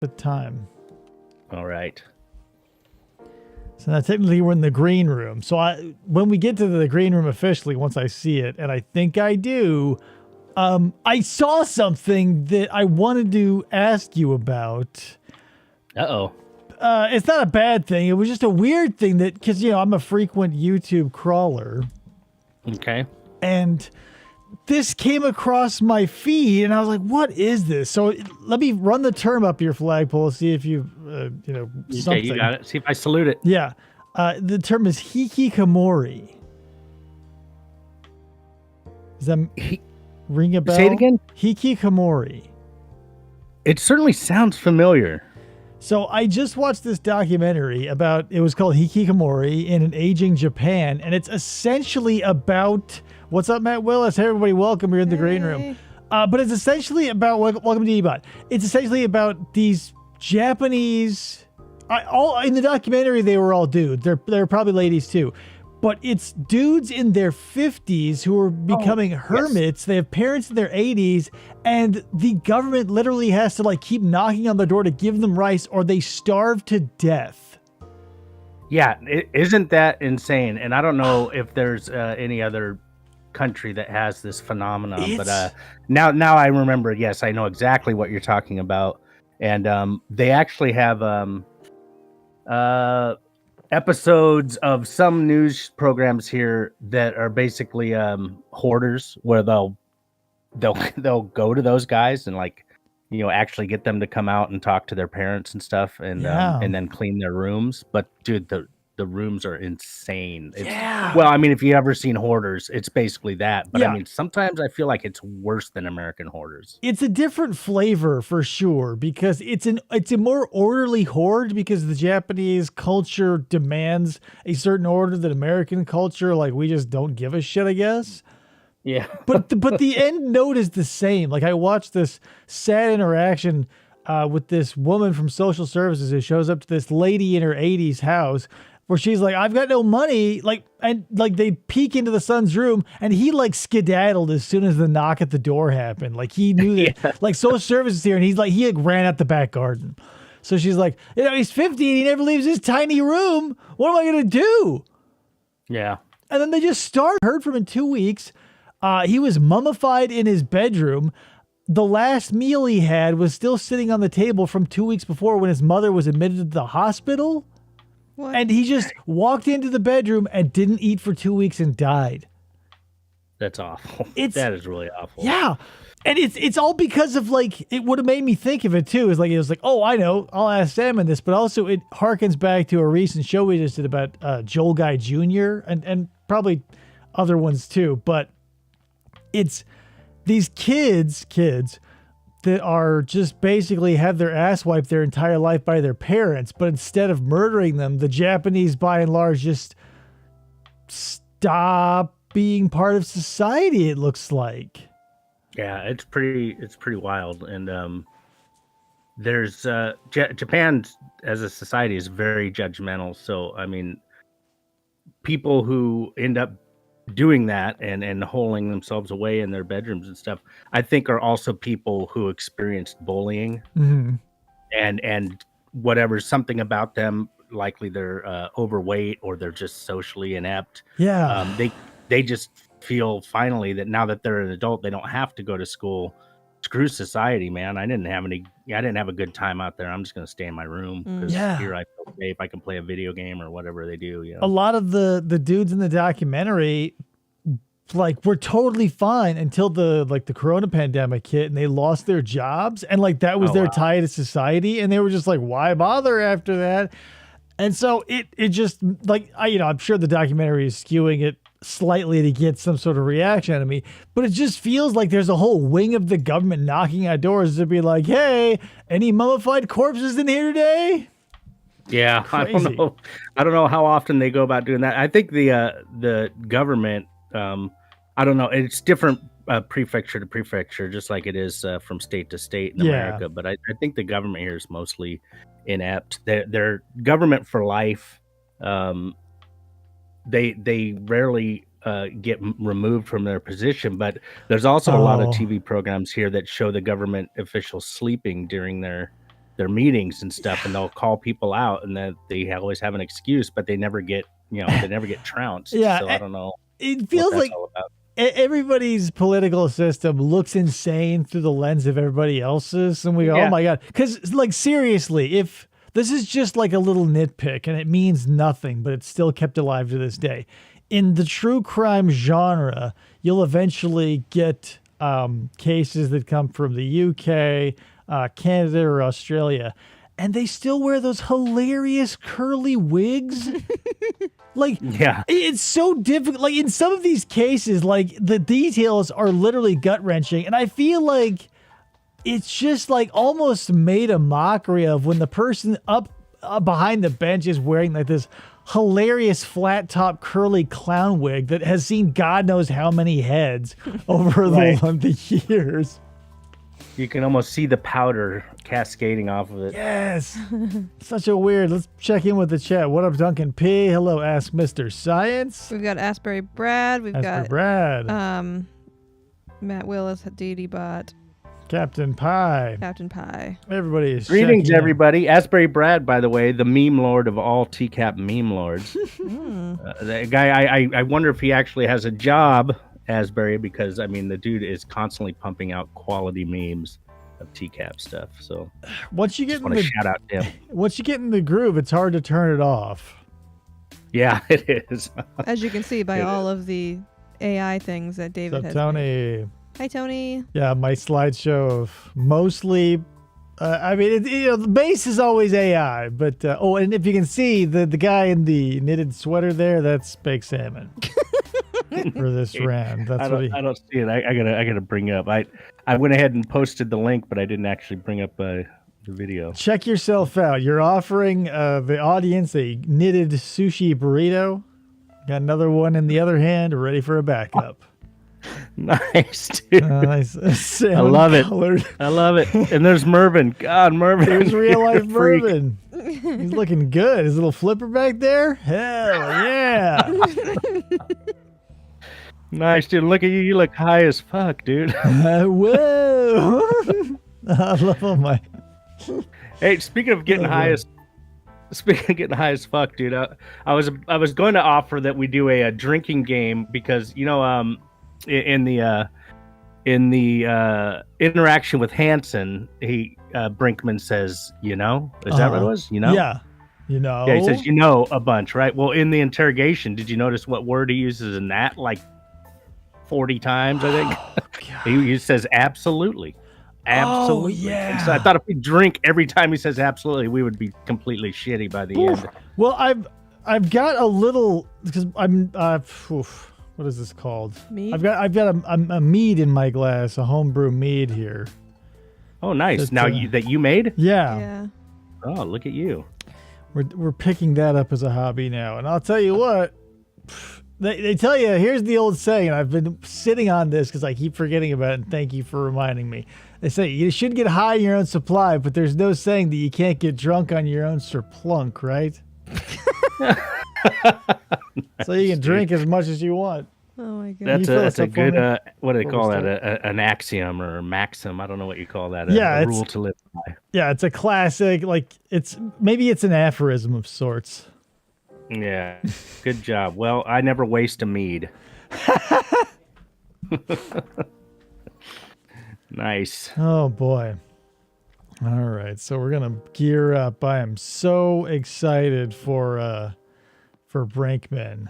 the time. All right. So now technically we're in the green room. So when we get to the green room officially, once I see it, and I think I do, I saw something that I wanted to ask you about. Uh-oh. It's not a bad thing. It was just a weird thing that, because, I'm a frequent YouTube crawler. Okay. And this came across my feed, and I was like, what is this? So let me run the term up your flagpole, see if you, something. Okay, you got it. See if I salute it. Yeah. The term is hikikomori. Does that ring a bell? Say it again? Hikikomori. It certainly sounds familiar. So I just watched this documentary it was called Hikikomori in an aging Japan, and it's essentially about, what's up, Matt Willis? Hey, everybody, welcome. You're in the green room. But it's essentially about, welcome to eBot. It's essentially about these Japanese, in the documentary, they were all dudes. They're probably ladies too. But it's dudes in their 50s who are becoming hermits. Yes. They have parents in their 80s, and the government literally has to keep knocking on the door to give them rice, or they starve to death. Yeah, isn't that insane? And I don't know if there's any other country that has this phenomenon, but now I remember. Yes, I know exactly what you're talking about, and they actually have episodes of some news programs here that are basically hoarders, where they'll go to those guys and actually get them to come out and talk to their parents and stuff, and then clean their rooms. But dude, the rooms are insane. Well, I mean, if you ever seen Hoarders, it's basically that. But I mean, sometimes I feel like it's worse than American Hoarders. It's a different flavor for sure, because it's a more orderly hoard, because the Japanese culture demands a certain order that American culture, we just don't give a shit, I guess. Yeah. but the end note is the same. I watched this sad interaction with this woman from social services who shows up to this lady in her 80s house, where she's like, I've got no money. They peek into the son's room, and he skedaddled as soon as the knock at the door happened. He knew that social services here, and he ran out the back garden. So she's like, he's 50 and he never leaves his tiny room. What am I going to do? Yeah. And then they just heard from him in 2 weeks. He was mummified in his bedroom. The last meal he had was still sitting on the table from 2 weeks before, when his mother was admitted to the hospital. What? And he just walked into the bedroom and didn't eat for 2 weeks and died. That's awful. That is really awful. Yeah. And it's all because of it would have made me think of it too. It was oh, I know, I'll ask Sam in this, but also it harkens back to a recent show we just did about Joel Guy Jr. and probably other ones too. But it's these kids that are just basically have their ass wiped their entire life by their parents, but instead of murdering them, the Japanese by and large just stop being part of society, it looks like. Yeah, it's pretty wild. And there's Japan as a society is very judgmental. So I mean, people who end up doing that and holing themselves away in their bedrooms and stuff, I think are also people who experienced bullying, and whatever, something about them, likely they're overweight or they're just socially inept. Yeah. They just feel finally that now that they're an adult, they don't have to go to school. Screw society, man. I didn't have a good time out there. I'm just going to stay in my room because here I feel safe. I can play a video game or whatever they do. A lot of the dudes in the documentary, were totally fine until the Corona pandemic hit and they lost their jobs. And that was their tie to society. And they were just why bother after that? And so it just I'm sure the documentary is skewing it slightly to get some sort of reaction out of me, but it just feels like there's a whole wing of the government knocking at doors to be like, hey, any mummified corpses in here today? Yeah. Crazy. I don't know how often they go about doing that. I think the government, I don't know, it's different prefecture to prefecture, just like it is from state to state in America. But I think the government here is mostly inept. They're government for life. They rarely get removed from their position, but there's also a lot of TV programs here that show the government officials sleeping during their their meetings and stuff, and they'll call people out, and then they always have an excuse, but they never get trounced. Yeah, so I don't know it what feels that's like all about. everybody's political system looks insane through the lens of everybody else's, and we go, Yeah. oh my god, because like seriously, if this is just like a little nitpick and it means nothing, but it's still kept alive to this day. In the true crime genre, you'll eventually get cases that come from the UK, Canada, or Australia, and they still wear those hilarious curly wigs. Like, Yeah. it's so difficult. Like, in some of these cases, like, the details are literally gut-wrenching, and I feel like it's just, like, almost made a mockery of when the person up behind the bench is wearing, like, this hilarious flat-top curly clown wig that has seen God knows how many heads over the years. You can almost see the powder cascading off of it. Yes. Such a weird. Let's check in with the chat. What up, Duncan P? Hello, Ask Mr. Science. We've got Asbury Brad. We've got Brad. Matt Willis, Deity Bot, Captain Pie. Captain Pie. Everybody is Greetings, checking in. everybody. Asbury Brad, by the way, the meme lord of all TCAP meme lords. The guy, I wonder if he actually has a job, Asbury, because, I mean, the dude is constantly pumping out quality memes of TCAP stuff. So Once you get just in want to the shout out to him. once you get in the groove, it's hard to turn it off. Yeah, it is. As you can see by It all of the AI things that David So has. Tony, Hi, Tony. yeah, my slideshow of mostly. I mean, the base is always AI, but and if you can see the guy in the knitted sweater there, that's baked salmon for this round. That's what he. I don't see it. I gotta bring up. I went ahead and posted the link, but I didn't actually bring up the video. Check yourself out. You're offering the audience a knitted sushi burrito. Got another one in the other hand, ready for a backup. Nice, dude. Nice. I love it. Colored. I love it. And there's Mervin. God, Mervin. There's real life Freak. Mervin. He's looking good. His little flipper back there. Hell yeah. Nice, dude. Look at you. You look high as fuck, dude. Whoa. I love all my. Hey, speaking of getting high as fuck, dude. I was going to offer that we do a drinking game because in the interaction with Hansen, Brinkman says, is that what it was? Yeah. Yeah, he says, a bunch, right? Well, in the interrogation, did you notice what word he uses in that? Like 40 times, I think. He says absolutely. Absolutely. Oh, yeah. So I thought if we drink every time he says absolutely, we would be completely shitty by the end. Well, I've got a little because I'm what is this called? Mead? I've got a mead in my glass, a homebrew mead here. Oh, nice. That's, Now that you made? Yeah. Yeah. Oh, look at you. We're picking that up as a hobby now, and I'll tell you what. They tell you, here's the old saying, and I've been sitting on this because I keep forgetting about it, and thank you for reminding me. They say you should get high on your own supply, but there's no saying that you can't get drunk on your own surplunk, right? So you can drink as much as you want. Oh my god. That's a good, what do they Before call we that? An axiom or a maxim. I don't know what you call that. Yeah, a rule to live by. Yeah, it's a classic. Like maybe it's an aphorism of sorts. Yeah, good job. Well, I never waste a mead. Nice. Oh boy. All right, so we're gonna gear up. I am so excited for Brinkman.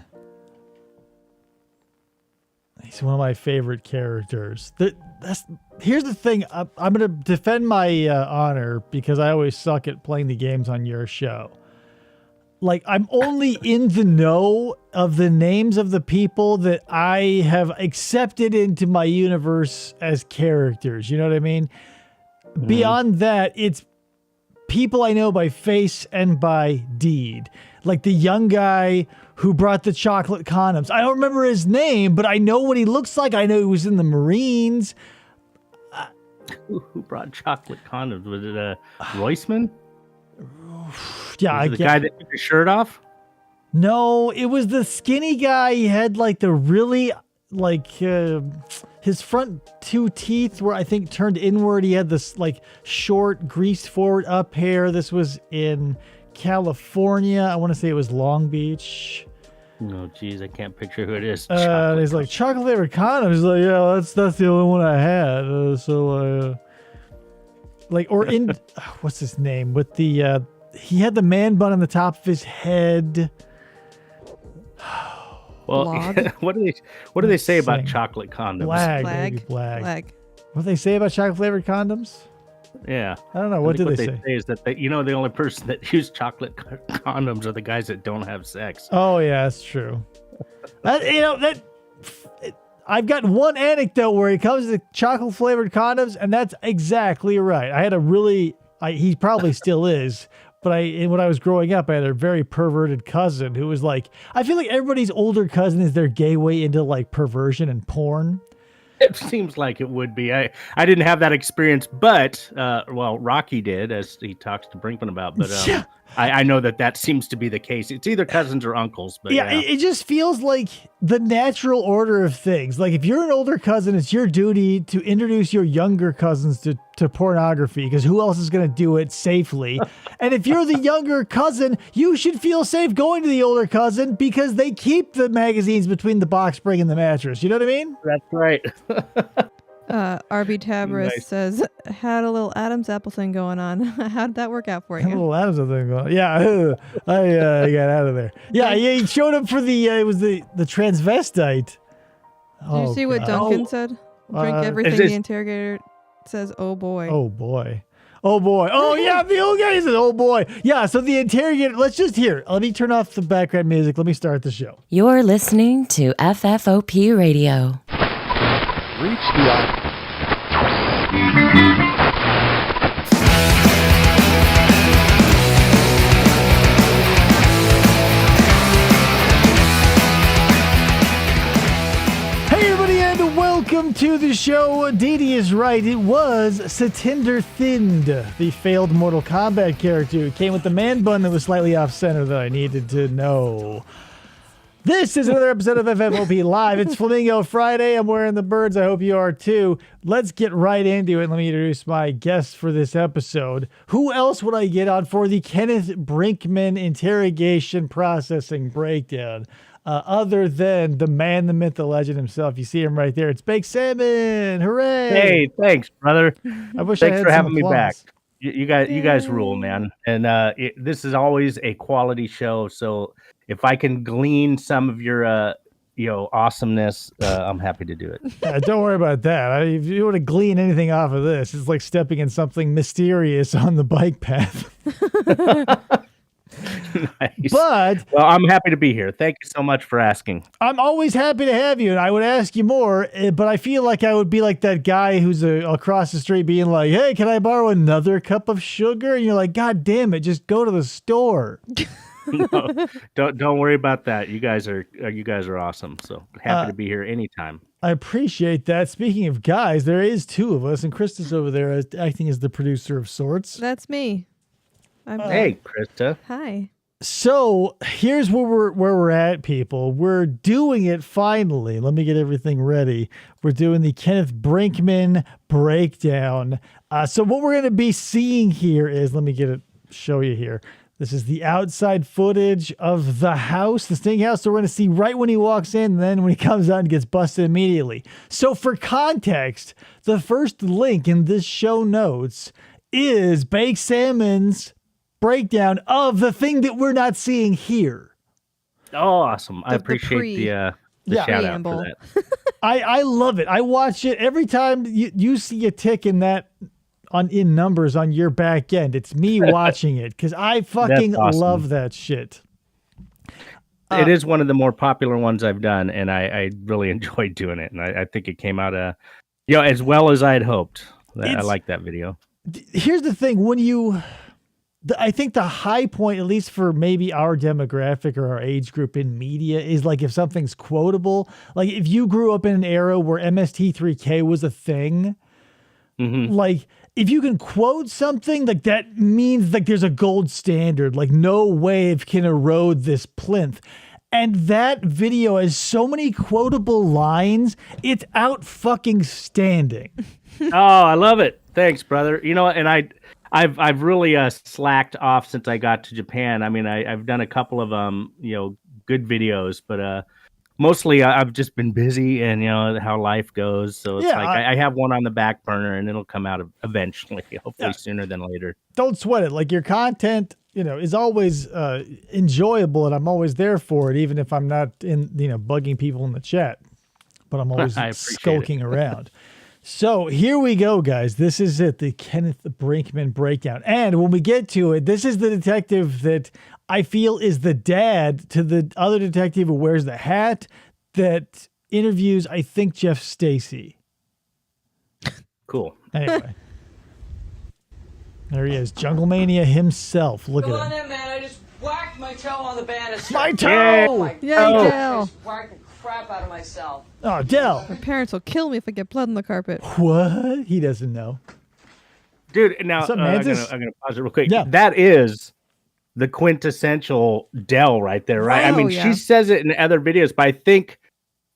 He's one of my favorite characters. Here's the thing. I'm gonna defend my honor because I always suck at playing the games on your show. Like, I'm only in the know of the names of the people that I have accepted into my universe as characters. You know what I mean? Mm-hmm. Beyond that, it's people I know by face and by deed. Like the young guy who brought the chocolate condoms. I don't remember his name, but I know what he looks like. I know he was in the Marines. Who brought chocolate condoms? Was it Royceman? Yeah, the guy that took his shirt off? No, it was the skinny guy. He had like the really he his front two teeth were, I think, turned inward. He had this like short, greased forward up hair. This was in California. I want to say it was Long Beach. Oh, geez, I can't picture who it is. And he's like, chocolate flavored condoms. He's like, yeah, that's the only one I had. Or in, what's his name? With the, he had the man bun on the top of his head. Well, what do they say about chocolate condoms? Blag. What do they say about chocolate flavored condoms? Yeah, I don't know. What do they say? Is that the only person that use chocolate condoms are the guys that don't have sex. Oh yeah, that's true. I've got one anecdote where it comes to chocolate flavored condoms, and that's exactly right. I had he probably still is, but when I was growing up, I had a very perverted cousin who was like, I feel like everybody's older cousin is their gay way into like perversion and porn. It seems like it would be. I didn't have that experience, but Rocky did, as he talks to Brinkman about. But yeah. I know that seems to be the case. It's either cousins or uncles. But yeah. It just feels like the natural order of things. Like if you're an older cousin, it's your duty to introduce your younger cousins to pornography, because who else is going to do it safely? And if you're the younger cousin, you should feel safe going to the older cousin because they keep the magazines between the box spring and the mattress. You know what I mean? That's right. RB Tabris says, had a little Adam's apple thing going on. How did that work out for you? A little Adam's apple thing going on. Yeah, I got out of there. Yeah, he showed up for it was the transvestite. Did you see what Duncan said? Drink everything the interrogator says, oh boy. Oh boy. Oh boy. Oh yeah, the old guy says, oh boy. Yeah, so the interrogator, let me turn off the background music. Let me start the show. You're listening to FFOP Radio. Reach the Hey everybody, and welcome to the show. Dee Dee is right. It was Satinder Thind, the failed Mortal Kombat character who came with the man bun that was slightly off center that I needed to know. This is another episode of FFOP Live. It's Flamingo Friday. I'm wearing the birds. I hope you are too. Let's get right into it. Let me introduce my guest for this episode. Who else would I get on for the Kenneth Brinkman interrogation processing breakdown? Other than the man, the myth, the legend himself. You see him right there. It's Baked Salmon. Hooray. Hey, thanks, brother. I wish thanks I had for some having me applause. back. You guys rule, man. And this is always a quality show. So if I can glean some of your awesomeness, I'm happy to do it. Don't worry about that. If you want to glean anything off of this, it's like stepping in something mysterious on the bike path. Nice. But I'm happy to be here. Thank you so much for asking. I'm always happy to have you, and I would ask you more, but I feel like I would be like that guy who's across the street being like, hey, can I borrow another cup of sugar? And you're like, God damn it, just go to the store. No, don't worry about that. You guys are awesome. So happy to be here anytime. I appreciate that. Speaking of guys, there is two of us, and Krista's over there acting as the producer of sorts. That's me. Hey, Krista. Hi. So here's where we're at, people. We're doing it finally. Let me get everything ready. We're doing the Kenneth Brinkman breakdown. So what we're going to be seeing here is, let me show you here. This is the outside footage of the house, the Sting house. So we're going to see right when he walks in, and then when he comes out and gets busted immediately. So for context, the first link in this show notes is Baked Salmon's breakdown of the thing that we're not seeing here. Oh, awesome. I appreciate the shout out for that. I love it. I watch it every time you see a tick in that in numbers on your back end. It's me watching it because I fucking love that shit. It is one of the more popular ones I've done, and I really enjoyed doing it. And I think it came out as well as I had hoped. I like that video. Here's the thing. I think the high point, at least for maybe our demographic or our age group in media, is like if something's quotable. Like if you grew up in an era where MST3K was a thing, like if you can quote something, like that means like there's a gold standard. Like no wave can erode this plinth. And that video has so many quotable lines. It's out fucking standing. Oh, I love it. Thanks, brother. You know, and I've really slacked off since I got to Japan. I mean, I've done a couple of good videos, but mostly I've just been busy, and you know how life goes. So it's I have one on the back burner, and it'll come out eventually, hopefully sooner than later. Don't sweat it. Like, your content, is always enjoyable, and I'm always there for it, even if I'm not bugging people in the chat. But I'm always skulking around. So here we go, guys. This is it, the Kenneth Brinkman breakdown. And when we get to it, this is the detective that I feel is the dad to the other detective who wears the hat that interviews, I think, Jeff Stacy. Cool. Anyway. There he is, Jungle Mania himself. Look at him. Come on in, man. I just whacked my toe on the banister. My toe! Yay, Del! I just whacked the crap out of myself. Oh, Del. My parents will kill me if I get blood on the carpet. What? He doesn't know. Dude, now What's up, I'm Mantis? gonna pause it real quick. Yeah. That is the quintessential Dell right there, right? I mean, she says it in other videos, but I think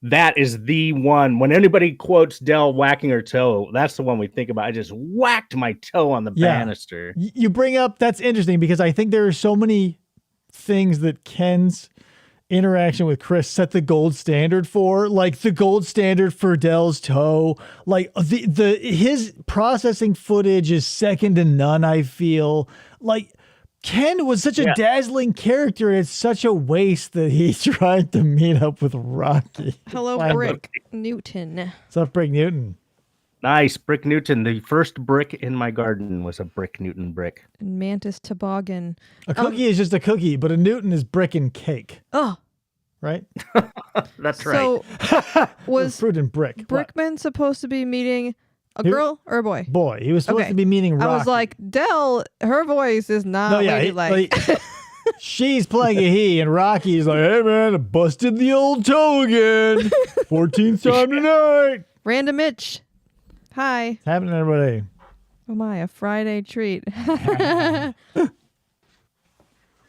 that is the one. When anybody quotes Dell whacking her toe, that's the one we think about. I just whacked my toe on the banister. You bring up, that's interesting, because I think there are so many things that Ken's interaction with Chris set the gold standard for, like the gold standard for Dell's toe. Like his processing footage is second to none, I feel. Like, Ken was such a dazzling character. It's such a waste that he tried to meet up with Rocky. Hello, Brick Newton. What's up, Brick Newton? Nice. Brick Newton. The first brick in my garden was a Brick Newton brick. And Mantis Toboggan. A cookie is just a cookie, but a Newton is brick and cake. Oh. Right? That's right. So, was fruit and brick. Brickman supposed to be meeting a girl or a boy? Boy. He was supposed to be meeting Rocky. I was like, Dell, her voice is not like... She's playing a he, and Rocky's like, hey, man, I busted the old toe again. 14th time tonight. Random Mitch. Hi. What's happening, everybody? Oh, my, a Friday treat.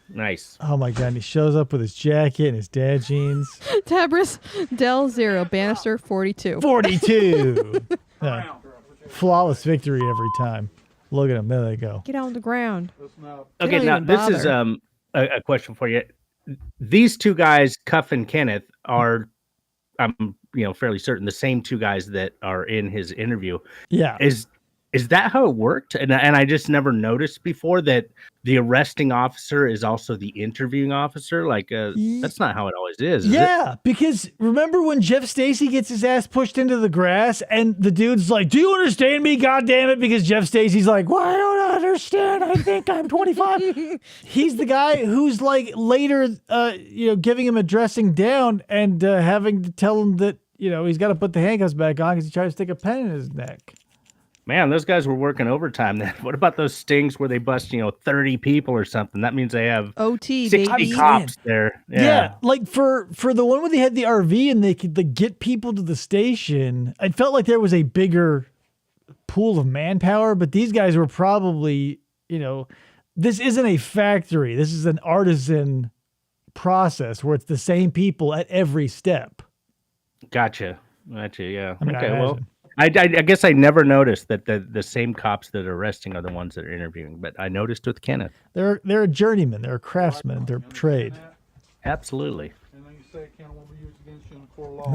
Nice. Oh, my God. And he shows up with his jacket and his dad jeans. Tabris, Dell 0, Bannister 42. 42. Flawless victory every time. Look at him. There they go. Get on the ground. Okay, now this is a question for you. These two guys, Cuff and Kenneth, are I'm fairly certain the same two guys that are in his interview. Yeah. Is that how it worked? And I just never noticed before that the arresting officer is also the interviewing officer. Like, that's not how it always is it? Because remember when Jeff Stacy gets his ass pushed into the grass and the dude's like, do you understand me? God damn it. Because Jeff Stacy's like, well, I don't understand. I think I'm 25. He's the guy who's like later, giving him a dressing down and having to tell him that, he's got to put the handcuffs back on because he tried to stick a pen in his neck. Man, those guys were working overtime then. What about those stings where they bust, 30 people or something? That means they have OT, 60 baby. cops there. Yeah, like for the one where they had the RV and they could get people to the station, I felt like there was a bigger pool of manpower, but these guys were probably, this isn't a factory. This is an artisan process where it's the same people at every step. Gotcha, yeah. I mean, okay, well. I guess I never noticed that the same cops that are arresting are the ones that are interviewing, but I noticed with Kenneth. They're a journeyman. They're a craftsman in their trade. Absolutely. And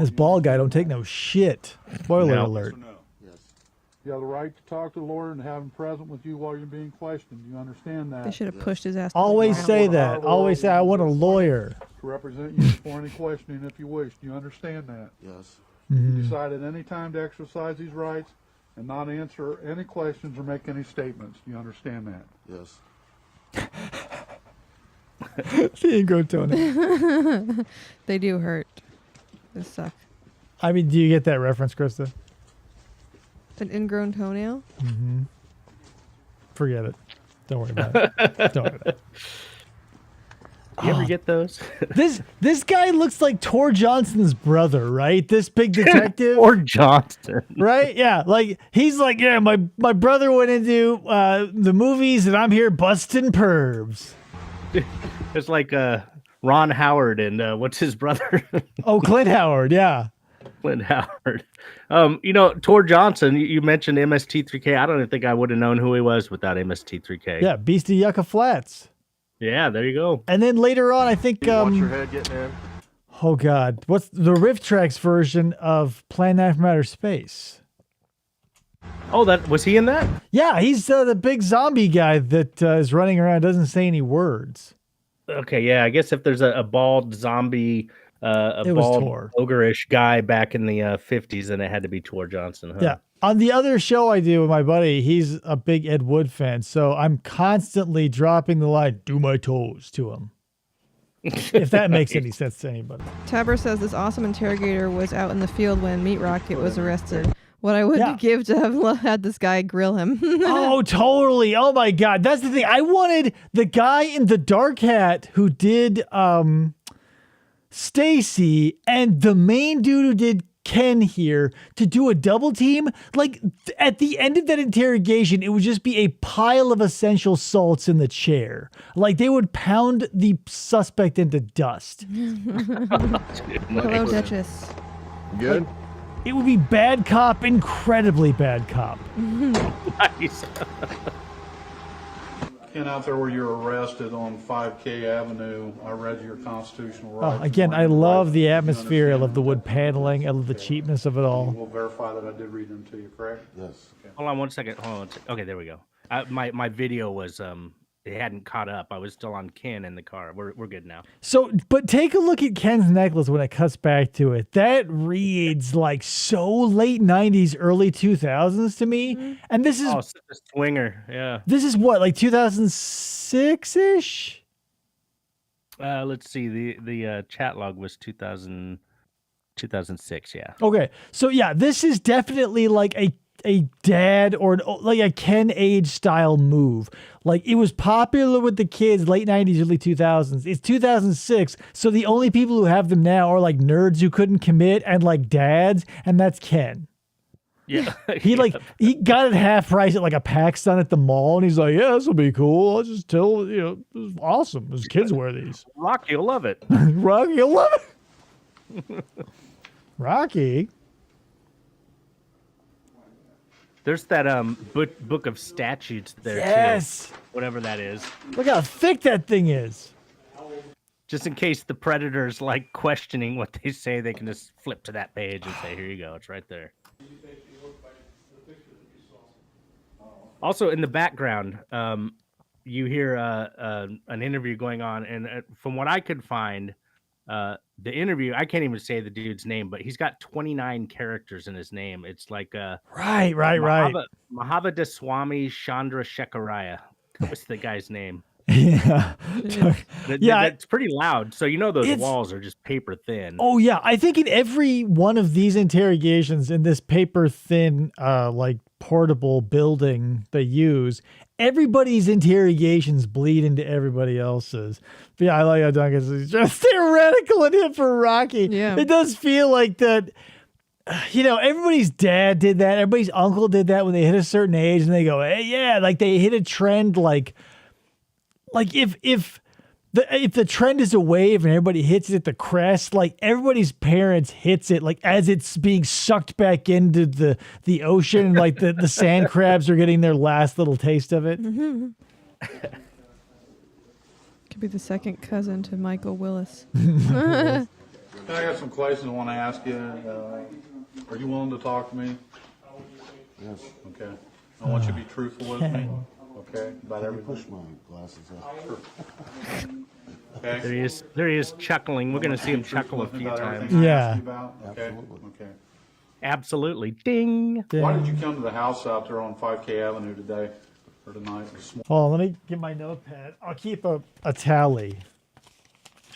this bald guy don't take no shit. Spoiler alert. You have the right to talk to the lawyer and have him present with you while you're being questioned. You understand that? They should have pushed his ass. Always say that. Always say, I want a lawyer. To represent you for any questioning if you wish. Do you understand that? Yes. You decide at any time to exercise these rights and not answer any questions or make any statements. Do you understand that? Yes. The ingrown toenail. They do hurt. They suck. I mean, do you get that reference, Krista? An ingrown toenail? Mm-hmm. Forget it. Don't worry about it. Don't worry about it. You ever get those? This guy looks like Tor Johnson's brother, right? This big detective. Or Johnson. Right? Yeah. Like, he's like, yeah, my brother went into the movies and I'm here busting pervs. It's like Ron Howard and what's his brother? Oh, Clint Howard, yeah. Clint Howard. Tor Johnson, you mentioned MST3K. I don't even think I would have known who he was without MST3K. Yeah, Beast of Yucca Flats. Yeah, there you go. And then later on, I think... Watch your head getting in. Oh, God. What's the Riff Tracks version of Plan 9 from Outer Space? Oh, was he in that? Yeah, he's the big zombie guy that is running around, doesn't say any words. Okay, yeah. I guess if there's a bald zombie, It was bald Tor. ogre-ish guy back in the 50s, then it had to be Tor Johnson. Huh? Yeah. On the other show I do with my buddy, he's a big Ed Wood fan, so I'm constantly dropping the line, "Do my toes" to him. If that makes any sense to anybody. Tabber says this awesome interrogator was out in the field when Meat Rocket was arrested. What I would give to have had this guy grill him. Oh, totally. Oh, my God. That's the thing. I wanted the guy in the dark hat who did Stacy and the main dude who did Ken here to do a double team. Like, at the end of that interrogation, it would just be a pile of essential salts in the chair. Like, they would pound the suspect into dust. Hello, Duchess. Good? It would be bad cop, incredibly bad cop. Nice. Ken, out there where you're arrested on 5K Avenue, I read your constitutional rights. Again, I love the atmosphere. I love the wood paneling. I love the cheapness of it all. We'll verify that I did read them to you, correct? Yes. Hold on one second. Okay, there we go. My video was it hadn't caught up. I was still on Ken in the car. We're good now. So, but take a look at Ken's necklace when it cuts back to it. That reads like so late 90s, early 2000s to me. And this is the swinger. Yeah. This is what, like 2006-ish? Let's see. The chat log was 2006. Yeah. Okay. So yeah, this is definitely like a dad or like a Ken age style move. Like, it was popular with the kids late 90s, early 2000s. It's 2006, so the only people who have them now are like nerds who couldn't commit and like dads, and that's Ken. Yeah. He got it half price at like a PacSun at the mall, and he's like, "Yeah, this will be cool. I'll just tell this is awesome. Those kids wear these." Rocky, you'll love it. Rocky, you'll love it. Rocky. There's that book of statutes there Yes. too. Whatever that is. Look how thick that thing is. Just in case the predator's like questioning what they say, they can just flip to that page and say, "Here you go. It's right there." Also, in the background, you hear an interview going on, and from what I could find, the interview, I can't even say the dude's name, but he's got 29 characters in his name. It's like Right. Mahavadaswamy Chandra Shekaraya. What's the guy's name? Yeah. It's pretty loud. So those walls are just paper thin. Oh yeah, I think in every one of these interrogations in this paper thin like portable building they use, everybody's interrogations bleed into everybody else's. But yeah, I like how Duncan's just theoretical in it for Rocky. Yeah. It does feel like that. Everybody's dad did that. Everybody's uncle did that when they hit a certain age, and they go, "Hey, yeah," like they hit a trend. Like if the trend is a wave and everybody hits it at the crest, like everybody's parents hits it like as it's being sucked back into the ocean, and like the sand crabs are getting their last little taste of it. Mm-hmm. Could be the second cousin to Michael Willis. I got some questions I want to ask you. Are you willing to talk to me? Yes. Okay. I want you to be truthful with me. Okay. About Let me everything. push my glasses up. Okay. There he is chuckling. We're gonna see him chuckle a few About times. everything I Yeah. asked you about? Okay. Absolutely. Okay. Absolutely. Ding. Why did you come to the house out there on 5K Avenue today or tonight? This morning? Hold on, let me get my notepad. I'll keep a tally.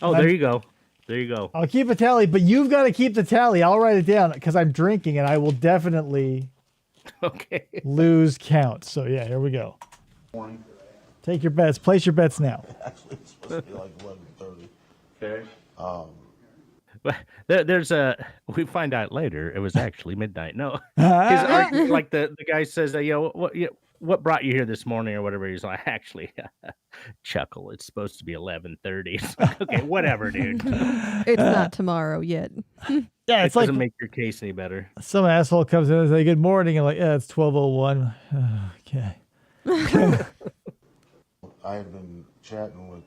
Oh, there you go. There you go. I'll keep a tally, but you've got to keep the tally. I'll write it down because I'm drinking and I will definitely Okay. lose count. So yeah, here we go. Morning. Take your bets. Place your bets now. Actually, it's supposed to be like 11:30. Okay. There's we find out later it was actually midnight. No, like the guy says, what brought you here this morning or whatever? He's like, actually, chuckle. It's supposed to be 11:30. It's like, okay, whatever, dude. It's not tomorrow yet. Yeah, It it's like doesn't make your case any better. some asshole comes in and says, "Good morning," and like, yeah, it's 12:01. Okay. I had been chatting with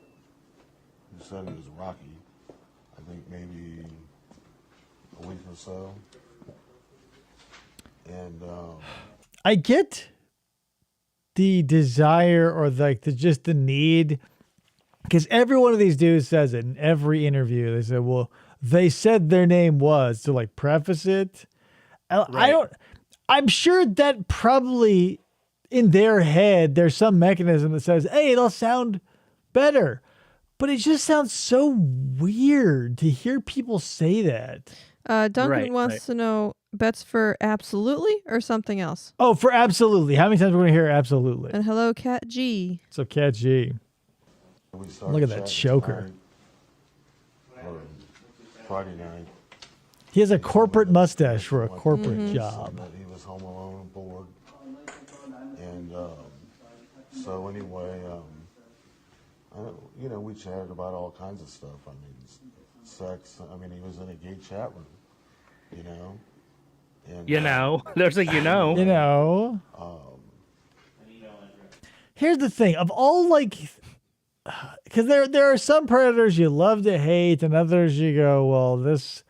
who said he was Rocky. I think maybe a week or so. And I get the desire or like just the need, because every one of these dudes says it in every interview. They say, well, they said their name was to like preface it. I'm sure that probably in their head, there's some mechanism that says, hey, it'll sound better. But it just sounds so weird to hear people say that. Duncan wants to know, bets for absolutely or something else? Oh, for absolutely. How many times are we going to hear absolutely? And hello, Cat G. So Cat G. Look at that choker. Friday night. He has a corporate mustache for a corporate job. He was home alone and bored. And so anyway, we chatted about all kinds of stuff. I mean, sex. I mean, he was in a gay chat room, And, there's a Here's the thing. Of all, like, because there are some predators you love to hate, and others you go, well, this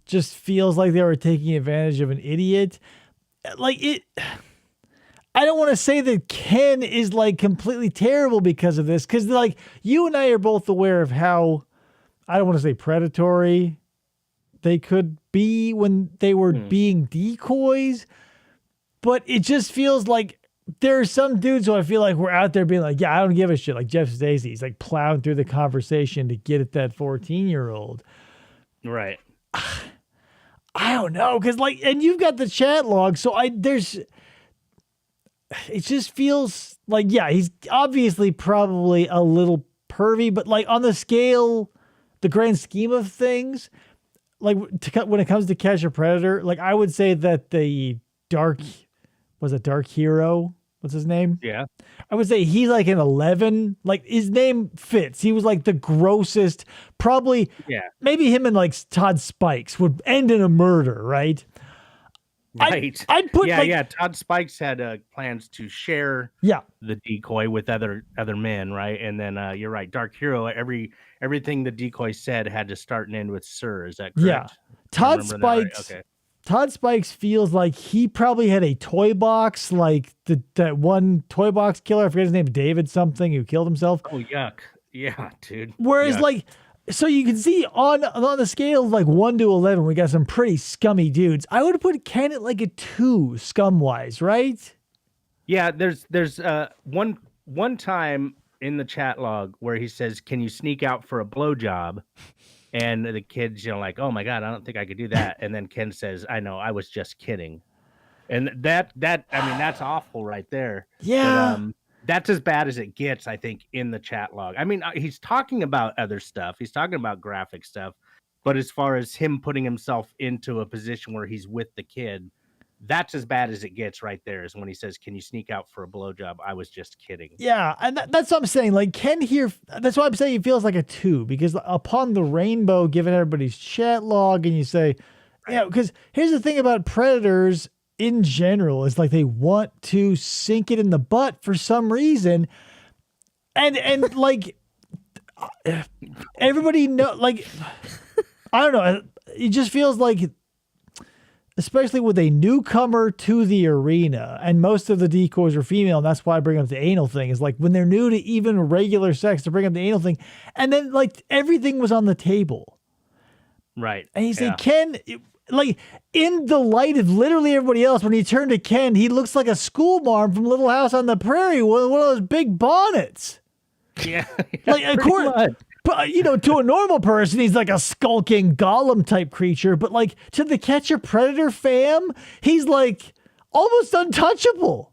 just feels like they were taking advantage of an idiot. Like, I don't want to say that Ken is like completely terrible because of this, because like you and I are both aware of how, I don't want to say predatory they could be when they were being decoys, but it just feels like there are some dudes who I feel like were out there being like, yeah, I don't give a shit. Like Jeff Stacey, he's like plowing through the conversation to get at that 14-year-old. Right. I don't know, because like, and you've got the chat log, so it just feels like, yeah, he's obviously probably a little pervy, but like on the scale, the grand scheme of things, like when it comes to Catch a Predator, like I would say that the Dark Hero, what's his name? Yeah. I would say he's like an 11. Like his name fits. He was like the grossest, probably, maybe him and like Todd Spikes would end in a murder, right? Right. I'd put Todd Spikes had plans to share the decoy with other men, right? And then you're right, Dark Hero. Everything the decoy said had to start and end with "sir." Is that correct? Yeah. Todd Spikes. Right? Okay. Todd Spikes feels like he probably had a toy box, like that one toy box killer. I forget his name, David something, who killed himself. Oh yuck! Yeah, dude. Whereas like. So you can see on the scale of like 1 to 11, we got some pretty scummy dudes. I would have put Ken at like a 2 scum-wise, right? Yeah, there's one time in the chat log where he says, "Can you sneak out for a blowjob?" And the kid's like, "Oh my god, I don't think I could do that." And then Ken says, "I know, I was just kidding." And that I mean, that's awful right there. Yeah. But, that's as bad as it gets, I think, in the chat log. I mean, he's talking about other stuff. He's talking about graphic stuff. But as far as him putting himself into a position where he's with the kid, that's as bad as it gets right there, is when he says, "Can you sneak out for a blowjob? I was just kidding." Yeah, and that's what I'm saying. Like, Ken here, that's why I'm saying he feels like a 2, because upon the rainbow, given everybody's chat log, and you say, because here's the thing about predators in general, is like they want to sink it in the butt for some reason. And like everybody know, like, I don't know. It just feels like, especially with a newcomer to the arena, and most of the decoys are female, and that's why I bring up the anal thing, is like when they're new to even regular sex, to bring up the anal thing. And then like everything was on the table. Right. And he said, Ken, like in the light of literally everybody else, when he turned to Ken, he looks like a school marm from Little House on the Prairie with one of those big bonnets. Yeah. Like, of course, but, to a normal person, he's like a skulking Gollum type creature. But like to the Catch a Predator fam, he's like almost untouchable.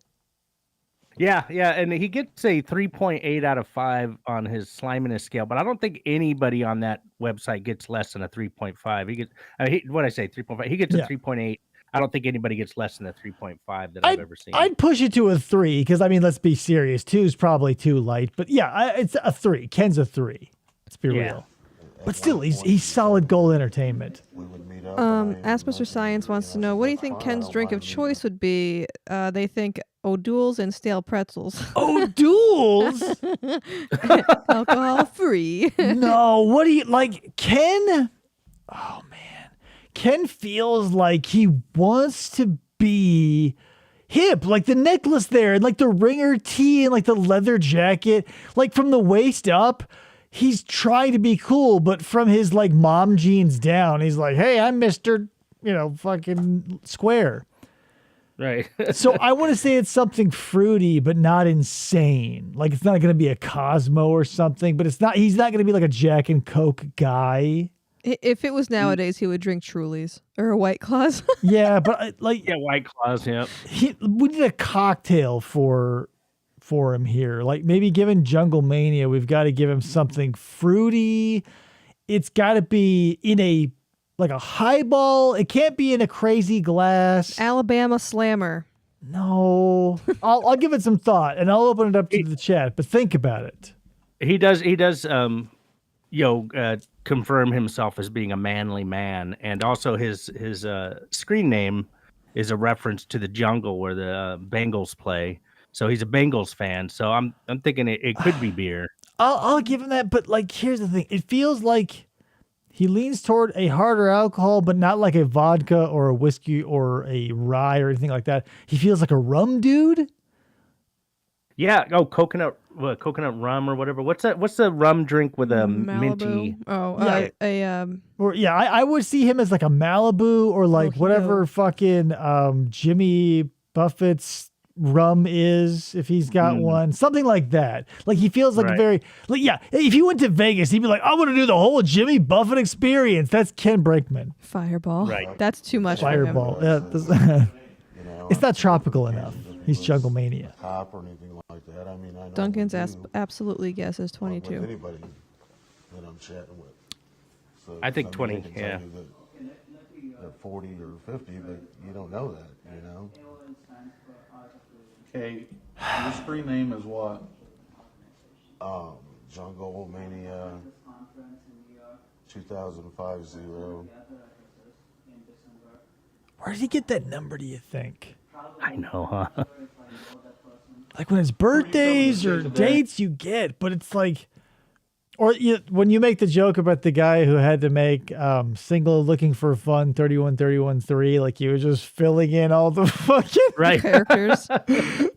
Yeah, and he gets a 3.8 out of 5 on his sliminess scale, but I don't think anybody on that website gets less than a 3.5. He gets, what I say, 3.5. He gets a 3.8. I don't think anybody gets less than a 3.5 that I've ever seen. I'd push it to a 3 because I mean, let's be serious. 2 is probably too light, but yeah, it's a 3. Ken's a 3. Let's be real. But still, he's solid gold entertainment. Ask Mr. Science wants to know, what do you think Ken's drink of choice would be? They think O'Doul's and stale pretzels. O'Doul's? Alcohol free. No, what do you like? Ken? Oh man. Ken feels like he wants to be hip, like the necklace there, and like the ringer tee and like the leather jacket, like from the waist up. He's trying to be cool, but from his like mom jeans down, he's like, hey, I'm Mr. Fucking square. Right. So I want to say it's something fruity, but not insane. Like it's not going to be a Cosmo or something, but he's not going to be like a Jack and Coke guy. If it was nowadays, he would drink Trulies or a White Claws. Yeah, but White Claws, yeah. We need a cocktail for him here. Like maybe given Jungle Mania, we've got to give him something fruity. It's got to be in a highball. It can't be in a crazy glass. Alabama Slammer. No. I'll give it some thought and I'll open it up to the chat, but think about it. He does confirm himself as being a manly man, and also his screen name is a reference to the jungle where the Bengals play. So he's a Bengals fan. So I'm thinking it could be beer. I'll give him that, but like here's the thing. It feels like he leans toward a harder alcohol, but not like a vodka or a whiskey or a rye or anything like that. He feels like a rum dude. Yeah. Oh, coconut rum or whatever. What's that? What's the rum drink with a minty? Oh, yeah. I would see him as like a Malibu or like whatever fucking Jimmy Buffett's rum is, if he's got one, something like that. Like he feels like if he went to Vegas, he'd be like, I want to do the whole Jimmy Buffett experience. That's Ken Brinkman. Fireball. Right. That's too much Fireball. for him. Yeah, it's not tropical enough. He's Jungle Mania. Top or anything like that. I mean, I know Duncan's absolutely guesses 22. Anybody that I'm chatting with. So I think 20. Yeah. They're 40 or 50, but you don't know that. Okay, your screen name is what? Jungle Mania 2050. Where did he get that number, do you think? I know, huh? Like when it's birthdays or dates you get, but it's like, when you make the joke about the guy who had to make single looking for fun 31-31-3, like you were just filling in all the fucking characters.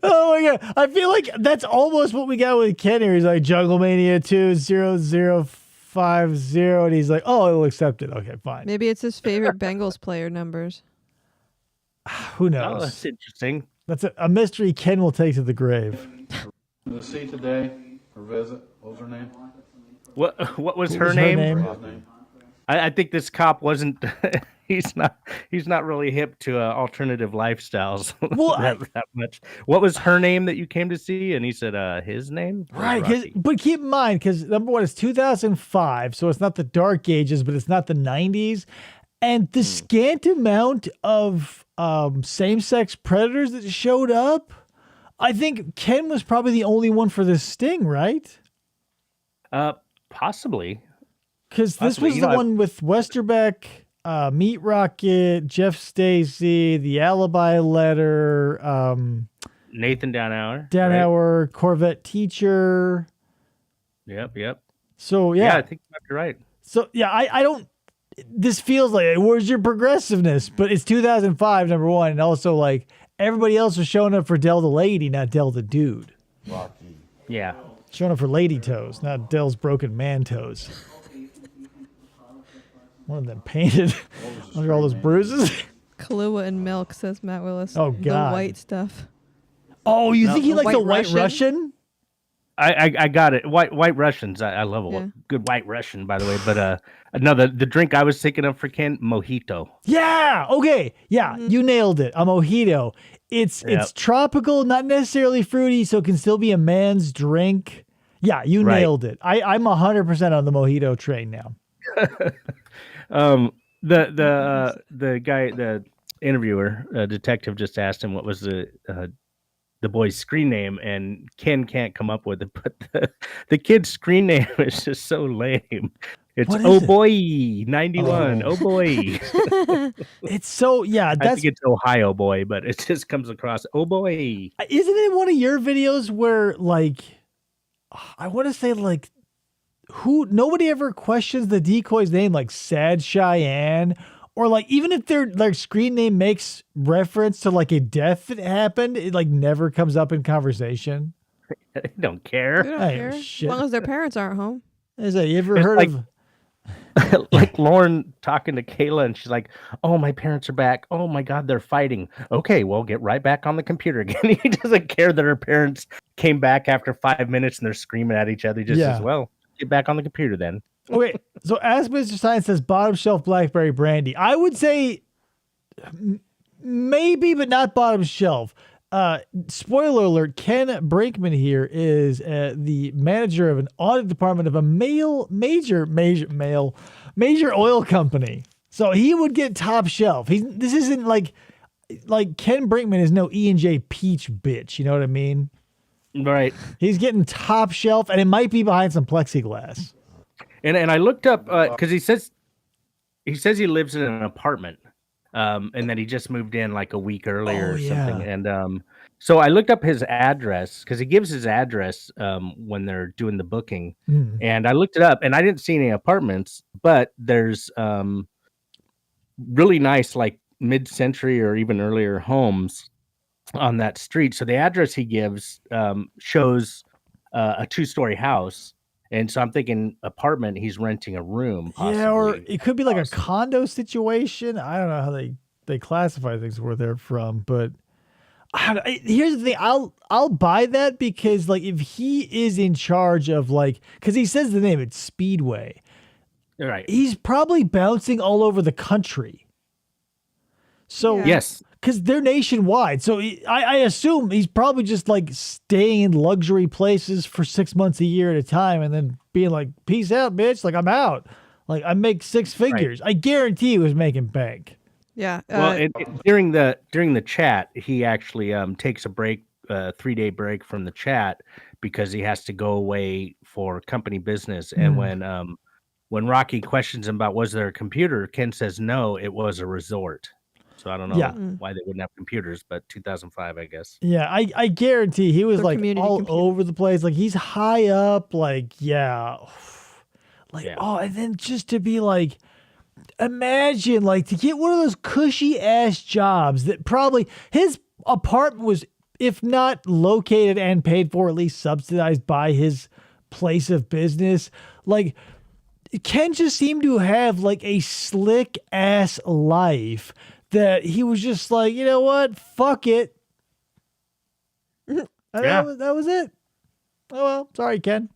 Oh my god, I feel like that's almost what we got with Ken here. He's like Jungle Mania 20050, and he's like, oh, I'll accept it. Okay, fine. Maybe it's his favorite Bengals player numbers. Who knows? Oh, that's interesting. That's a mystery Ken will take to the grave. To see today or visit. What was her name? What was her name? I think this cop wasn't. He's not really hip to alternative lifestyles that much. What was her name that you came to see? And he said his name. Right, but keep in mind, because number one, it's 2005, so it's not the dark ages, but it's not the 90s, and the scant amount of same-sex predators that showed up. I think Ken was probably the only one for this sting, right? Possibly. Because this was the one with Westerbeck, Meat Rocket, Jeff Stacy, the Alibi Letter, Nathan Downhour, right? Corvette Teacher. Yep. So yeah, I think you're right. So yeah, I don't. This feels like, where's your progressiveness? But it's 2005, number one, and also like everybody else was showing up for Del the Lady, not Del the Dude. Rocky. Yeah. Showing up for lady toes, not Dell's broken man toes. One of them painted under all those bruises. Kahlua and milk, says Matt Willis. Oh, God. The white stuff. Oh, you think he likes the White Russian? I got it. White Russians. I love a good White Russian, by the way. But no, the drink I was thinking of for Ken, mojito. Yeah. Okay. Yeah, you nailed it. A mojito. It's tropical, not necessarily fruity, so it can still be a man's drink. Yeah, you nailed it. I'm 100% on the mojito train now. The guy, the interviewer, a detective, just asked him what was the boy's screen name, and Ken can't come up with it, but the kid's screen name is just so lame. It's What is Oh it? Boy 91. Oh Boy. It's so I think it's Ohio Boy, but it just comes across Oh Boy. Isn't it one of your videos where like I want to say like nobody ever questions the decoy's name, like Sad Cheyenne, or like even if their like screen name makes reference to like a death that happened, it like never comes up in conversation. They don't care. They don't Hey, care. shit. As long as their parents aren't home. Is that you ever It's heard like- of? Like Lauren talking to Kayla, and she's like, "Oh, my parents are back. Oh my God, they're fighting. Okay, well, get right back on the computer again." He doesn't care that her parents came back after 5 minutes and they're screaming at each other. He just says, "Well, get back on the computer then." Okay, so as Mr. Science says, bottom shelf blackberry brandy. I would say maybe, but not bottom shelf. Spoiler alert, Ken Brinkman here is the manager of an audit department of a major oil company. So he would get top shelf. This isn't like Ken Brinkman is no E&J Peach bitch. You know what I mean? Right. He's getting top shelf, and it might be behind some plexiglass. And I looked up because he says he lives in an apartment. And that he just moved in like a week earlier or something. And so I looked up his address because he gives his address when they're doing the booking. And I looked it up and I didn't see any apartments, but there's really nice like mid-century or even earlier homes on that street. So the address he gives shows a 2-story house. And so I'm thinking apartment, he's renting a room. Possibly. Yeah, or it could be like a condo situation. I don't know how they classify things where they're from, but here's the thing. I'll buy that because like if he is in charge of like, because he says the name, it's Speedway. Right. He's probably bouncing all over the country. So yes, because they're nationwide. So I assume he's probably just like staying in luxury places for 6 months a year at a time and then being like, peace out, bitch. Like, I'm out. Like, I make 6 figures. Right. I guarantee he was making bank. Yeah. Well, during the chat, he actually takes a break, 3-day break from the chat because he has to go away for company business. And when Rocky questions him about was there a computer, Ken says no, it was a resort. So I don't know why they wouldn't have computers, but 2005, I guess. Yeah, I guarantee he was like all over the place. Like he's high up, like, oh, and then just to be like, imagine like to get one of those cushy ass jobs that probably his apartment was, if not located and paid for, at least subsidized by his place of business. Like Ken just seemed to have like a slick ass life. That he was just like, you know what? Fuck it. That was it. Oh, well. Sorry, Ken.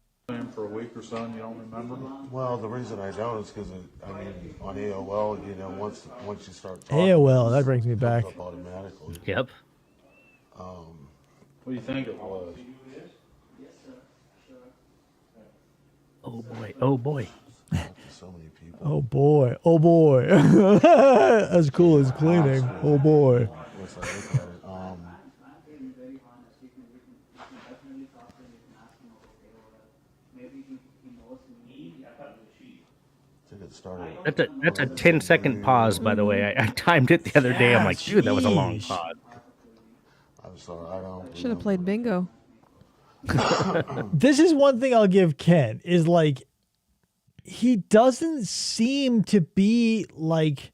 For a week or so, and you don't remember? Well, the reason I don't is because, on AOL, once you start talking... AOL, that brings me back. Up automatically. Yep. What do you think it was? Oh, boy. Oh, boy. So many people. Oh boy. Oh boy. As cool as cleaning. Oh boy. Yes, I look at it. That's a 10-second pause, by the way. I timed it the other day. I'm like, dude, that was a long pause. I'm sorry, I don't. Should have played bingo. This is one thing I'll give Ken is like, he doesn't seem to be like,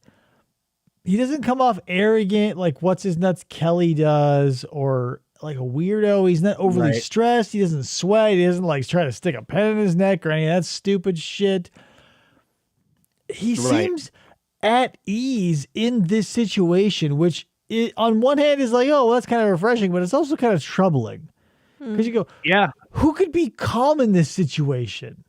he doesn't come off arrogant like what's his nuts Kelly does, or like a weirdo. He's not overly stressed. He doesn't sweat. He doesn't like try to stick a pen in his neck or any of that stupid shit. He seems at ease in this situation, which on one hand is like, oh, well, that's kind of refreshing, but it's also kind of troubling. Because you go, who could be calm in this situation?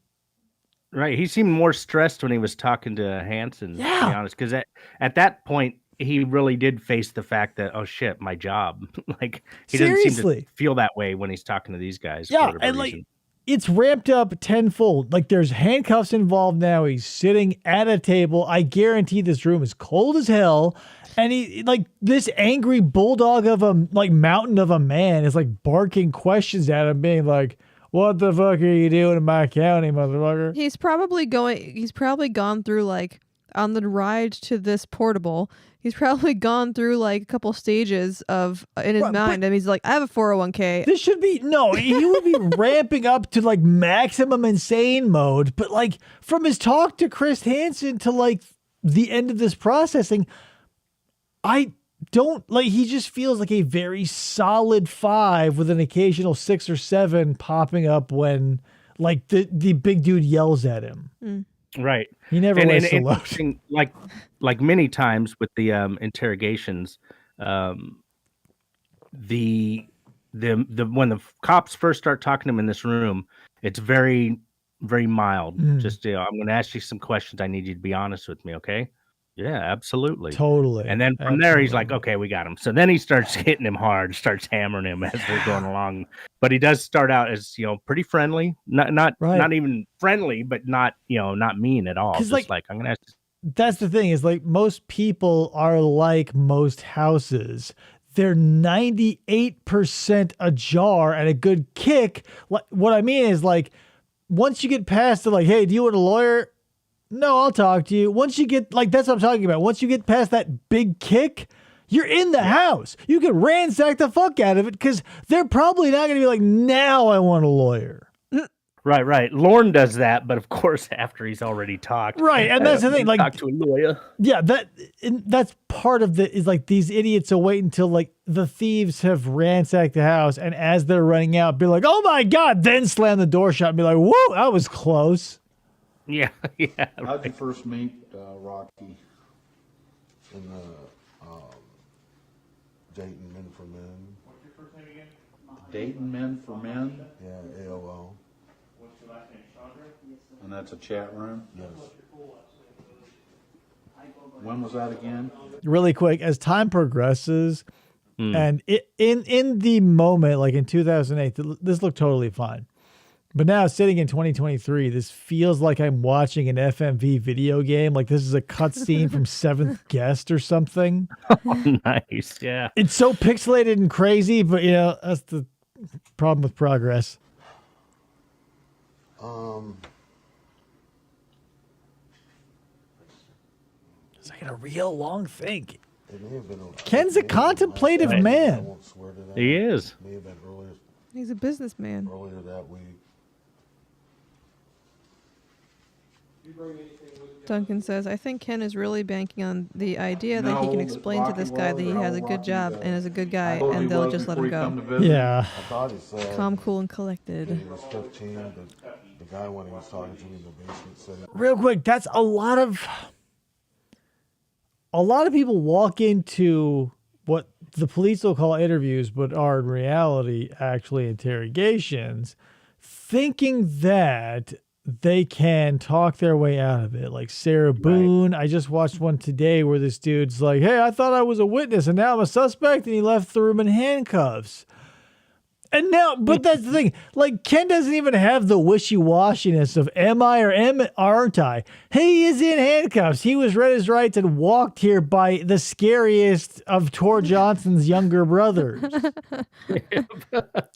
Right. He seemed more stressed when he was talking to Hansen, to be honest, because at that point, he really did face the fact that, oh, shit, my job. Like, he doesn't seem to feel that way when he's talking to these guys. Yeah, and like, it's ramped up tenfold. Like there's handcuffs involved now. He's sitting at a table. I guarantee this room is cold as hell. And he like this angry bulldog of a like mountain of a man is like barking questions at him, being like, "What the fuck are you doing in my county, motherfucker?" He's probably gone through like on the ride to this portable. He's probably gone through like a couple stages of in his mind. And he's like, I have a 401k. This should be he would be ramping up to like maximum insane mode. But like from his talk to Chris Hansen to like the end of this processing, I don't like, he just feels like a very solid 5 with an occasional 6 or 7 popping up when like the big dude yells at him. Right. He never wastes a load. Like many times with the interrogations, when the cops first start talking to him in this room, it's very, very mild. Just I'm going to ask you some questions. I need you to be honest with me, okay? Yeah, absolutely. Totally. And then from there, he's like, okay, we got him. So then he starts hitting him hard, starts hammering him as they're going along. But he does start out as, pretty friendly, not even friendly, but not mean at all. Just like I'm going to ask you. That's the thing is like most people are like most houses. They're 98% ajar and a good kick. What I mean is like, once you get past the like, hey, do you want a lawyer? No, I'll talk to you. Once you get like, that's what I'm talking about. Once you get past that big kick, you're in the house. You can ransack the fuck out of it because they're probably not going to be like, now I want a lawyer. Right. Lorne does that, but of course after he's already talked. Right, and that's the thing. Like, talk to a lawyer. Yeah, that's part of is like these idiots will wait until like the thieves have ransacked the house, and as they're running out, be like, "Oh my god!" Then slam the door shut and be like, "Whoa, that was close." Yeah. How'd you first meet Rocky? In the Dayton Men for Men. What's your first name again? Dayton Men for Men? Yeah, AOL. What's your last name, Chandra? And that's a chat room? Yes. When was that again? Really quick, as time progresses, and in the moment, like in 2008, this looked totally fine. But now sitting in 2023, this feels like I'm watching an FMV video game. Like this is a cutscene from Seventh Guest or something. Oh, nice. Yeah. It's so pixelated and crazy, but that's the problem with progress. It's like a real long think. Ken's a contemplative man. I won't swear to that. He is. May have been earlier He's a businessman. that week. Duncan says, I think Ken is really banking on the idea that he can explain to this guy that he has a good job and is a good guy, and they'll just let him go. Yeah. I thought he said Calm, cool, and collected. he was 15, but the guy when he was talking to me in the basement said, Real quick, that's a lot of people walk into what the police will call interviews, but are in reality actually interrogations, thinking that they can talk their way out of it. Like Sarah Boone, I just watched one today where this dude's like, hey, I thought I was a witness and now I'm a suspect, and he left the room in handcuffs. And now, but that's the thing, like Ken doesn't even have the wishy-washiness of am I or aren't I? He is in handcuffs. He was read his rights and walked here by the scariest of Tor Johnson's younger brothers.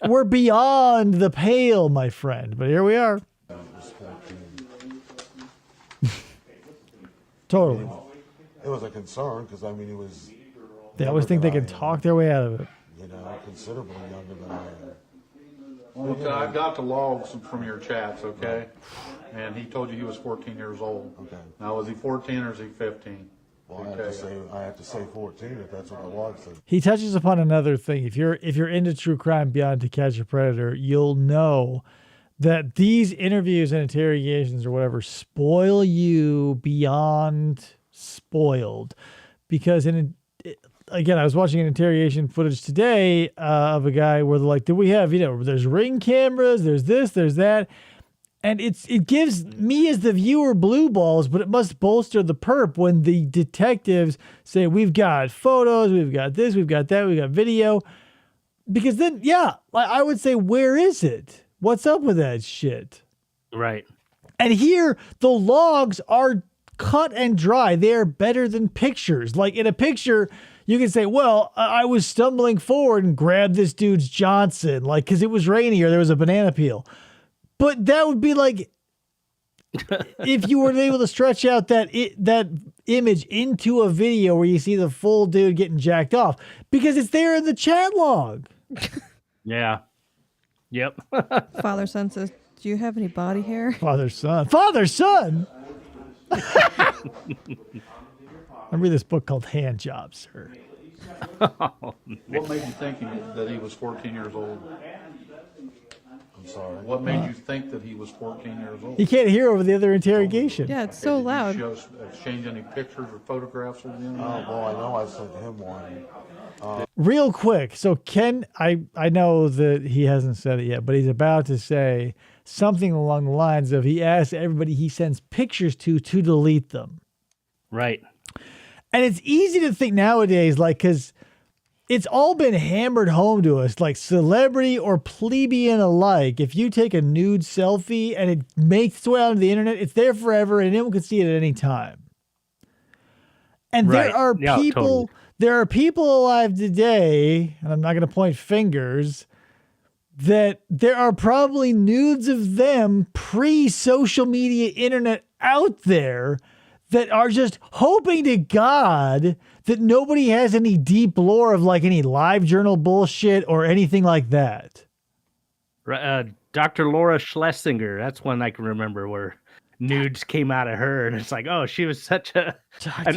We're beyond the pale, my friend, but here we are. Totally. it was a concern because I mean he was. They always think they can talk their way out of it. Considerably younger than I am. Well, I've got the logs from your chats, okay? And he told you he was 14 years old. Okay. Now, was he 14 or is he 15? Well, I have to say 14 if that's what the log says. He touches upon another thing. If you're into true crime beyond To Catch a Predator, you'll know that these interviews and interrogations or whatever spoil you beyond spoiled, because again, I was watching an interrogation footage today of a guy where they're like, do we have, there's Ring cameras, there's this, there's that. And it gives me as the viewer blue balls, but it must bolster the perp when the detectives say, we've got photos, we've got this, we've got that, we've got video. Because then, I would say, where is it? What's up with that shit? Right. And here, the logs are cut and dry. They are better than pictures. Like in a picture, you can say, well, I was stumbling forward and grabbed this dude's Johnson, like, because it was rainy or there was a banana peel. But that would be like, if you were able to stretch out that image into a video where you see the full dude getting jacked off, because it's there in the chat log. Yeah. Yep. Father son says, "Do you have any body hair?" Father son. Father son. I read this book called Hand Jobs, sir. What made you think that he was 14 years old? I'm sorry. What made you think that he was 14 years old? You can't hear over the other interrogation. Yeah, it's so loud. Did you exchange any pictures or photographs with him? Oh, well, I know I sent him one. Real quick. So Ken, I know that he hasn't said it yet, but he's about to say something along the lines of he asks everybody he sends pictures to delete them. Right. And it's easy to think nowadays, like, because it's all been hammered home to us, like celebrity or plebeian alike. If you take a nude selfie and it makes its way onto the internet, it's there forever and anyone can see it at any time. And Right. there are Yeah, people, totally. there are people alive today, and I'm not going to point fingers, that there are probably nudes of them pre-social media internet out there that are just hoping to God that nobody has any deep lore of like any live journal bullshit or anything like that. Dr. Laura Schlesinger, that's one I can remember where nudes came out of her, and it's like, oh, she was such an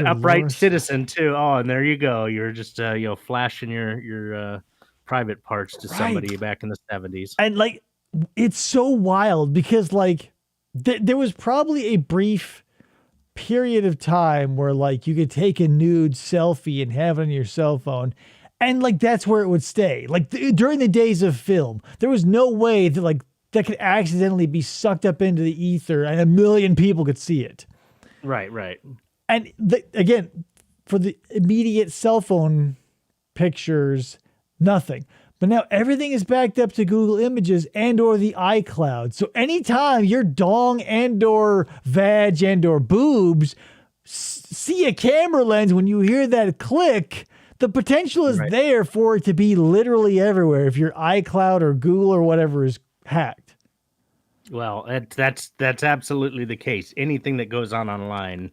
upright Laura citizen too. Oh, and there you go, you're just flashing your private parts to somebody back in the 70s. And like, it's so wild because like there was probably a brief period of time where like you could take a nude selfie and have it on your cell phone, and like that's where it would stay. Like during the days of film, there was no way that like that could accidentally be sucked up into the ether and a million people could see it. Right. And again, for the immediate cell phone pictures, nothing. But now everything is backed up to Google Images and or the iCloud. So anytime your dong and or vag and or boobs see a camera lens, when you hear that click, the potential is there for it to be literally everywhere if your iCloud or Google or whatever is hacked. Well, that's absolutely the case. Anything that goes on online,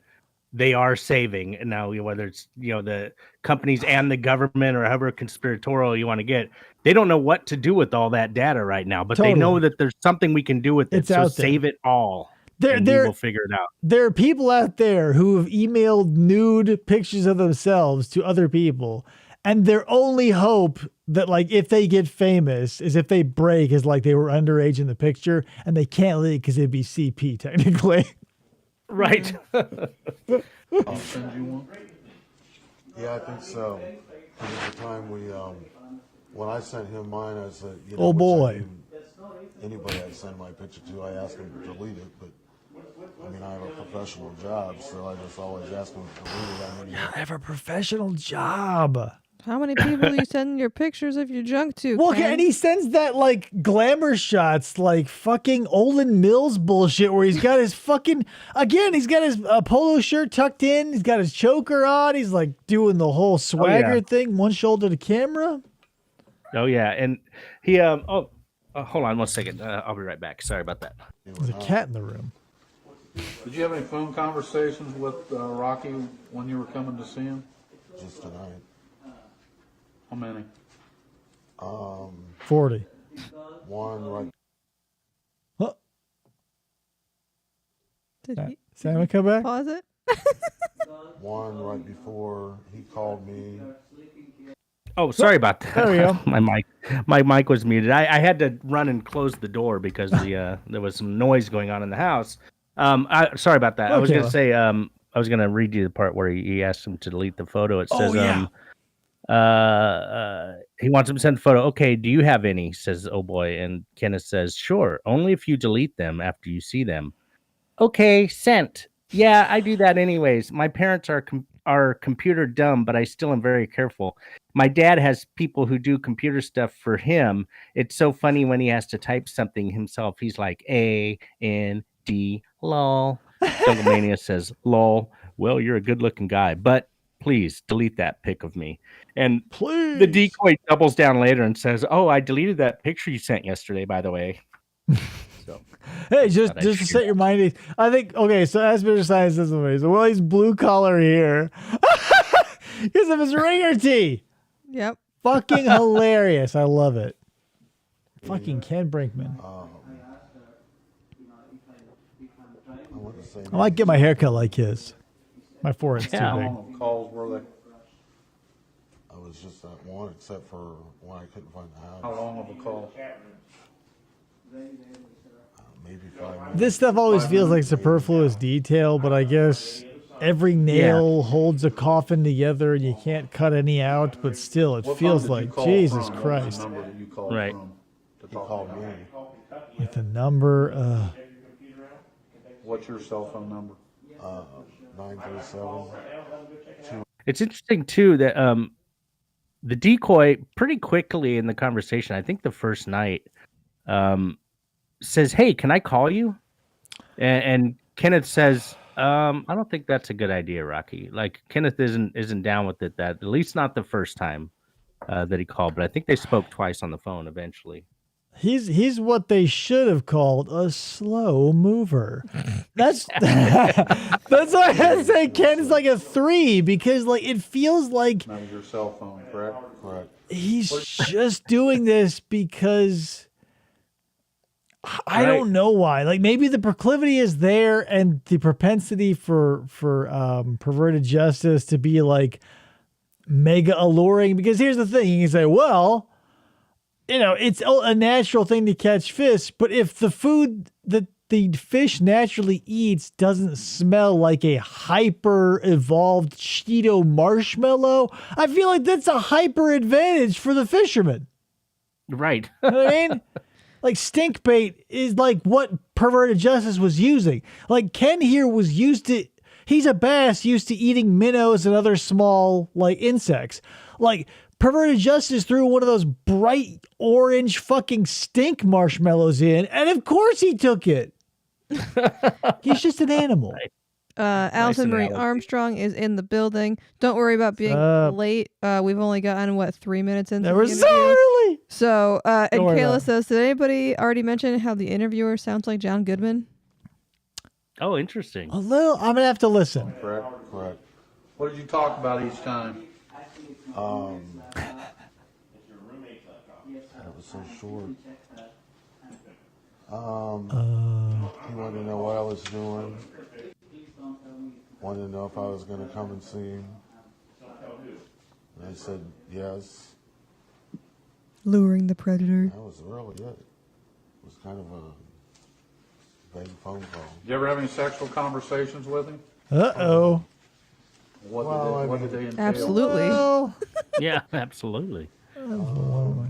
they are saving. Now, whether it's the companies and the government or however conspiratorial you want to get, they don't know what to do with all that data right now. But they know that there's something we can do with it. It's so out there. Save it all. We will figure it out. There are people out there who have emailed nude pictures of themselves to other people, and their only hope that like if they get famous is if they break is like they were underage in the picture and they can't leak because it'd be CP technically. Right. I'll send you one. Yeah, I think so. 'Cause at the time when I sent him mine, I said, Oh, boy. Anybody I send my picture to, I ask them to delete it. But I mean, I have a professional job, so I just always ask them to delete it. I mean, I have a professional job. How many people do you send your pictures of your junk to? Well, Ken? and he sends that like glamour shots, like fucking Olin Mills bullshit, where he's got his fucking he's got his polo shirt tucked in, he's got his choker on, he's like doing the whole swagger thing, one shoulder to camera. Oh yeah, and he hold on 1 second. I'll be right back. Sorry about that. There's a cat in the room. Did you have any phone conversations with Rocky when you were coming to see him? just tonight. How many? 40. One right. Oh, Did he Simon come back? pause it? One right before he called me. Oh, sorry about that. There we go. My mic was muted. I had to run and close the door because there was some noise going on in the house. Sorry about that. I was Okay. gonna say I was gonna read you the part where he asked him to delete the photo. It says he wants him to send a photo. Okay, do you have any? Says oh boy, and Kenneth says sure. Only if you delete them after you see them. Okay, sent. Yeah, I do that anyways. My parents are are computer dumb, but I still am very careful. My dad has people who do computer stuff for him. It's so funny when he has to type something himself. He's like A-N-D, lol. Doublemania says, lol. Well, you're a good-looking guy, but please delete that pic of me. And Please. the decoy doubles down later and says, oh, I deleted that picture you sent yesterday, by the way. So, hey, just to set your mind, I think, okay, so as Mr. Science says, so, well, he's blue collar here because of his ringer tee. Yep. Fucking hilarious. I love it. Fucking Ken Brinkman. I might get my haircut like his. My forehead's too How big. long of calls were they? I was just at one, except for when I couldn't find the How house. long of a call? Maybe 5 minutes. This stuff always feels like superfluous detail, but I guess every nail holds a coffin together and you can't cut any out, but still, it What feels phone did you like, call Jesus from? What was Christ. the number that you called Right. from to He talk called to me. him? With the number, What's your cell phone number? 937. it's interesting too that the decoy pretty quickly in the conversation, I think the first night, says, "Hey, can I call you?" And Kenneth says, "I don't think that's a good idea, Rocky. Like Kenneth isn't down with it. That at least not the first time that he called, but I think they spoke twice on the phone eventually." he's what they should have called a slow mover. That's that's why I say Ken's like a 3 because like it feels like That was your cell phone, correct? Correct. he's just doing this because I don't know why. Like maybe the proclivity is there and the propensity for perverted justice to be like mega alluring. Because here's the thing: you can say, well, you know, it's a natural thing to catch fish, but if the food that the fish naturally eats doesn't smell like a hyper evolved Cheeto marshmallow, I feel like that's a hyper advantage for the fisherman. Right. You know what I mean? Like stink bait is like what perverted justice was using. Like Ken here was used to, he's a bass used to eating minnows and other small like insects. Like perverted justice threw one of those bright orange fucking stink marshmallows in, and of course he took it. He's just an animal. Allison Marie analogy. Armstrong is in the building. Don't worry about being late. We've only gotten 3 minutes into That the was so interview. early. So, and Don't worry about Kayla it. says, did anybody already mention how the interviewer sounds like John Goodman? Oh, interesting. A little. I'm gonna have to listen. Correct. Correct. What did you talk about each time? That was so short. He wanted to know what I was doing. Wanted to know if I was going to come and see him. And I said yes. Luring the predator. That was really it. It was kind of a vague phone call. Did you ever have any sexual conversations with him? Uh-oh. What did they entail? Absolutely. Well, Yeah, absolutely. Well,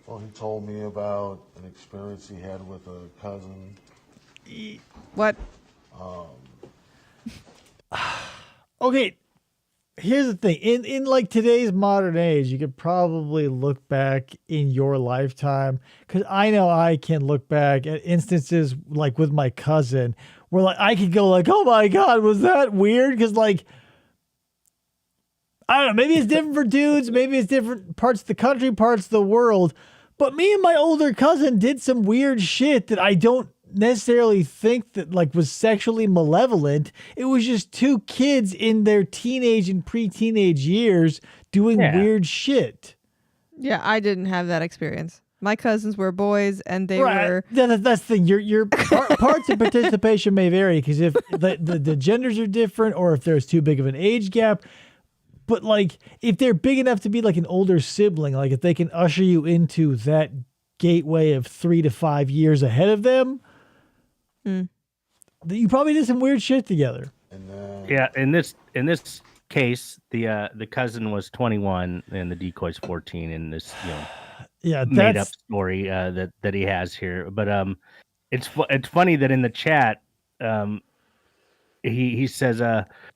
he told me about an experience he had with a cousin. What? okay. Here's the thing. In like today's modern age, you could probably look back in your lifetime, because I know I can look back at instances like with my cousin where like I could go like, oh my God, was that weird? Because like, I don't know, maybe it's different for dudes, maybe it's different parts of the country, parts of the world. But me and my older cousin did some weird shit that I don't necessarily think that like was sexually malevolent. It was just two kids in their teenage and pre-teenage years doing weird shit. Yeah, I didn't have that experience. My cousins were boys, and they were. That's the thing. Your parts of participation may vary because if the genders are different, or if there's too big of an age gap. But like, if they're big enough to be like an older sibling, like if they can usher you into that gateway of 3 to 5 years ahead of them, you probably did some weird shit together. And then Yeah, in this case, the cousin was 21 and the decoy's 14 in this Yeah, made up that's story that he has here. But it's funny that in the chat, he says,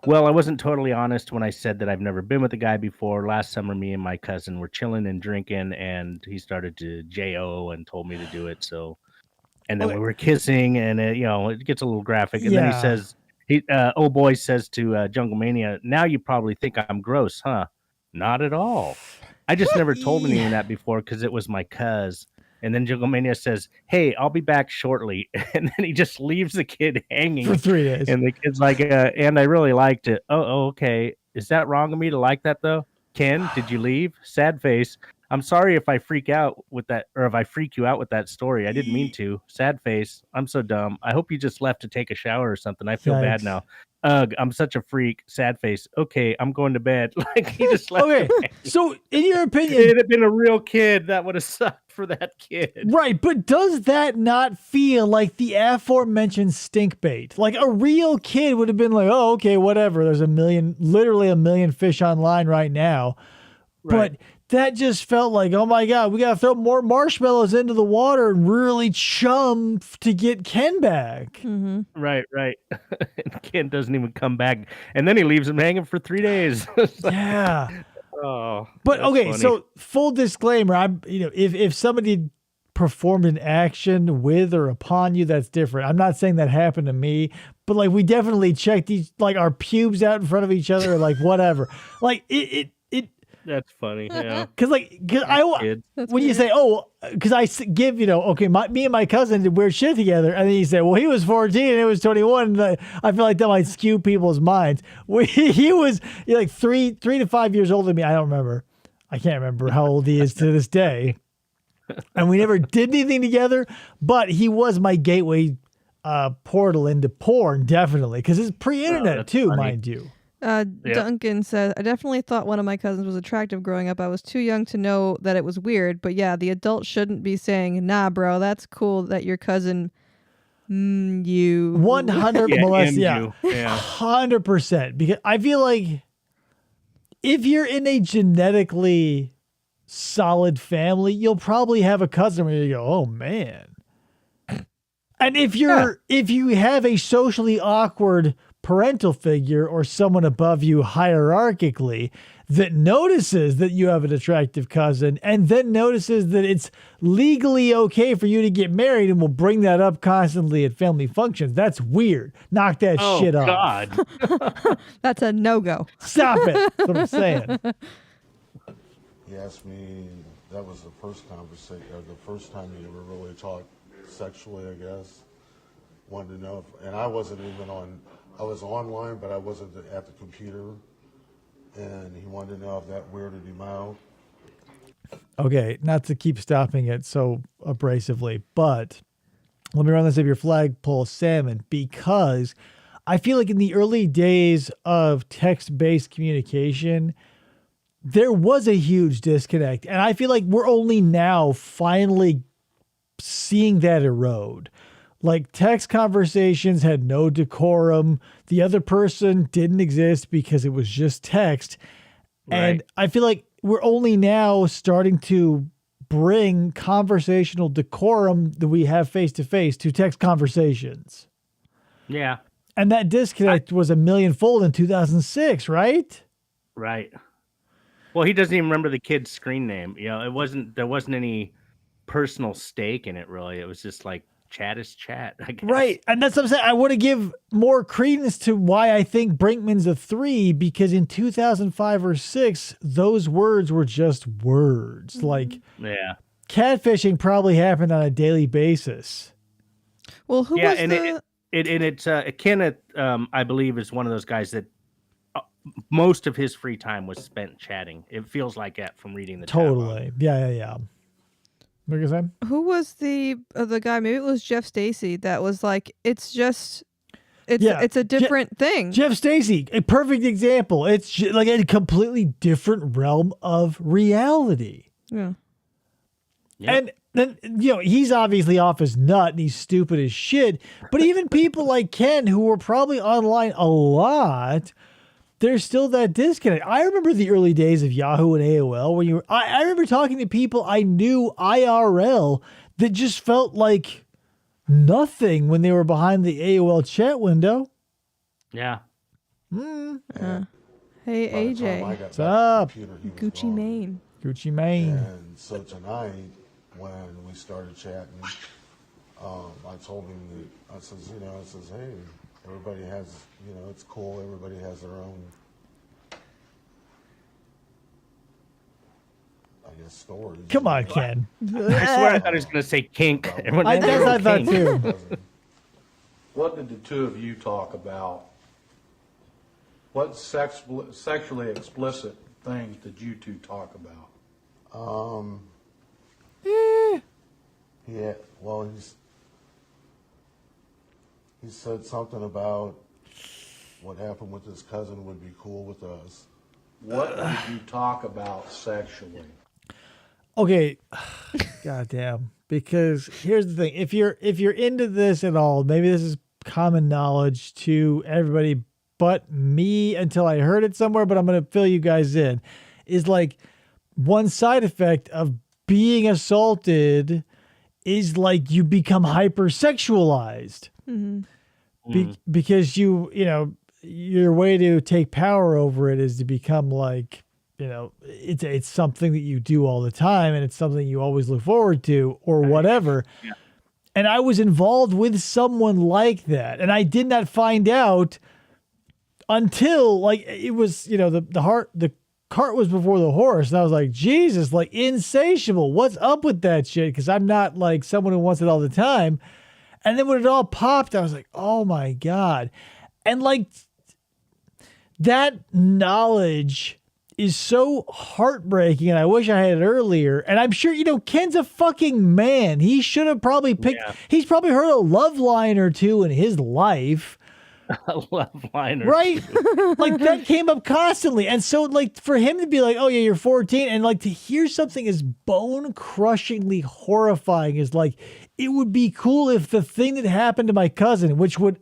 well, I wasn't totally honest when I said that I've never been with a guy before. Last summer, me and my cousin were chilling and drinking, and he started to JO and told me to do it. So, and then we were kissing, and it gets a little graphic. And then he says, old boy says to Jungle Mania, now you probably think I'm gross, huh? Not at all. I just never told anyone that before because it was my cuz. And then Jungle Mania says, hey, I'll be back shortly. And then he just leaves the kid hanging for 3 days. And the kid's like, and I really liked it. Oh, okay. Is that wrong of me to like that, though? Ken, did you leave? Sad face. I'm sorry if I freak out with that, or if I freak you out with that story. I didn't mean to. Sad face. I'm so dumb. I hope you just left to take a shower or something. I feel bad now. Ugh, I'm such a freak. Sad face. Okay, I'm going to bed. Like, he just left. Okay, so in your opinion, it had been a real kid, that would have sucked for that kid. Right, but does that not feel like the aforementioned stink bait? Like a real kid would have been like, oh, okay, whatever. There's literally a million fish online right now. Right. But that just felt like, oh my God, we got to throw more marshmallows into the water and really chum to get Ken back. Mm-hmm. Right. And Ken doesn't even come back. And then he leaves him hanging for 3 days. Yeah. Oh. But okay, funny. so full disclaimer, if somebody performed an action with or upon you, that's different. I'm not saying that happened to me, but like we definitely checked our pubes out in front of each other, like whatever. Like it That's funny, yeah. Because when you say, because I give, me and my cousin did weird shit together, and then you say, well, he was 14 and it was 21. And I feel like that might skew people's minds. He was like 3 to 5 years older than me. I don't remember. I can't remember how old he is to this day. And we never did anything together, but he was my gateway portal into porn, definitely, because it's pre-internet too, funny. mind you. Duncan says, I definitely thought one of my cousins was attractive growing up. I was too young to know that it was weird, but yeah, the adult shouldn't be saying, nah, bro, that's cool that your cousin, you. 100 Yeah. 100%. Because I feel like if you're in a genetically solid family, you'll probably have a cousin where you go, oh man. And if you have a socially awkward parental figure or someone above you hierarchically that notices that you have an attractive cousin and then notices that it's legally okay for you to get married and will bring that up constantly at family functions, that's weird. Knock that shit off. Oh, God. That's a no-go. Stop it. That's what I'm saying. He asked me, that was the first conversation, or the first time he ever really talked sexually, I guess. Wanted to know if, and I wasn't even I was online, but I wasn't at the computer. And he wanted to know if that weirded him out. Okay, not to keep stopping it so abrasively, but let me run this up your flagpole, Salmon, because I feel like in the early days of text-based communication, there was a huge disconnect. And I feel like we're only now finally seeing that erode. Like text conversations had no decorum. The other person didn't exist because it was just text. Right. And I feel like we're only now starting to bring conversational decorum that we have face to face to text conversations. Yeah. And that disconnect was a millionfold in 2006, right? Right. Well, he doesn't even remember the kid's screen name. There wasn't any personal stake in it, really. It was just like, chat is chat, I guess. Right. And that's what I'm saying. I want to give more credence to why I think Brinkman's a 3, because in 2005 or 6, those words were just words. Mm-hmm. Like, yeah, catfishing probably happened on a daily basis. Well, who was the... It's Kenneth, I believe, is one of those guys that most of his free time was spent chatting. It feels like that from reading the Totally. Yeah. What are you saying? Who was the guy? Maybe it was Jeff Stacy. That was like, it's a different thing. Jeff Stacy, a perfect example. It's like a completely different realm of reality. Yeah. Yep. And then, he's obviously off his nut and he's stupid as shit. But even people like Ken, who were probably online a lot, there's still that disconnect. I remember the early days of Yahoo and AOL when I remember talking to people I knew IRL that just felt like nothing when they were behind the AOL chat window. Yeah. Hey, By the time I AJ. got What's back up? to the computer, he was Gucci gone. Mane. Gucci Mane. And so tonight, when we started chatting, I told him that, I says, hey, everybody has, it's cool, everybody has their own, I guess, stories. Come on, Ken. I swear I thought he was going to say kink. Everyone, That's what I thought kink. too. What did the two of you talk about? What sexually explicit things did you two talk about? Yeah, well, he said something about what happened with his cousin would be cool with us. What did you talk about sexually? Okay, goddamn. Because here's the thing: if you're into this at all, maybe this is common knowledge to everybody but me until I heard it somewhere. But I'm gonna fill you guys in. Is like one side effect of being assaulted is like you become hypersexualized because your way to take power over it is to become like. It's something that you do all the time and it's something you always look forward to or whatever. Yeah. And I was involved with someone like that. And I did not find out until like it was, the cart was before the horse. And I was like, Jesus, like insatiable. What's up with that shit? Because I'm not like someone who wants it all the time. And then when it all popped, I was like, oh my God. And like that knowledge is so heartbreaking, and I wish I had it earlier. And I'm sure, Ken's a fucking man. He should have probably picked, he's probably heard a love line or two in his life. A love line, right? Like that came up constantly. And so like for him to be like, oh yeah, you're 14, and like to hear something as bone crushingly horrifying is like, it would be cool if the thing that happened to my cousin, which would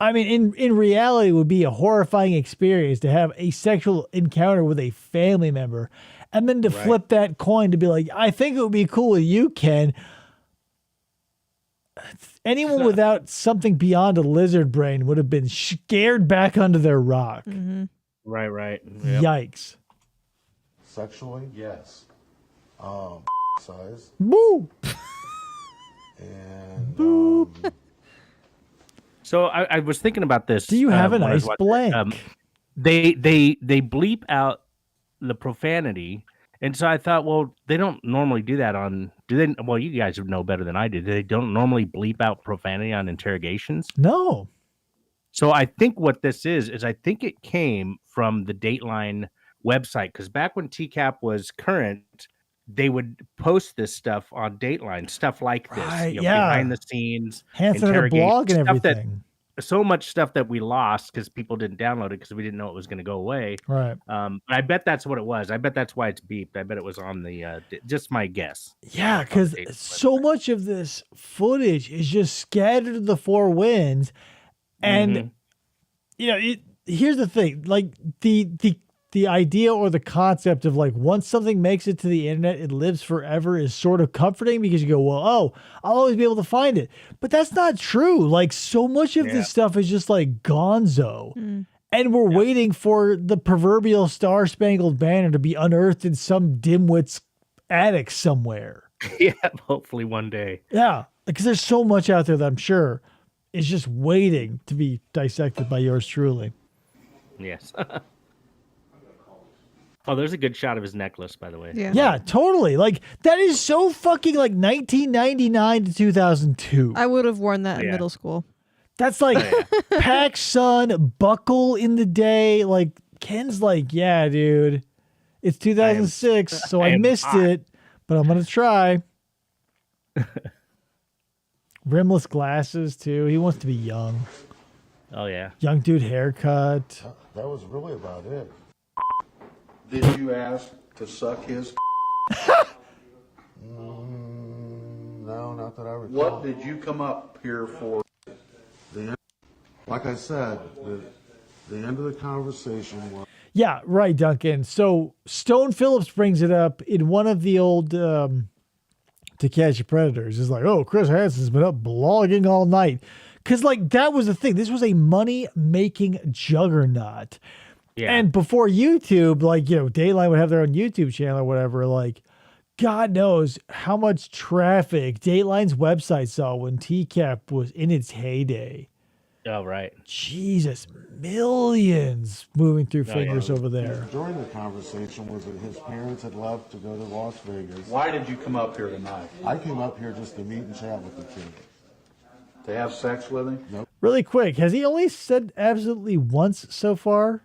in reality would be a horrifying experience to have a sexual encounter with a family member, and then to flip that coin to be like, I think it would be cool with you, Ken. Anyone without something beyond a lizard brain would have been scared back under their rock. Mm-hmm. Right. Yep. Yikes. Sexually? Yes. Size. Boo! And, So I was thinking about this. Do you have a when I was nice watching, blank? They bleep out the profanity, and so I thought, well, they don't normally do that on. Do they? Well, you guys would know better than I do. They don't normally bleep out profanity on interrogations. No. So I think what this is I think it came from the Dateline website, because back when TCAP was current, they would post this stuff on Dateline, stuff like this, Right, behind the scenes, Hansen had a blog and stuff that- everything. so much stuff that we lost because people didn't download it because we didn't know it was going to go away. Right. But I bet that's what it was. I bet that's why it's beeped. I bet it was on the, just my guess. Yeah, because so much of this footage is just scattered to the four winds. And, here's the thing. Like, the idea or the concept of like once something makes it to the internet, it lives forever is sort of comforting because you go, well, I'll always be able to find it. But that's not true. Like so much of this stuff is just like gonzo. And we're waiting for the proverbial Star-Spangled Banner to be unearthed in some dimwit's attic somewhere. Yeah, hopefully one day. Yeah, because there's so much out there that I'm sure is just waiting to be dissected by yours truly. Yes. Oh, there's a good shot of his necklace, by the way. Yeah, totally. Like that is so fucking like 1999 to 2002. I would have worn that in middle school. That's like PacSun buckle in the day. Like Ken's like, yeah, dude, it's 2006, so I missed it, but I'm gonna try. Rimless glasses too. He wants to be young. Oh yeah. Young dude haircut. that was really about it. Did you ask to suck his? No, not that I recall. What did you come up here for? Like I said, the end of the conversation was. Yeah, right, Duncan. So Stone Phillips brings it up in one of the old To Catch a Predators. It's like, oh, Chris Hansen's been up blogging all night. Because like that was the thing. This was a money-making juggernaut. Yeah. And before YouTube, like, you know, Dateline would have their own YouTube channel or whatever. Like, God knows how much traffic Dateline's website saw when TCAP was in its heyday. Oh, right. Jesus, millions moving through fingers over there. During the conversation was that his parents had left to go to Las Vegas. Why did you come up here tonight? I came up here just to meet and chat with the kid. To have sex with him? Nope. Really quick, has he only said absolutely once so far?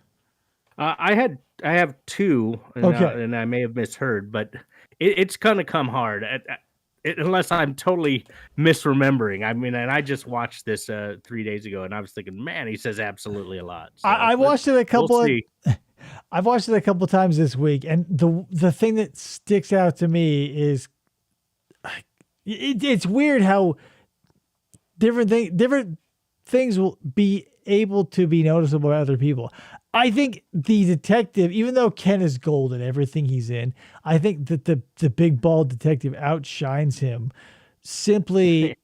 I have two, and, Okay. and I may have misheard, but it's gonna come hard. Unless I'm totally misremembering. I mean, and I just watched this 3 days ago, and I was thinking, man, he says absolutely a lot. So I watched it a couple we'll of. see. I've watched it a couple times this week, and the thing that sticks out to me is it's weird how different things will be able to be noticeable by other people. I think the detective, even though Ken is gold in everything he's in, I think that the big bald detective outshines him simply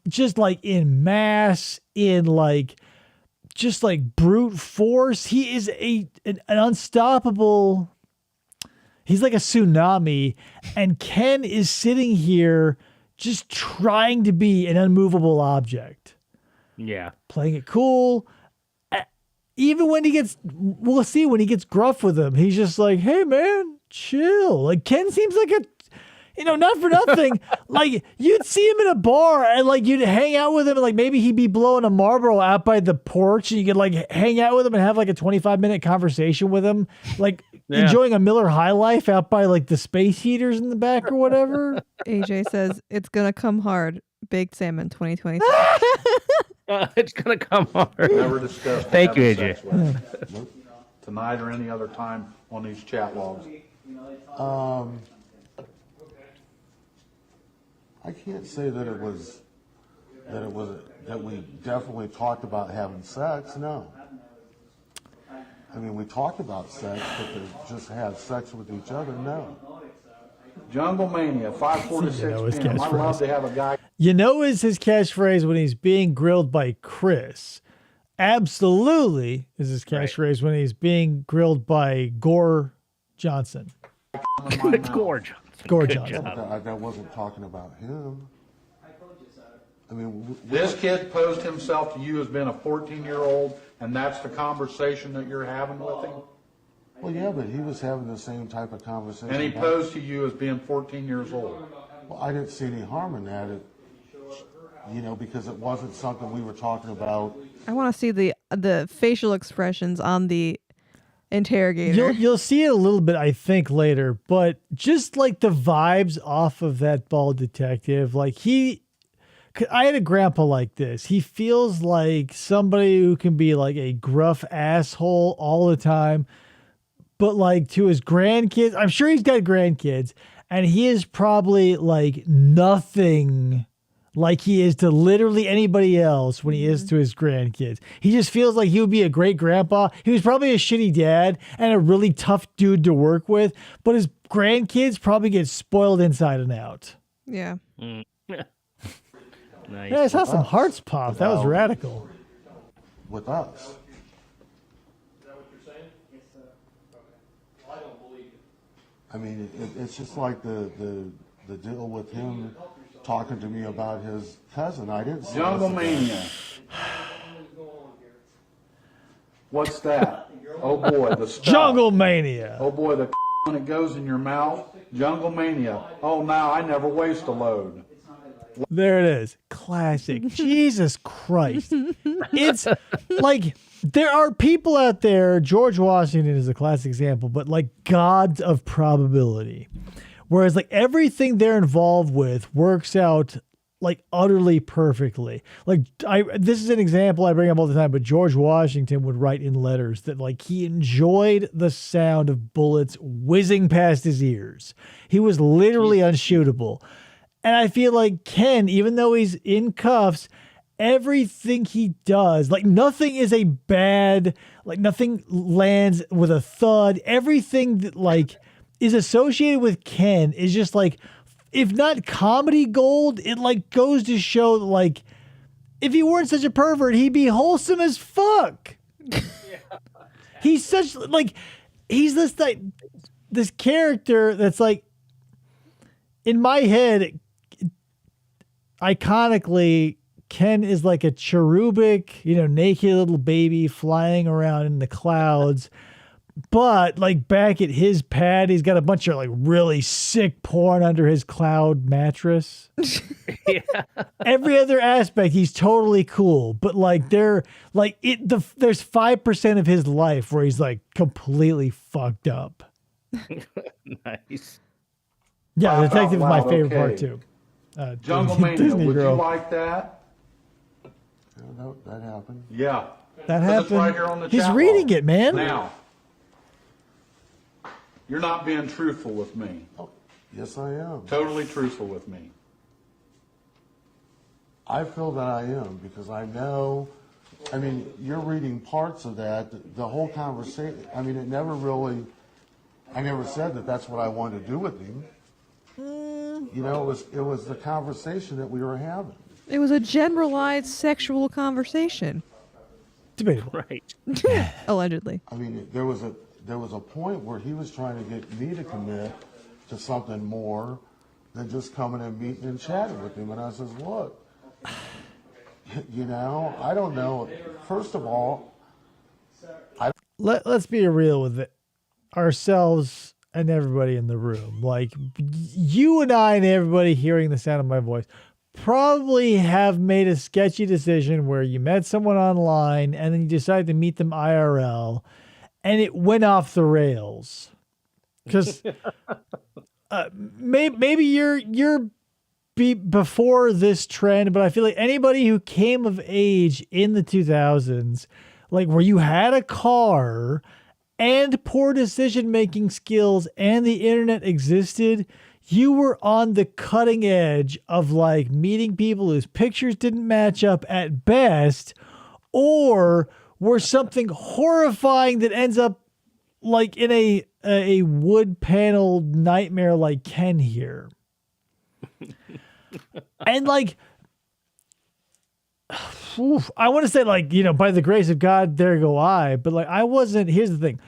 just like in mass, in like just like brute force. He is an unstoppable. He's like a tsunami, and Ken is sitting here just trying to be an unmovable object. Yeah. Playing it cool. Even when we'll see when he gets gruff with him, he's just like, hey man, chill. Like Ken seems like not for nothing. Like you'd see him in a bar and like you'd hang out with him and like maybe he'd be blowing a Marlboro out by the porch and you could like hang out with him and have like a 25-minute conversation with him. Like enjoying a Miller High Life out by like the space heaters in the back or whatever. AJ says it's gonna come hard. Baked salmon 2023. It's gonna come hard. Never discussed. Thank you, having AJ. sex with him. Tonight or any other time on these chat logs. I can't say that we definitely talked about having sex. No. I mean, we talked about sex, but to just have sex with each other, no. Jungle Mania, 546 You know his p.m. I'd love to have a guy. You know is his catchphrase when he's being grilled by Chris. Absolutely is his catchphrase when he's being grilled by Gore Johnson. It's gorgeous. Gore Good Johnson. job. I wasn't talking about him. I mean, This kid posed himself to you as being a 14-year-old, and that's the conversation that you're having with him? well, yeah, but he was having the same type of conversation. And he posed to you as being 14 years old. Well, I didn't see any harm in that, because it wasn't something we were talking about. I want to see the facial expressions on the interrogator. You'll see it a little bit, I think, later, but just like the vibes off of that bald detective, like I had a grandpa like this. He feels like somebody who can be like a gruff asshole all the time, but like to his grandkids, I'm sure he's got grandkids, and he is probably like nothing like he is to literally anybody else when he is to his grandkids. He just feels like he would be a great grandpa. He was probably a shitty dad and a really tough dude to work with, but his grandkids probably get spoiled inside and out. Yeah. Nice. Yeah, I saw some hearts pop. That was radical. With us. I mean, it's just like the deal with him talking to me about his cousin. I didn't see Jungle Mania. What's that? Oh boy, the stuff. Jungle Mania. Oh boy, the when it goes in your mouth. Jungle Mania. Oh, now I never waste a load. There it is. Classic. Jesus Christ. It's like there are people out there, George Washington is a classic example, but like gods of probability. Whereas like everything they're involved with works out like utterly perfectly. Like this is an example I bring up all the time, but George Washington would write in letters that like he enjoyed the sound of bullets whizzing past his ears. He was literally unshootable. And I feel like Ken, even though he's in cuffs, everything he does, like nothing is a bad, like nothing lands with a thud. Everything that like is associated with Ken is just like, if not comedy gold, it like goes to show that like if he weren't such a pervert, he'd be wholesome as fuck. He's such like he's this character that's like in my head iconically Ken is like a cherubic, naked little baby flying around in the clouds. But like back at his pad, he's got a bunch of like really sick porn under his cloud mattress. Yeah. Every other aspect, he's totally cool. But like there's 5% of his life where he's like completely fucked up. Nice. Yeah, Wow, Detective is my wow, favorite okay. part too. Jungle Mania, Disney would Girl. you like that? Yeah, that happened. Yeah. That 'Cause it's happened. right here on the He's chat reading log. it, man. Now, you're not being truthful with me. Oh, yes, I am. Totally truthful with me. I feel that I am because I know. I mean, you're reading parts of that. The whole conversation. I mean, it never really. I never said that that's what I wanted to do with him. It was the conversation that we were having. It was a generalized sexual conversation, Debatable. Right. allegedly. I mean, there was a point where he was trying to get me to commit to something more than just coming and meeting and chatting with him. And I says, look, I don't know. First of all, Let's be real with it. Ourselves and everybody in the room. Like you and I and everybody hearing the sound of my voice probably have made a sketchy decision where you met someone online and then you decided to meet them IRL and it went off the rails. Because maybe you're before this trend, but I feel like anybody who came of age in the 2000s, like where you had a car and poor decision-making skills and the internet existed, you were on the cutting edge of like meeting people whose pictures didn't match up at best or were something horrifying that ends up like in a wood paneled nightmare like Ken here. And like, I want to say like, by the grace of God, there go I, but like I wasn't, here's the thing.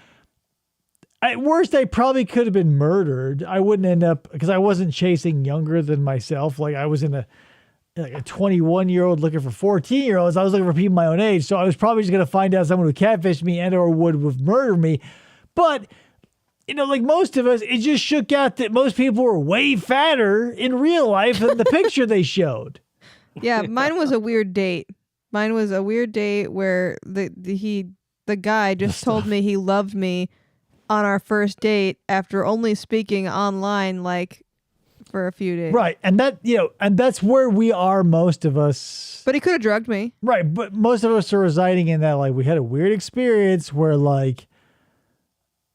At worst, I probably could have been murdered. I wouldn't end up, because I wasn't chasing younger than myself. Like I was in a 21-year-old looking for 14-year-olds. I was looking for people my own age. So I was probably just going to find out someone who catfished me and or would have murdered me. But, like most of us, it just shook out that most people were way fatter in real life than the picture they showed. Yeah, mine was a weird date. Mine was a weird date where the guy just told me he loved me on our first date after only speaking online like for a few days. Right. And that's where we are, most of us. But he could have drugged me. Right. But most of us are residing in that, like, we had a weird experience where, like,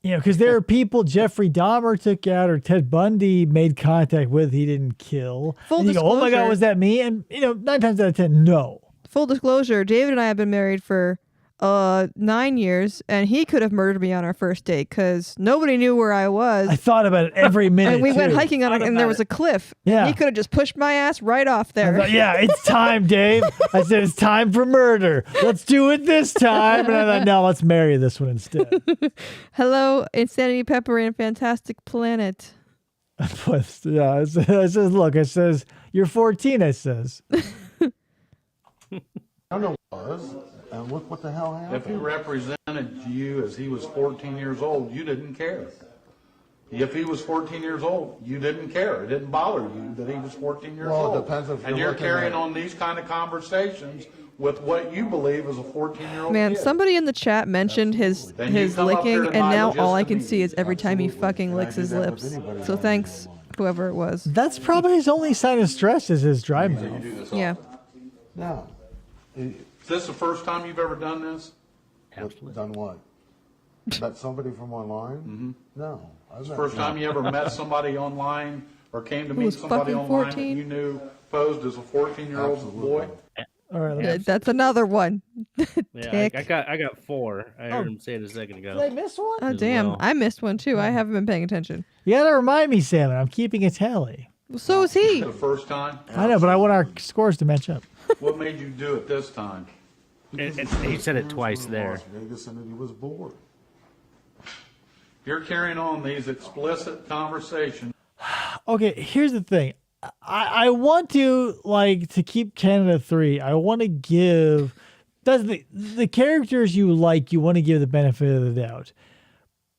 because there are people Jeffrey Dahmer took out or Ted Bundy made contact with, he didn't kill. Full and you go, oh my God, disclosure. was that me? And, 9 times out of 10, no. Full disclosure, David and I have been married for 9 years, and he could have murdered me on our first date because nobody knew where I was. I thought about it every minute. And we went too. hiking on it, and there was a cliff. Yeah. He could have just pushed my ass right off I there. thought, yeah, it's time, Dave. I said, it's time for murder. Let's do it this time. And I thought, no, let's marry this one instead. Hello, Insanity Pepper and Fantastic Planet. But, yeah, it says, look, it says, you're 14, it says. I don't know what it was. And look what the hell happened. If he represented you as he was 14 years old, you didn't care. If he was 14 years old, you didn't care. It didn't bother you that he was 14 years Well, it old. depends if and you're you're looking carrying at- on these kind of conversations with what you believe is a 14-year-old Man, kid. somebody in the chat mentioned his Then you his come up here licking, to and now my all I can legitimate see is every time he Absolutely. fucking And I licks do his that with lips. anybody So on thanks, online. whoever it was. That's probably his only sign of stress is his dry mouth. Yeah. No. Is this the first time you've ever done this? Done what? Met somebody from online? Mm-hmm. No. I've met First time you ever met somebody online or came to meet was somebody fucking online 14? that you knew posed as a 14-year-old boy? Absolutely. All right. Let me, That's another one. Yeah, Tick. I got 4. I heard him say it a second did I ago. miss one? Oh, as damn. well. I missed one, too. I haven't been paying attention. You gotta remind me, Salmon. I'm keeping a tally. So is he. The first time? I know, but I want our scores to match up. What made you do it this time? He said it twice in there. Las Vegas, and then he was bored. You're carrying on these explicit conversations. Okay, here's the thing. I want to to keep Canada 3. I want to give the characters you like. You want to give the benefit of the doubt,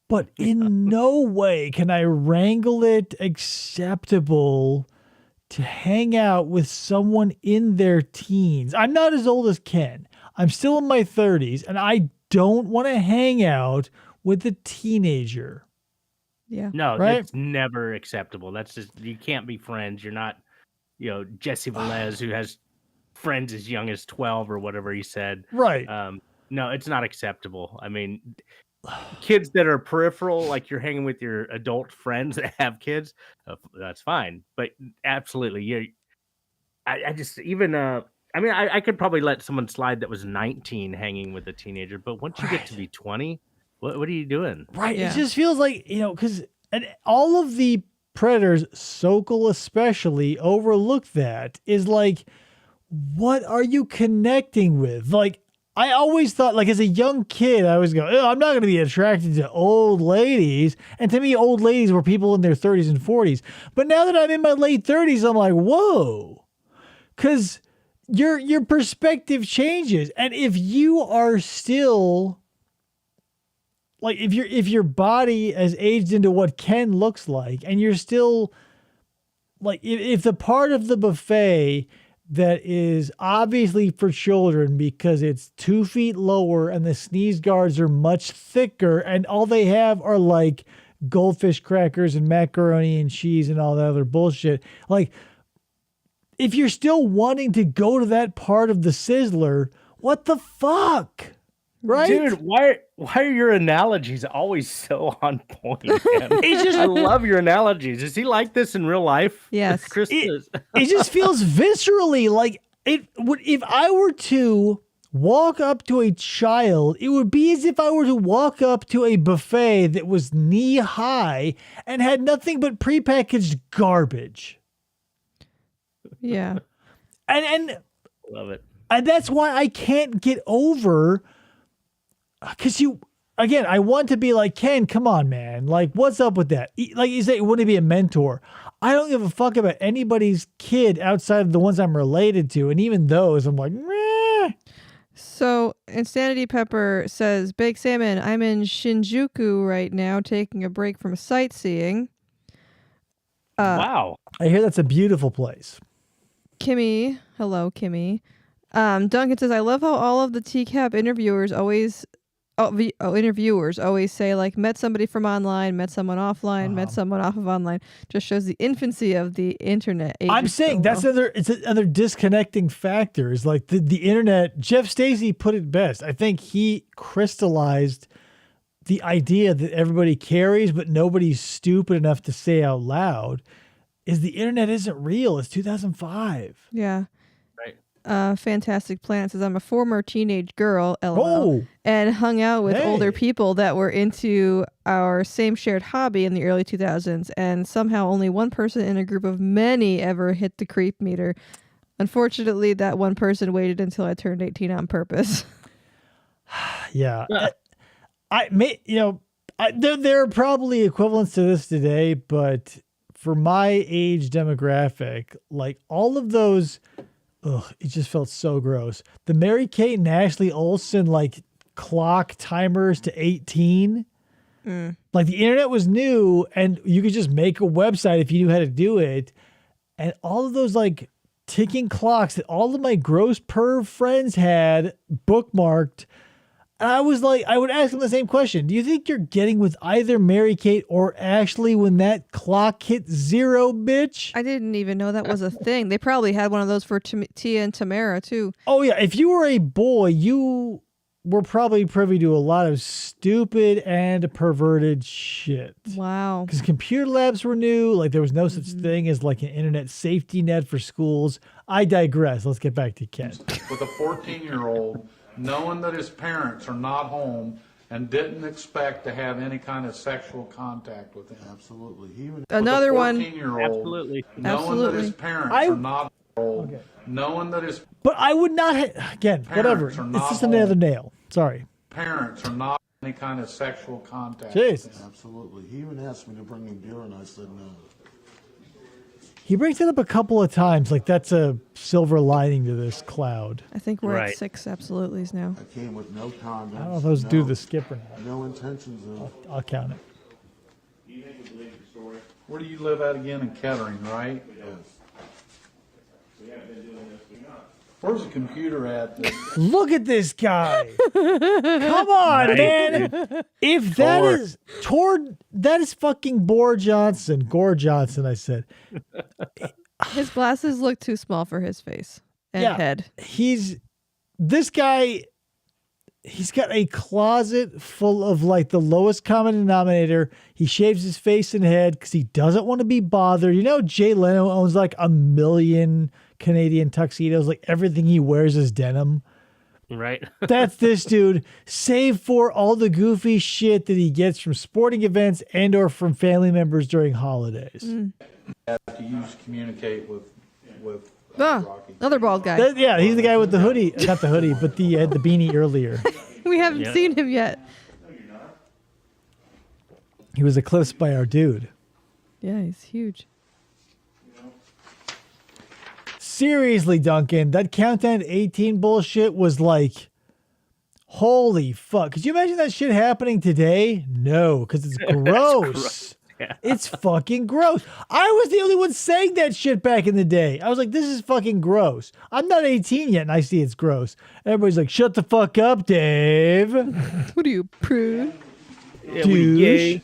but in no way can I wrangle it acceptable to hang out with someone in their teens. I'm not as old as Ken. I'm still in my 30s, and I don't want to hang out with a teenager. Yeah. No, Right? it's never acceptable. That's just, you can't be friends. You're not, Jesse Velez, who has friends as young as 12 or whatever he said. Right. No, it's not acceptable. I mean, kids that are peripheral, like you're hanging with your adult friends that have kids, that's fine. But absolutely, I just even I could probably let someone slide that was 19 hanging with a teenager, but once you get to be 20, what are you doing? Right. Yeah. It just feels like, because all of the predators, Sokol especially, overlook that is like, what are you connecting with? Like, I always thought, as a young kid, I always go, oh, I'm not going to be attracted to old ladies. And to me, old ladies were people in their 30s and 40s. But now that I'm in my late 30s, I'm like, whoa. Because your perspective changes. And if you are still... if your body has aged into what Ken looks like, and you're still if the part of the buffet that is obviously for children because it's 2 feet lower and the sneeze guards are much thicker and all they have are goldfish crackers and macaroni and cheese and all that other bullshit. If you're still wanting to go to that part of the Sizzler, what the fuck? Right? Dude, why are your analogies always so on point, man? I love your analogies. Is he like this in real life? Yes. Chris is. It just feels viscerally like it would. If I were to walk up to a child, it would be as if I were to walk up to a buffet that was knee high and had nothing but prepackaged garbage. Yeah. And Love it. And that's why I can't get over, because I want to be like, Ken, come on, man. What's up with that? You say, wouldn't it be a mentor? I don't give a fuck about anybody's kid outside of the ones I'm related to. And even those, I'm like, meh. So, Insanity Pepper says, Baked Salmon, I'm in Shinjuku right now taking a break from sightseeing. Wow. I hear that's a beautiful place. Kimmy, hello, Kimmy. Duncan says, I love how all of the TCAP interviewers always say, met somebody from online, met someone offline, met someone off of online. Just shows the infancy of the internet. I'm saying that's another disconnecting factor is the internet. Jeff Stacey put it best. I think he crystallized the idea that everybody carries, but nobody's stupid enough to say out loud, is the internet isn't real. It's 2005. Yeah. Right. Fantastic Planet says, I'm a former teenage girl, LOL, Oh. and hung out with Hey. older people that were into our same shared hobby in the early 2000s, and somehow only one person in a group of many ever hit the creep meter. Unfortunately, that one person waited until I turned 18 on purpose. Yeah. There are probably equivalents to this today, but for my age demographic, all of those, it just felt so gross. The Mary Kate and Ashley Olsen clock timers to 18. The internet was new and you could just make a website if you knew how to do it. And all of those ticking clocks that all of my gross perv friends had bookmarked. And I would ask them the same question. Do you think you're getting with either Mary Kate or Ashley when that clock hit 0, bitch? I didn't even know that was a thing. They probably had one of those for Tia and Tamara, too. Oh, yeah. If you were a boy, you were probably privy to a lot of stupid and perverted shit. Wow. Because computer labs were new. There was no such thing as an internet safety net for schools. I digress. Let's get back to Ken. With a 14-year-old, knowing that his parents are not home and didn't expect to have any kind of sexual contact with him. Absolutely. Another one. 14-year-old, Absolutely. knowing that his parents are not home knowing that his But I would not again, whatever. Parents are It's not just another home. nail. Sorry. parents are not any kind of sexual contact. Jesus. Absolutely. He even asked me to bring him beer, and I said no. He brings it up a couple of times, like that's a silver lining to this cloud. I think we're Right. at 6 absolutelys now. I came with no condoms. I don't know if those do the skip or not. No intentions of. I'll count it. Where do you live at again? In Kettering, right? Yes. Where's the computer at? Look at this guy. Come on, Right. man. If that Tor. is that is fucking Gore Johnson. I said. His glasses look too small for his face and Yeah. head. This guy, he's got a closet full of like the lowest common denominator. He shaves his face and head because he doesn't want to be bothered. You know, Jay Leno owns like 1 million Canadian tuxedos. Like everything he wears is denim. Right. That's this dude, save for all the goofy shit that he gets from sporting events and or from family members during holidays. Have to use communicate with Rocky. Another bald guy. Yeah, he's the guy with the hoodie. Not the hoodie, but the beanie earlier. We haven't Yeah. seen him yet. He was eclipsed by our dude. Yeah, he's huge. Seriously, Duncan, that countdown to 18 bullshit was like, holy fuck. Could you imagine that shit happening today? No, because it's gross. Yeah. It's fucking gross. I was the only one saying that shit back in the day. I was like, this is fucking gross. I'm not 18 yet, and I see it's gross. Everybody's like, shut the fuck up, Dave. What are you, prude? Yeah, Douche. yay.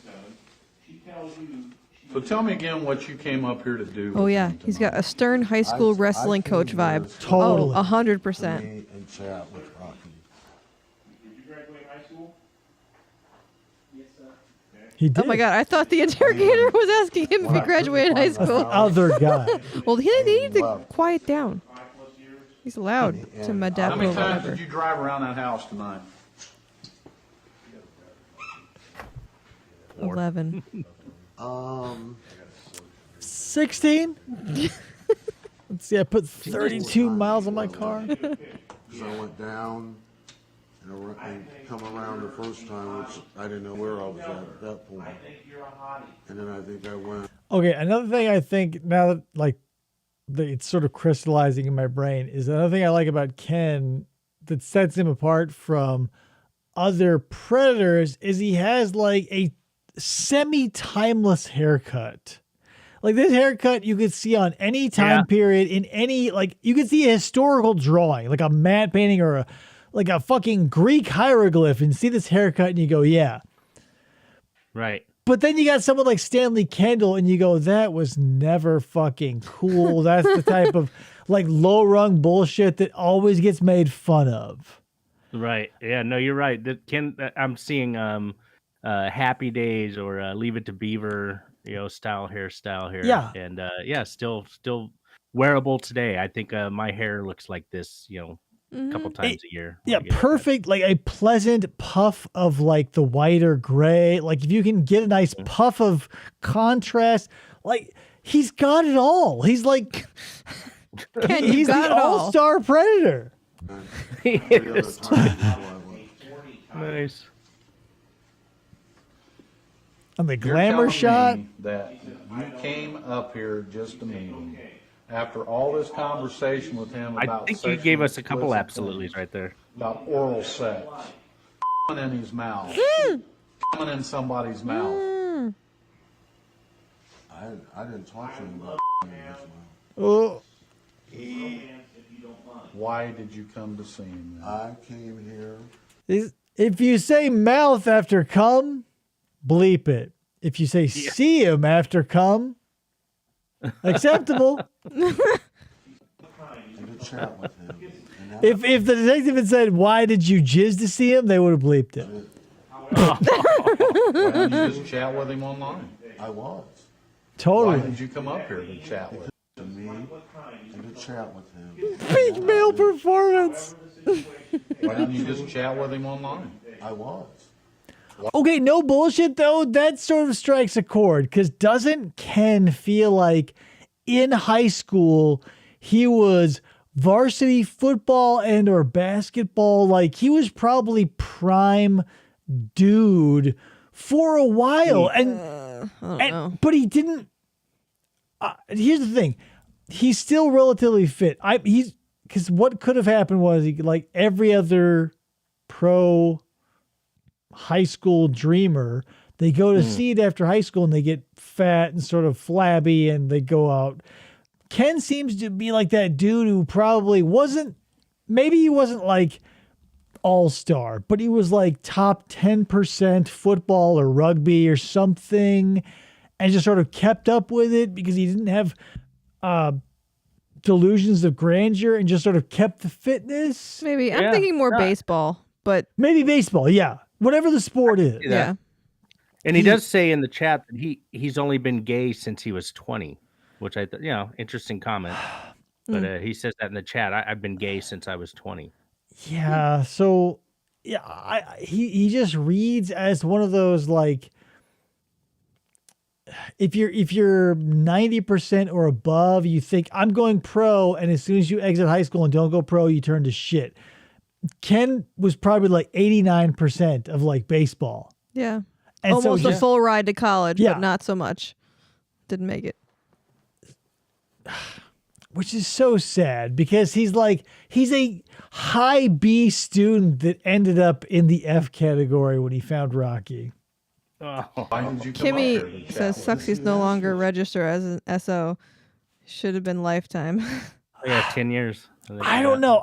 So tell me again what you came up here to do. Oh with yeah, him he's tonight. got a stern high school I wrestling came coach here vibe. to Totally. Oh, 100%. meet and chat with Rocky. He did. Oh my god, I thought the interrogator was asking him if he graduated high school. Other guy. Well, they need to Wow. quiet down. He's allowed to How adapt many or times whatever. did you drive around that house tonight? 11. 16? Let's see, I put 32 miles on my car. Because I went down and come around the first time, which I didn't know where I was at that point. And then I think I went. Okay, another thing I think now that like it's sort of crystallizing in my brain is another thing I like about Ken that sets him apart from other predators is he has like a semi-timeless haircut. Like this haircut you could see on any time period in any like you could see a historical drawing, like a matte painting or like a fucking Greek hieroglyph and see this haircut and you go, yeah. Right. But then you got someone like Stanley Kendall and you go, that was never fucking cool. That's the type of like low rung bullshit that always gets made fun of. Right. Yeah. No, you're right. I'm seeing Happy Days or Leave It to Beaver, style hairstyle here. Yeah. And still wearable today. I think my hair looks like this, a couple times a year. when Yeah, I get it cut. perfect. Like a pleasant puff of like the white or gray. Like if you can get a nice puff of contrast, like he's got it all. He's like, Ken, you he's got the it all. all-star predator. Every other time before I left. Nice. And the You're glamour telling shot. me that you came up here just to meet him after all this conversation with him I about think you gave sexually us a couple explicit absolutes things, right there. about oral sex, in his mouth, coming in somebody's mouth. I didn't talk to him about in his mouth. Oh, Why did you come to see him? Then? I came here. if you say mouth after cum, bleep it. If you say see him after cum, acceptable. And to chat with him. And that, If the detective had said, why did you jizz to see him, they would have bleeped it. Why didn't you just chat with him online? I was. Why Totally. did you come up here to chat with him? To me and to chat with him. Peak male performance. Why didn't you just chat with him online? I was. Okay, no bullshit though. That sort of strikes a chord because doesn't Ken feel like in high school he was varsity football and or basketball. Like he was probably prime dude for a while. I don't know. But he didn't. Here's the thing. He's still relatively fit. Because what could have happened was he, like every other pro high school dreamer, they go to seed after high school and they get fat and sort of flabby and they go out. Ken seems to be like that dude who probably maybe he wasn't like all-star, but he was like top 10% football or rugby or something and just sort of kept up with it because he didn't have delusions of grandeur and just sort of kept the fitness. Maybe. I'm thinking more baseball, but Maybe baseball, yeah. Whatever the sport is. yeah. And he does say in the chat that he's only been gay since he was 20, which I thought, interesting comment. But he says that in the chat. I've been gay since I was 20. Yeah. So yeah, he just reads as one of those like if you're 90% or above, you think I'm going pro, and as soon as you exit high school and don't go pro, you turn to shit. Ken was probably like 89% of like baseball. Yeah. And Almost so a full ride to college, Yeah. but not so much. Didn't make it. Which is so sad because he's a high B student that ended up in the F category when he found Rocky. Why did you come up here to Kimmy chat says with us? Suxy's no longer register as an SO. Should have been lifetime. Yeah, 10 years. I don't know.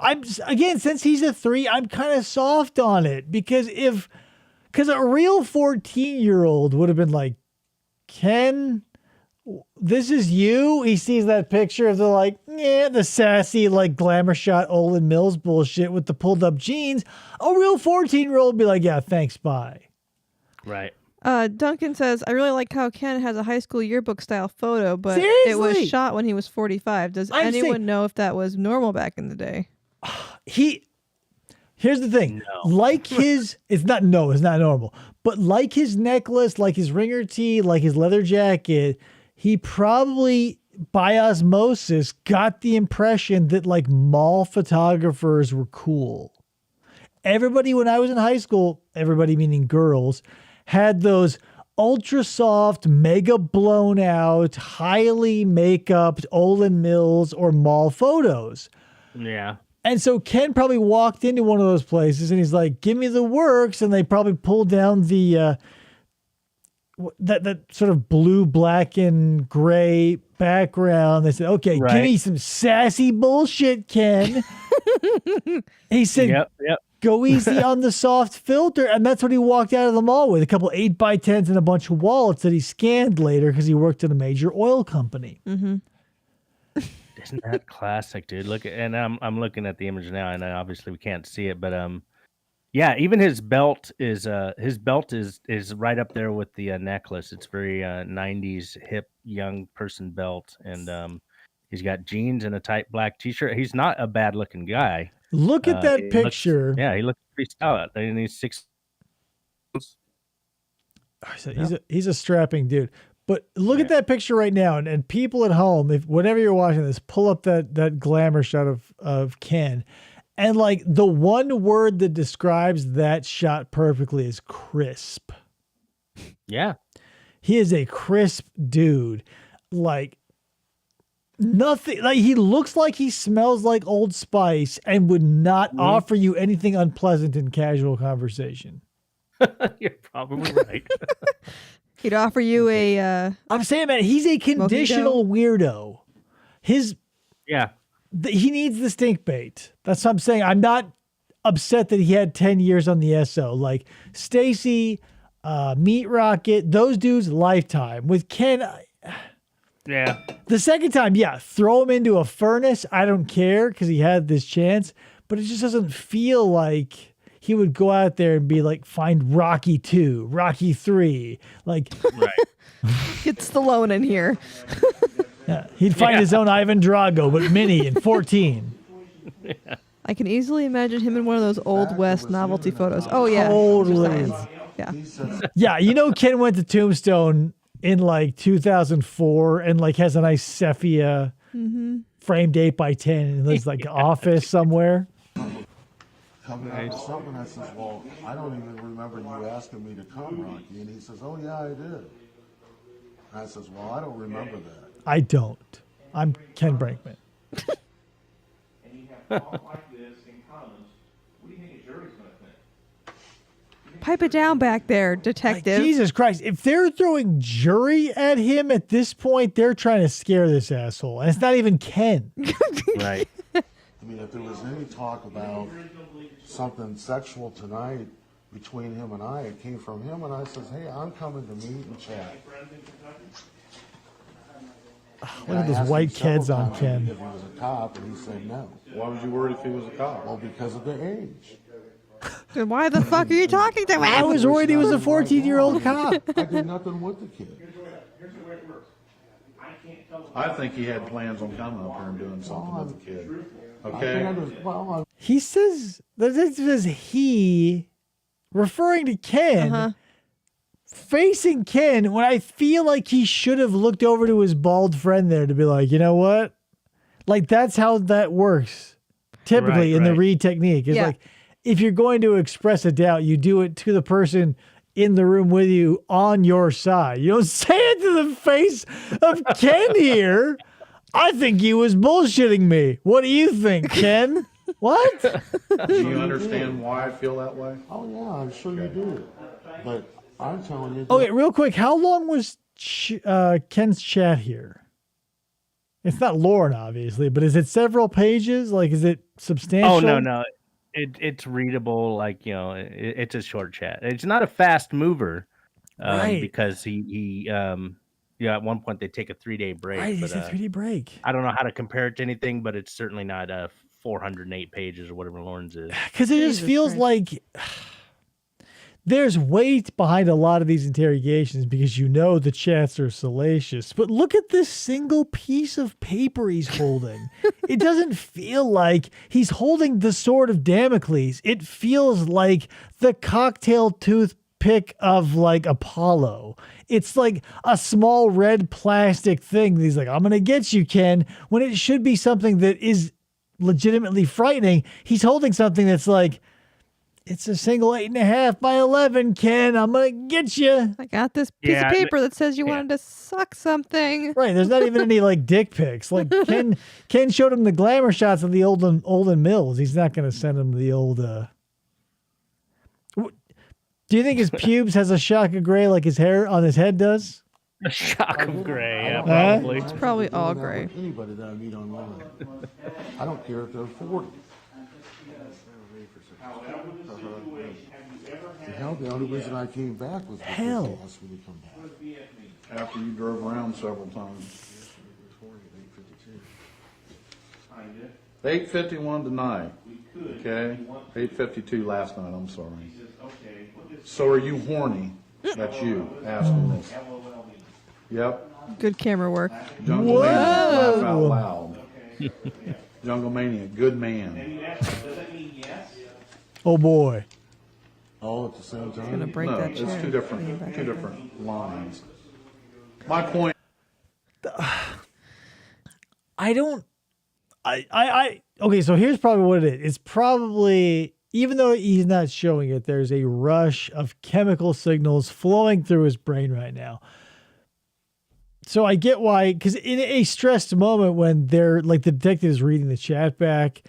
Since he's a 3, I'm kind of soft on it because a real 14-year-old would have been like, Ken, this is you. He sees that picture of the sassy, like glamour shot Olin Mills bullshit with the pulled up jeans. A real 14-year-old would be like, yeah, thanks, bye. Right. Duncan says, I really like how Ken has a high school yearbook style photo, but it was Seriously? shot when he was 45. Does I'm anyone saying- know if that was normal back in the day? Here's the thing. No. Like it's not normal. But like his necklace, like his ringer tee, like his leather jacket, he probably by osmosis got the impression that like mall photographers were cool. Everybody when I was in high school, everybody meaning girls, had those ultra soft, mega blown out, highly make-upped Olin Mills or mall photos. Yeah. And so Ken probably walked into one of those places and he's like, give me the works. And they probably pulled down the, that sort of blue, black, and gray background. They said, okay, give me some sassy bullshit, Ken. He said, Yep. go easy on the soft filter. And that's what he walked out of the mall with, a couple 8x10s and a bunch of wallets that he scanned later because he worked at a major oil company. Mm-hmm. Isn't that classic, dude? Look, and I'm looking at the image now, and obviously we can't see it, but yeah, even his belt is right up there with the necklace. It's very 90s hip young person belt, and he's got jeans and a tight black t-shirt. He's not a bad looking guy. Look at that picture. He looks pretty stout. And he's 6. He's a strapping dude. But look at that picture right now, and people at home, if whenever you're watching this, pull up that glamour shot of Ken, and like the one word that describes that shot perfectly is crisp. Yeah, he is a crisp dude. Like nothing. Like he looks like he smells like Old Spice and would not offer you anything unpleasant in casual conversation. you're probably right. He'd offer you a. I'm saying, man, he's a conditional weirdo. He needs the stink bait. That's what I'm saying. I'm not upset that he had 10 years on the SO. Like Stacy, Meat Rocket, those dudes, lifetime. With Ken, the second time, throw him into a furnace. I don't care because he had this chance, but it just doesn't feel like he would go out there and be like, find Rocky 2, Rocky 3. Like, Get Stallone in here. he'd find his own Ivan Drago, but mini in 14. I can easily imagine him in one of those Old West novelty photos. Oh, yeah. Totally. Yeah. Yeah, Ken went to Tombstone in like 2004 and like has a nice sepia framed 8x10 in his like office somewhere. Coming out of something, I says, well, I don't even remember you asking me to come, Rocky. And he says, oh, yeah, I did. And I says, well, I don't remember that. I don't. I'm Ken Brinkman. And you have thought like this in comments, what do you think a jury's going to think? Pipe it down back there, Like, detective. Jesus Christ. If they're throwing jury at him at this point, they're trying to scare this asshole. And it's not even Ken. Right. I mean, if there was any talk about something sexual tonight between him and I, it came from him, and I says, hey, I'm coming to meet and chat. Look at those white kids on Ken. If he was a cop, and he said no. Why was you worried if he was a cop? Well, because of the age. Then why the fuck are you talking to I him? was worried he was a 14-year-old cop. I did nothing with the kid. Here's the way it works. I can't tell I think he had plans on coming up here and doing something with the kid. I think Okay? well, He says, that it says he, referring to Ken, facing Ken, when I feel like he should have looked over to his bald friend there to be like, you know what? Like, that's how that works. Typically in the right. read technique. It's Yeah. like, if you're going to express a doubt, you do it to the person in the room with you on your side. You don't say it to the face of Ken here. I think he was bullshitting me. What do you think, Ken? What? Do you understand why I feel that way? oh yeah, I'm sure you do. But I'm telling you. Okay, real quick. How long was Ken's chat here? It's not Lauren, obviously, but is it several pages? Like, is it substantial? Oh no. It's readable. Like, you know, it's a short chat. It's not a fast mover, Right. because he at one point they take a 3-day break. Right, but, it's a 3D break. I don't know how to compare it to anything, but it's certainly not 408 pages or whatever Lauren's is. Because it just Jesus feels Christ. like there's weight behind a lot of these interrogations because you know the chats are salacious. But look at this single piece of paper he's holding. It doesn't feel like he's holding the sword of Damocles. It feels like the cocktail toothpick of like Apollo. It's like a small red plastic thing. He's like, I'm going to get you, Ken, when it should be something that is legitimately frightening. He's holding something that's like, it's a single 8.5 by 11, Ken. I'm going to get you. I got this piece Yeah, of paper that says you yeah. wanted to suck something. Right. There's not even any like dick pics. Like Ken showed him the glamour shots of the Olden Mills. He's not going to send him the old, Do you think his pubes has a shock of gray like his hair on his head does? A shock of gray, yeah, Huh? probably. It's probably I all do that gray. with anybody that I meet online. I don't care if they're 40. Hell, the only reason I came back was because Hell. they asked me to come back. After you drove around several times. 8:51 tonight. Okay? 8:52 last night, I'm sorry. So are you horny? That's you asking this. Yep. Good camera work. Jungle Mania, laugh out loud. Jungle Mania, good man. Oh boy. All at the same time? Gonna break No, that it's chair. two different lines. My point. Okay, so here's probably what it is. It's probably, even though he's not showing it, there's a rush of chemical signals flowing through his brain right now. So I get why, because in a stressed moment when they're like the detective is reading the chat back,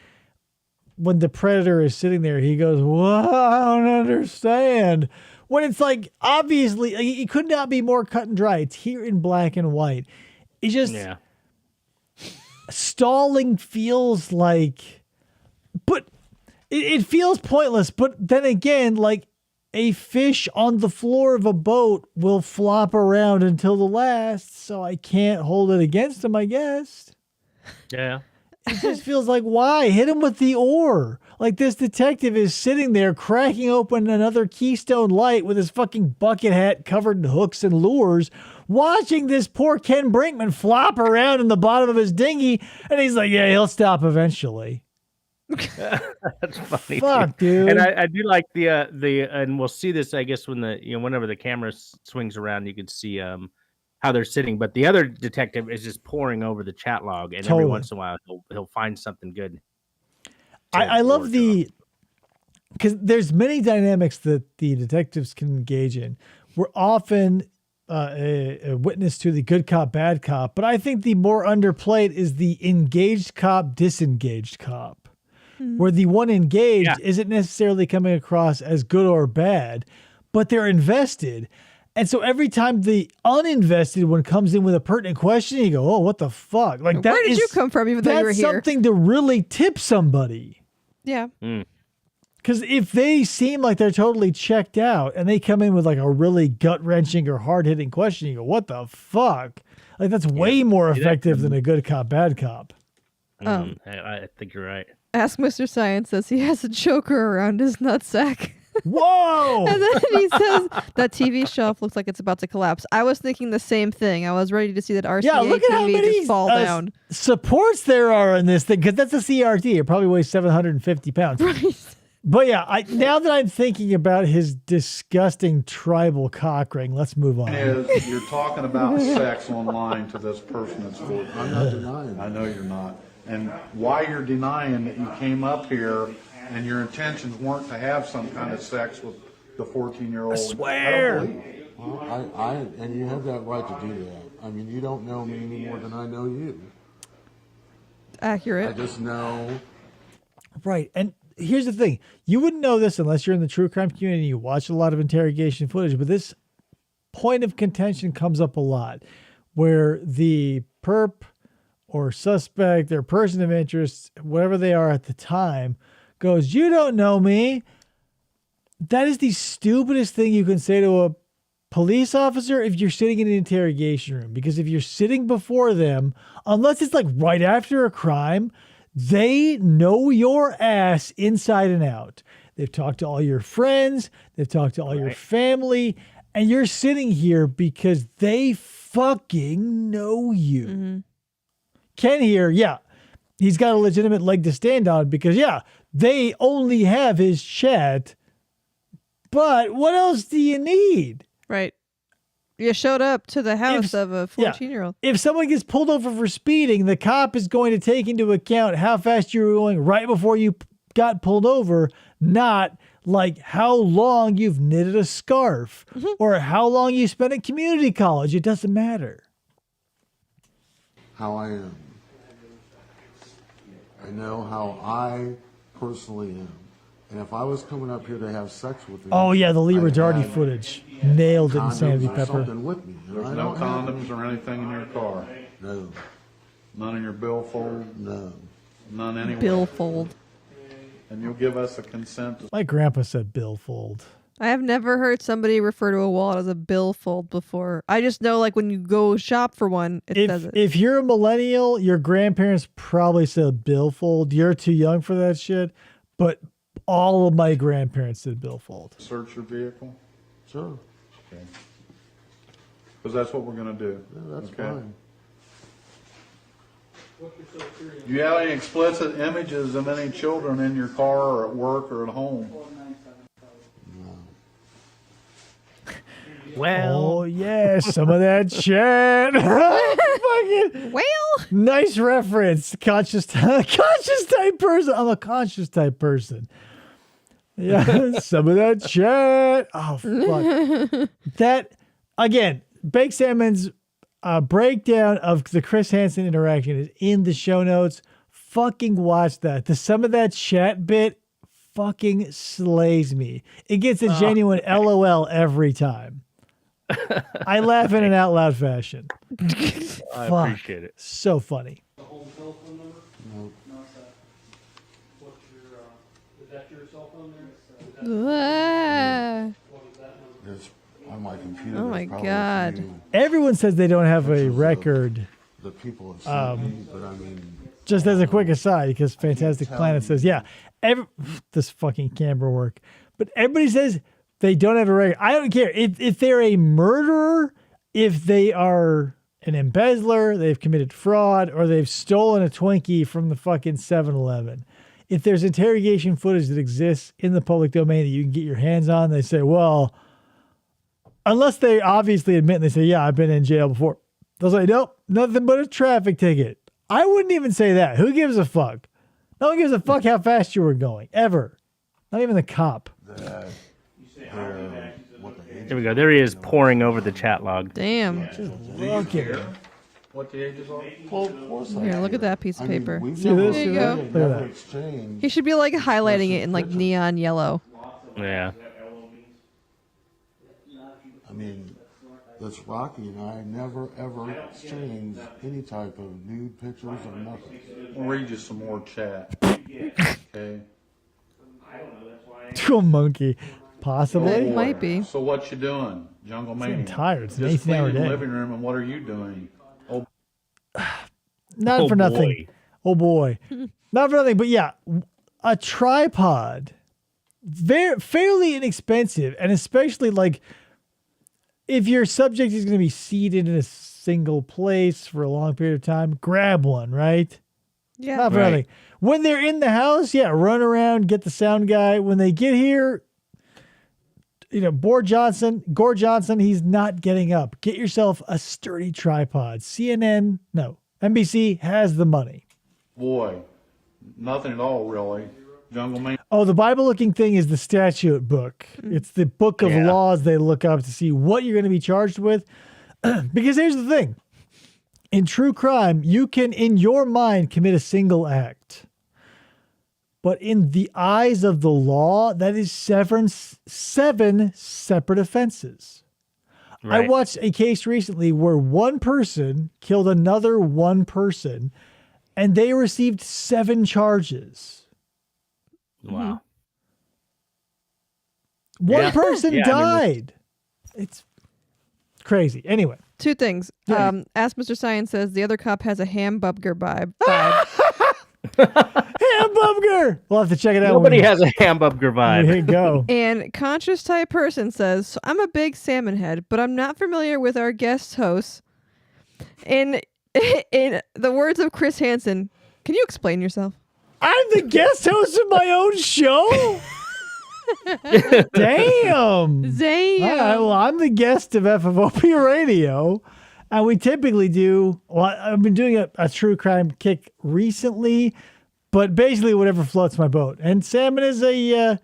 when the predator is sitting there, he goes, "Well, I don't understand." When it's like, obviously, it could not be more cut and dry. It's here in black and white. It's just, Yeah. stalling feels like, but it feels pointless. But then again, like a fish on the floor of a boat will flop around until the last, so I can't hold it against him, I guess. Yeah. It just feels like, why? Hit him with the oar. Like, this detective is sitting there cracking open another Keystone Light with his fucking bucket hat covered in hooks and lures, watching this poor Ken Brinkman flop around in the bottom of his dinghy, and he's like, yeah, he'll stop eventually. That's funny. Fuck, too. dude. And I do like the and we'll see this, I guess, when whenever the camera swings around, you can see how they're sitting, but the other detective is just poring over the chat log, and Totally. every once in a while he'll find something good. I love because there's many dynamics that the detectives can engage in. We're often a witness to the good cop, bad cop, but I think the more underplayed is the engaged cop, disengaged cop, where the one engaged isn't necessarily coming across as good or bad, but they're invested. And so every time the uninvested one comes in with a pertinent question, you go, "Oh, what the fuck?" Like that. Where did you come from? Even though you were That's here. something to really tip somebody. Yeah. Because if they seem like they're totally checked out and they come in with like a really gut wrenching or hard hitting question, you go, "What the fuck?" Like that's way more effective than a good cop, bad cop. I think you're right. Ask Mr. Science says he has a choker around his nutsack. Whoa! And then he says that TV shelf looks like it's about to collapse. I was thinking the same thing. I was ready to see that RCA Look at how TV many just fall down. supports there are in this thing, because that's a CRT. It probably weighs 750 pounds. Right. But yeah, now that I'm thinking about his disgusting tribal cock ring, let's move on. Is you're talking about sex online to this person that's 14. I'm not denying. I know you're not. And why you're denying that you came up here and your intentions weren't to have some kind of sex with the 14-year-old. I swear. I don't believe you. Well, and you have that right to do that. I mean, you don't know me any more than I know you. Accurate. I just know. Right. And here's the thing. You wouldn't know this unless you're in the true crime community. You watch a lot of interrogation footage, but this point of contention comes up a lot where the perp or suspect, their person of interest, whatever they are at the time, goes, "You don't know me." That is the stupidest thing you can say to a police officer if you're sitting in an interrogation room. Because if you're sitting before them, unless it's like right after a crime, they know your ass inside and out. They've talked to all your friends. They've talked to all your family. And you're sitting here because they fucking know you. Ken here, he's got a legitimate leg to stand on because, they only have his chat. But what else do you need? Right. You showed up to the house of a 14-year-old. If someone gets pulled over for speeding, the cop is going to take into account how fast you were going right before you got pulled over, not like how long you've knitted a scarf or how long you spent at community college. It doesn't matter. How I am. I know how I personally am. And if I was coming up here to have sex with you, Oh, yeah, the Lee I'd Ridardi have footage. Nailed it in condoms Sandy or Pepper. something with me. And There's I no don't have condoms or anything in your car. No, None in your billfold. no. None anywhere. Billfold. And you'll give us a consent to My grandpa said billfold. I have never heard somebody refer to a wallet as a billfold before. I just know, like, when you go shop for one, it says it. If you're a millennial, your grandparents probably said billfold. You're too young for that shit. But all of my grandparents did billfold. search your vehicle. Sure. Okay. Because that's what we're going to do. Yeah, that's Okay. fine. Do you have any explicit images of any children in your car or at work or at home? Well, Oh, yeah, some of that shit. Fucking Well, nice reference. Conscious type person. I'm a conscious type person. Yeah, some of that shit. Oh, fuck. That, again, Bake Salmon's breakdown of the Chris Hansen interaction is in the show notes. Fucking watch that. The some of that chat bit fucking slays me. It gets a genuine LOL every time. I laugh in an out loud fashion. I Fuck. appreciate it. So funny. The home telephone number? No. Not that. What's your, is that your cell phone there? What is that number? There's on my computer. Oh there's my probably God. a few Everyone says they don't have a pictures of record. The people have seen me, but I mean, Just as a quick aside, because Fantastic Planet says, this fucking camera work. But everybody says they don't have a record. I don't care. If they're a murderer, if they are an embezzler, they've committed fraud, or they've stolen a Twinkie from the fucking 7-Eleven. If there's interrogation footage that exists in the public domain that you can get your hands on, they say, well, unless they obviously admit and they say, yeah, I've been in jail before. They'll say, nope, nothing but a traffic ticket. I wouldn't even say that. Who gives a fuck? No one gives a fuck how fast you were going, ever. Not even the cop. That There we go. There he is pouring over the chat log. Damn. Look at it. What the ages are? well, of course I Here, look do. at that piece of I mean, paper. we've See never, this? There you go. we've Look at never that. exchanged. He should be like highlighting it in like neon yellow. Yeah. I mean, that's Rocky and I never ever exchanged any type of nude pictures or nothing. I'll read you some more chat. Okay. To a monkey. It Possibly. might be. So what you doing, Jungle Mania? I'm tired. It's an Just 18-hour cleaning the day. living room, and what are you doing? Oh, Not Oh, for nothing. boy. Oh boy. Not for nothing, but yeah, a tripod, fairly inexpensive, and especially like if your subject is going to be seated in a single place for a long period of time, grab one, right? Yeah. Not for Right. nothing. When they're in the house, yeah, run around, get the sound guy. When they get here, Gore Johnson, he's not getting up. Get yourself a sturdy tripod. NBC has the money. boy, nothing at all, really. Jungle Mania. Oh, the Bible-looking thing is the statute book. It's the book of Yeah. laws they look up to see what you're going to be charged with. Because here's the thing. In true crime, you can, in your mind, commit a single act. But in the eyes of the law, that is seven separate offenses. I Right. watched a case recently where one person killed another one person, and they received 7 charges. Wow. One Yeah. person Yeah, I mean, died. It's crazy. Anyway, 2 things. Yeah. Ask Mr. Science says the other cop has a hamburger vibe. hamburger. We'll have to check it out. Nobody when has a hamburger we vibe. hit go. And conscious type person says, so I'm a big salmon head, but I'm not familiar with our guest hosts. In the words of Chris Hansen, can you explain yourself? I'm the guest host of my own show. Damn. Zay. All right, well, I'm the guest of FFOP Radio, and we typically do. Well, I've been doing a true crime kick recently, but basically whatever floats my boat. And Salmon is a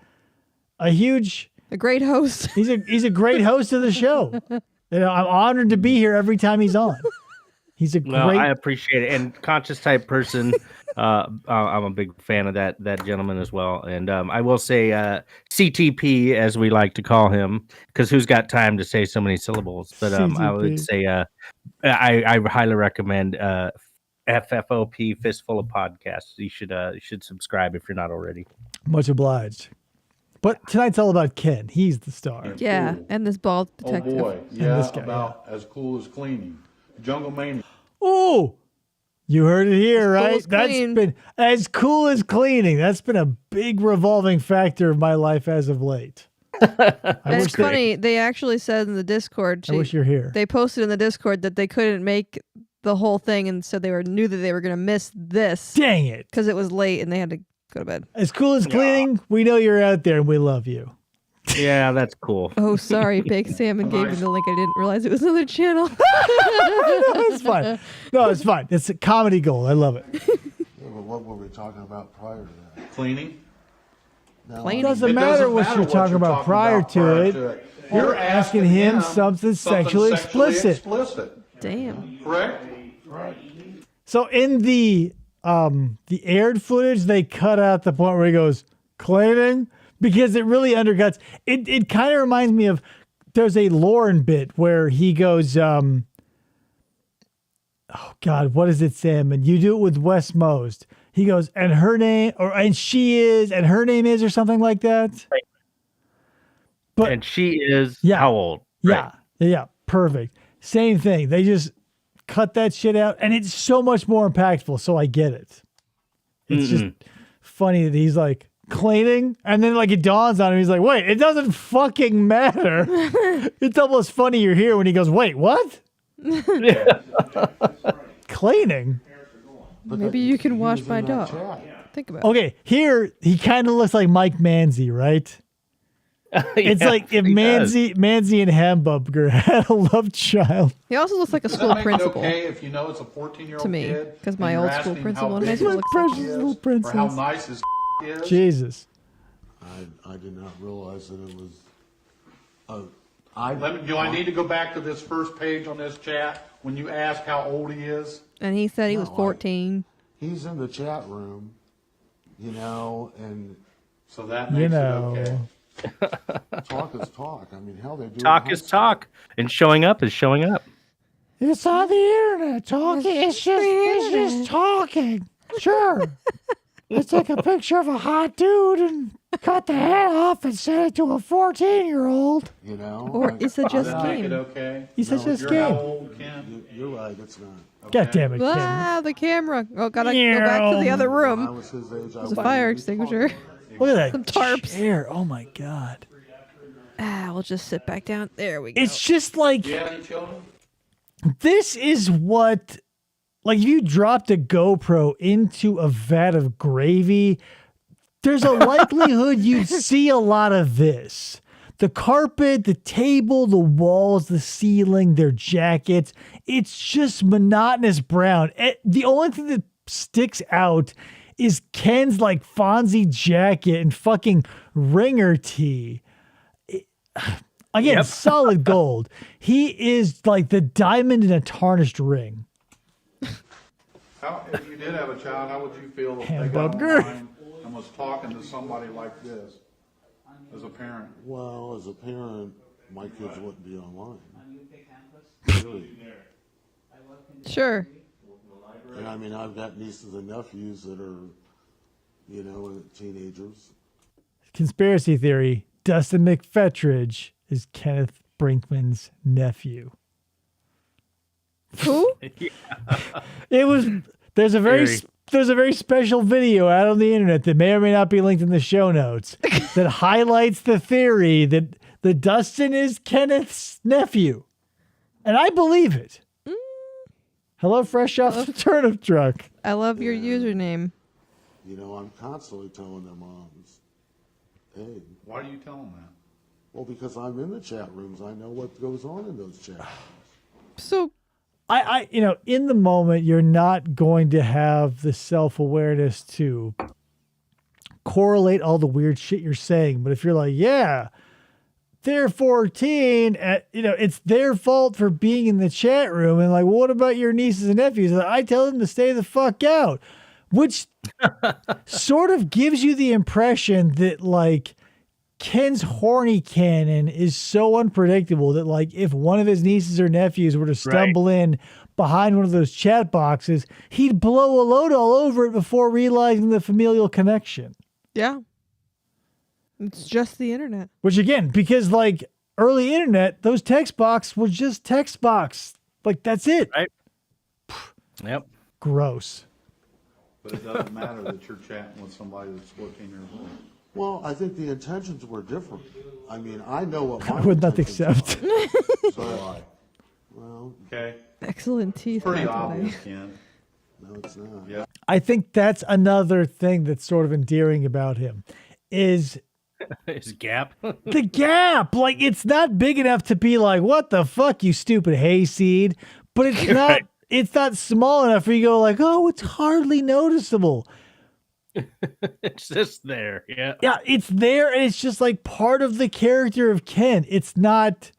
huge. A great host. He's a great host of the show. I'm honored to be here every time he's on. He's a Well, great. I appreciate it. And conscious type person, I'm a big fan of that gentleman as well. And I will say CTP, as we like to call him, because who's got time to say so many syllables? But I would CTP. say I highly recommend FFOP, Fistful of Podcasts. You should subscribe if you're not already. Much obliged. But tonight's all about Ken. He's the star. Yeah, Cool. and this bald Oh detective. boy, yeah, this guy, about as cool as cleaning. Jungle Mania. Oh, you heard it here, As cool right? as That's clean. been as cool as cleaning. That's been a big revolving factor of my life as of late. And it's funny, they actually said in the Discord, I wish you're here. they posted in the Discord that they couldn't make the whole thing, and so they knew that they were going to miss this Dang it. because it was late and they had to go to bed. As cool as cleaning, we know you're out there and we love you. Yeah, that's cool. Oh, sorry, Baked Salmon gave me the link. I didn't realize it was another channel. No, it's fine. No, it's fine. It's a comedy gold. I love it. Yeah, but what were we talking about prior to that? Cleaning. Now, Cleaning. Doesn't It matter what matter you're talking about prior to it. You're asking him something sexually explicit. Damn. Correct? So in the aired footage, they cut out the point where he goes, cleaning, because it really undercuts. It kind of reminds me of, there's a Lauren bit where he goes, oh God, what is it, Sam? And you do it with Wes Most. He goes, and her name, and she is, and her name is, or something like that. Right. But And she is Yeah. how old? yeah, yeah, perfect. Same thing. They just cut that shit out, and it's so much more impactful. So I get it. It's just funny that he's like cleaning, and then like it dawns on him. He's like, "Wait, it doesn't fucking matter." It's almost funny you're here when he goes, "Wait, what?" Cleaning. but Maybe that- you can he wash was my in that dog. chat. Think about it. Okay, here he kind of looks like Mike Manzi, right? It's Yeah, like if he does. Manzi and Hamburger had a love child. He also looks like a Does school that make principal. it okay if you know it's a 14-year-old To me, kid? 'cause and my you're old school asking principal how in high big school his looks precious is, little or how princess. nice his is? Jesus. I did not realize that it was. Do I need to go back to this first page on this chat when you ask how old he is? And he said he was No, 14. He's in the chat room, and So that makes it okay. talk is talk. I mean, hell, they do. Talk is talk, and showing up is showing up. It's on the internet. Talking. It's just talking. Sure. Let's take a picture of a hot dude and cut the head off and send it to a 14-year-old. Or is it just Does that make it game? okay? He says just You're how game. old, Ken? You're right. It's not. God damn it, Ken. Ah, the camera. Oh, gotta go back to the other When I room. was his age, There's a wouldn't fire be extinguisher. talking. Look at that Some tarps. chair. Oh my God. Ah, we'll just sit back down. There we go. It's just like Do you have any children? this is what, like, if you dropped a GoPro into a vat of gravy, there's a likelihood you'd see a lot of this. The carpet, the table, the walls, the ceiling, their jackets. It's just monotonous brown. The only thing that sticks out is Ken's like Fonzie jacket and fucking ringer tee. Again, Yep. solid gold. He is like the diamond in a tarnished ring. If you did have a child, how would you feel if they Hamburger. got online and was talking to somebody like this as a parent? Well, as a parent, my kids wouldn't be online. Really. Sure. And I mean, I've got nieces and nephews that are, teenagers. Conspiracy theory: Dustin McFetridge is Kenneth Brinkman's nephew. Who? It was there's a very special video out on the internet that may or may not be linked in the show notes that highlights the theory that Dustin is Kenneth's nephew, and I believe it. Hello, fresh off the turnip truck. I love your username. I'm constantly telling their moms, hey, Why do you tell them that? well, because I'm in the chat rooms, I know what goes on in those chat rooms. So I in the moment, you're not going to have the self-awareness to correlate all the weird shit you're saying. But if you're like, yeah, they're 14, it's their fault for being in the chat room. And like, well, what about your nieces and nephews? I tell them to stay the fuck out, which sort of gives you the impression that like Ken's horny canon is so unpredictable that like if one of his nieces or nephews were to stumble in behind one of those chat boxes, he'd blow a load all over it before realizing the familial connection. yeah, it's just the internet. Which again, because like early internet, those text box was just text box. Like that's it. Right. Yep. Gross. But it doesn't matter that you're chatting with somebody that's 14 years old. Well, I think the intentions were different. I mean, I know what my I would not intentions accept. are. So, well, Okay? Excellent teeth. Pretty by the way. obvious, Ken. no, it's not. Yeah. I think that's another thing that's sort of endearing about him is His gap. the gap. Like it's not big enough to be like, what the fuck, you stupid hayseed. But it's not Right. it's not small enough for you to go like, oh, it's hardly noticeable. It's just there. Yeah. Yeah, it's there and it's just like part of the character of Ken. It's not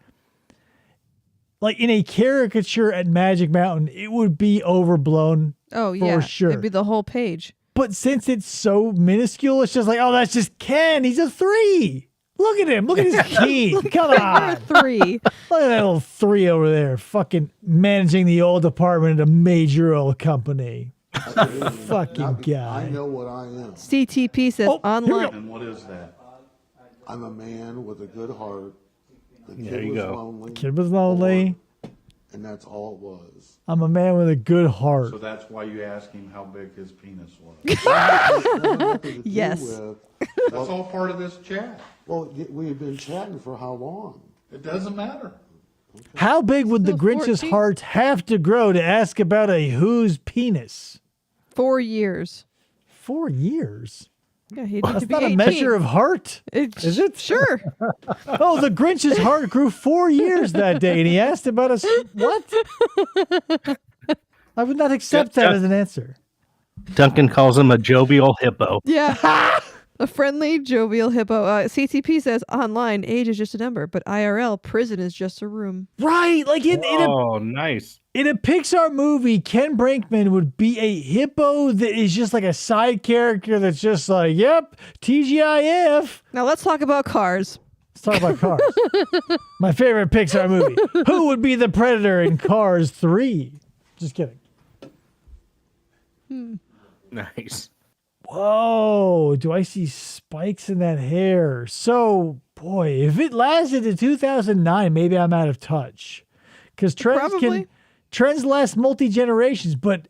like in a caricature at Magic Mountain, it would be overblown. Oh yeah, sure. It'd be the whole page. But since it's so minuscule, it's just like, oh, that's just Ken. He's a 3. Look at him. Look at his key. Come You're on. a 3. Look at that little 3 over there, fucking managing the oil department at a major oil company. Fucking guy. I know what I am. CTP says Oh, here we online. go. And what is that? I'm a man with a good heart. The kid There you was go. lonely. Kid was lonely. And that's all it was. I'm a man with a good heart. So that's why you asked him how big his penis was. Nothing to do Yes. with- That's all part of this chat. Well, we've been chatting for how long? It doesn't matter. How big would the Still Grinch's 14? heart have to grow to ask about a whose penis? 4 years. 4 years. Yeah, he Well, needs that's to be not 18. a measure of heart. Is it? Sure. Oh, the Grinch's heart grew 4 years that day, and he asked about us. What? I would not accept that as an answer. Duncan calls him a jovial hippo. Yeah. A friendly, jovial hippo. CTP says online, age is just a number, but IRL, prison is just a room. Right. Like Nice. in a Pixar movie, Ken Brinkman would be a hippo that is just like a side character that's just like, yep, TGIF. Now let's talk about cars. Let's talk about Cars. My favorite Pixar movie. Who would be the predator in Cars 3? Just kidding. Nice. Whoa, do I see spikes in that hair? So, boy, if it lasted to 2009, maybe I'm out of touch. Because trends last multi-generations, but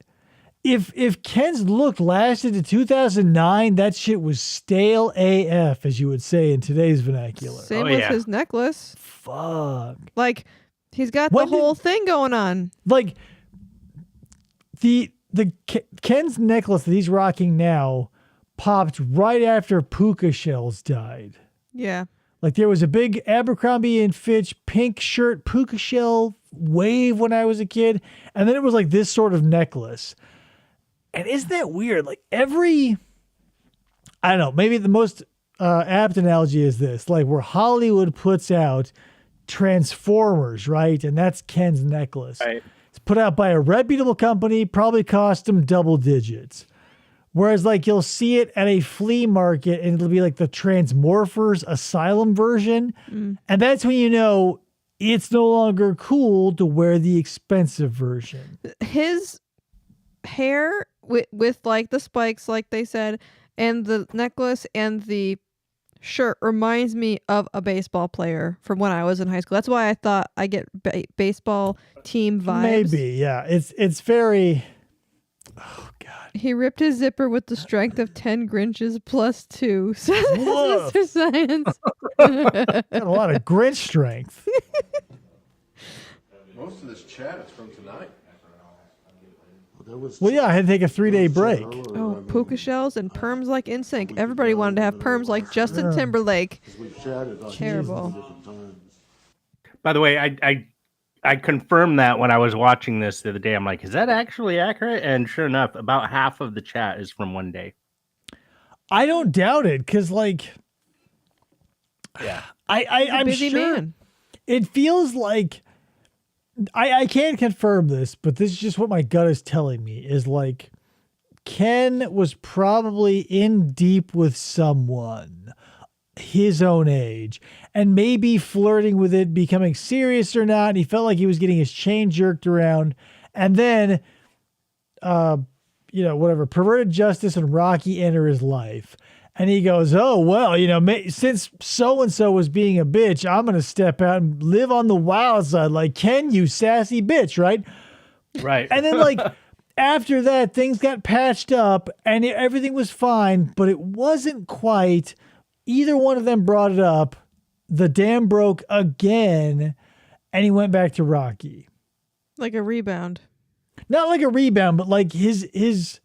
if Ken's look lasted to 2009, that shit was stale AF, as you would say in today's vernacular. Same with his necklace. Fuck. Like, he's got the whole thing going on. Like, the Ken's necklace that he's rocking now popped right after Puka Shells died. Yeah. Like there was a big Abercrombie and Fitch pink shirt Puka Shell wave when I was a kid, and then it was like this sort of necklace. And isn't that weird? Like I don't know, maybe the most apt analogy is this, like where Hollywood puts out Transformers, right? And that's Ken's necklace. Right. It's put out by a reputable company, probably cost him double digits. Whereas like you'll see it at a flea market and it'll be like the Transmorphers Asylum version. And that's when you know it's no longer cool to wear the expensive version. His hair with like the spikes, like they said, and the necklace and the shirt reminds me of a baseball player from when I was in high school. That's why I thought I get baseball team vibes. Maybe, yeah. It's very... Oh, God. He ripped his zipper with the strength of 10 Grinches plus 2, says Mr. Science. Got a lot of Grinch strength. Most of this chat is from tonight. Well, yeah, I had to take a 3-day break. Oh, Puka Shells and perms like NSYNC. Everybody wanted to have perms like Justin Timberlake. Terrible. By the way, I confirmed that when I was watching this the other day. I'm like, is that actually accurate? And sure enough, about half of the chat is from one day. I don't doubt it, because like, yeah, I'm busy sure man. It feels like I can't confirm this, but this is just what my gut is telling me is like Ken was probably in deep with someone his own age and maybe flirting with it, becoming serious or not. And he felt like he was getting his chain jerked around. And then, whatever, perverted justice and Rocky enter his life. And he goes, oh, well, since so-and-so was being a bitch, I'm going to step out and live on the wild side. Like, Ken, you sassy bitch, right? Right. And then, like, after that, things got patched up and everything was fine, but it wasn't quite. Either one of them brought it up. The dam broke again, and he went back to Rocky. Like a rebound. Not like a rebound, but like his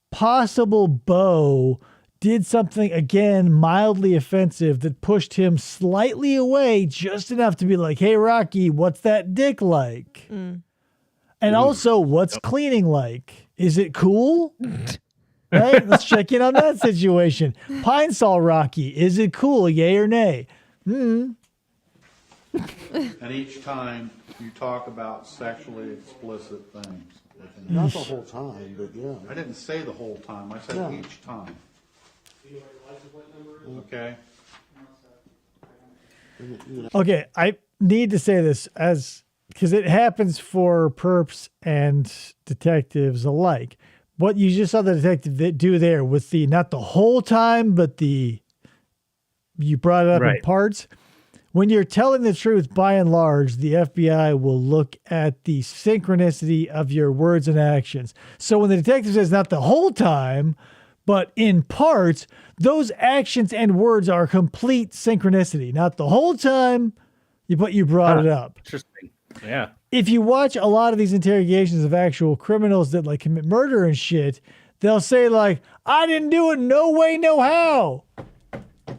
possible beau did something, again, mildly offensive that pushed him slightly away just enough to be like, hey, Rocky, what's that dick like? And also, what's cleaning like? Is it cool? Right? Let's check in on that situation. Pine Sol Rocky, is it cool? Yay or nay? And each time you talk about sexually explicit things. Not the whole time, but yeah. I didn't say the whole time. I said each time. Okay. Okay, I need to say this because it happens for perps and detectives alike. What you just saw the detective do there with the, not the whole time, but you brought it up in parts. When you're telling the truth, by and large, the FBI will look at the synchronicity of your words and actions. So when the detective says not the whole time, but in parts, those actions and words are complete synchronicity. Not the whole time, but you brought it up. Interesting. Yeah. If you watch a lot of these interrogations of actual criminals that like commit murder and shit, they'll say like, I didn't do it, no way, no how.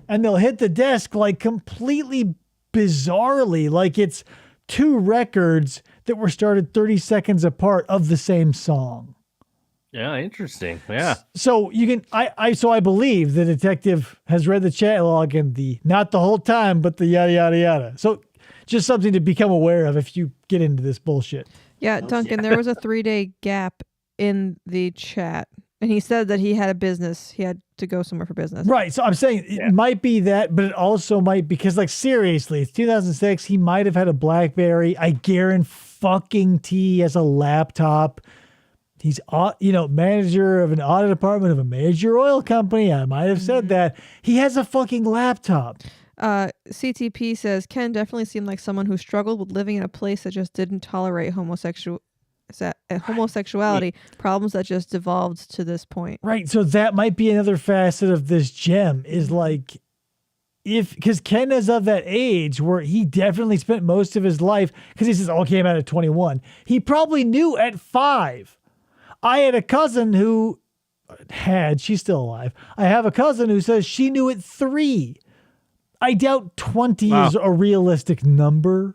And they'll hit the desk like completely bizarrely, like it's two records that were started 30 seconds apart of the same song. Yeah, interesting. Yeah. So you can, I believe the detective has read the chat log and the, not the whole time, but the yada, yada, yada. So just something to become aware of if you get into this bullshit. Yeah, Duncan, there was a 3-day gap in the chat. And he said that he had a business. He had to go somewhere for business. Right. So I'm saying it might be that, but it also might, because like seriously, it's 2006. He might have had a BlackBerry. I guarantee he has a laptop. He's, manager of an audit department of a major oil company. I might have said that. He has a fucking laptop. CTP says, Ken definitely seemed like someone who struggled with living in a place that just didn't tolerate homosexuality, problems that just devolved to this point. Right. So that might be another facet of this gem is like, because Ken is of that age where he definitely spent most of his life, because he says, all came out at 21. He probably knew at 5. I had a cousin who she's still alive. I have a cousin who says she knew at 3. I doubt 20 is a realistic number.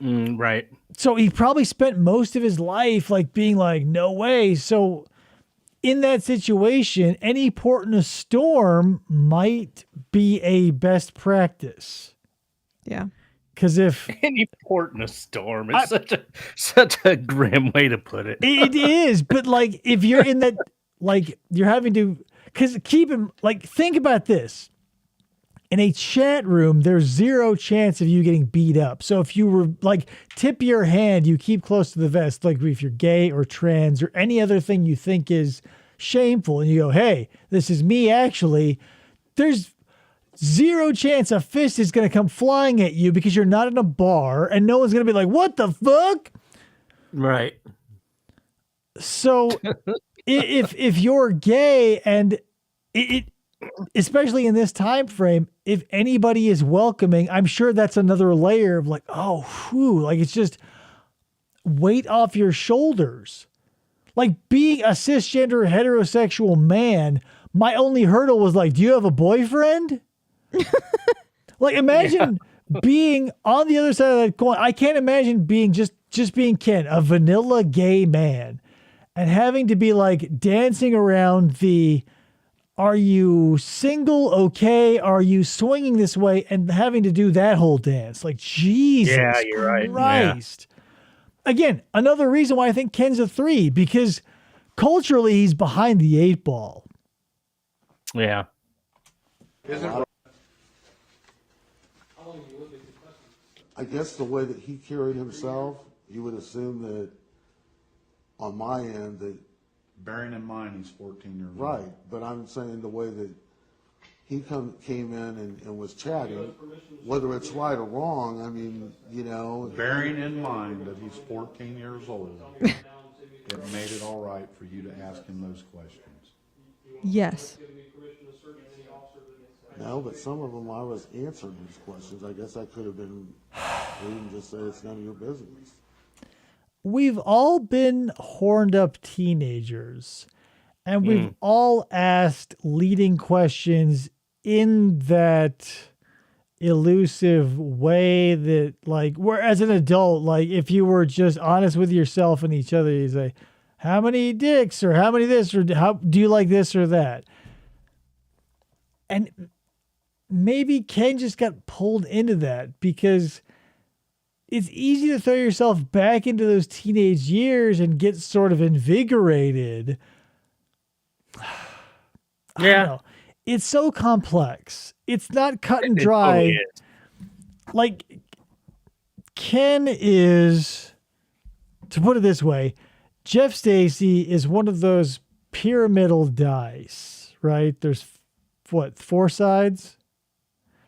Right. So he probably spent most of his life like being like, no way. So in that situation, any port in a storm might be a best practice. Yeah. Because if any port in a storm, it's such a grim way to put it. It is, but like if you're in that, like you're having to, because think about this. In a chat room, there's 0 chance of you getting beat up. So if you were like tip your hand, you keep close to the vest, like if you're gay or trans or any other thing you think is shameful, and you go, hey, this is me actually, there's 0 chance a fist is going to come flying at you because you're not in a bar and no one's going to be like, what the fuck? Right. So if you're gay and it especially in this time frame, if anybody is welcoming, I'm sure that's another layer of like, oh, whew, like it's just weight off your shoulders. Like being a cisgender heterosexual man, my only hurdle was like, do you have a boyfriend? Like imagine being on the other side of that coin. I can't imagine being just being Ken, a vanilla gay man, and having to be like dancing around the, are you single? Okay. Are you swinging this way? And having to do that whole dance. Like, Jesus Christ. Yeah. Again, another reason why I think Ken's a 3, because culturally he's behind the 8 ball. Yeah. I guess the way that he carried himself, you would assume that on my end that, bearing in mind he's 14 years old. right, but I'm saying the way that he came in and was chatting, whether it's right or wrong, I mean, Bearing in mind that he's 14 years old, it made it all right for you to ask him those questions. Yes. No, but some of them I was answering these questions. I guess I could have been, or even just say it's none of your business. We've all been horned up teenagers, and we've all asked leading questions in that elusive way that, like, where as an adult, like, if you were just honest with yourself and each other, you say, how many dicks, or how many this, or how do you like this or that? And maybe Ken just got pulled into that because it's easy to throw yourself back into those teenage years and get sort of invigorated. Yeah. It's so complex. It's not cut and dry. Totally is. Like Ken is, to put it this way, Jeff Stacy is one of those pyramidal dice, right? There's 4 sides?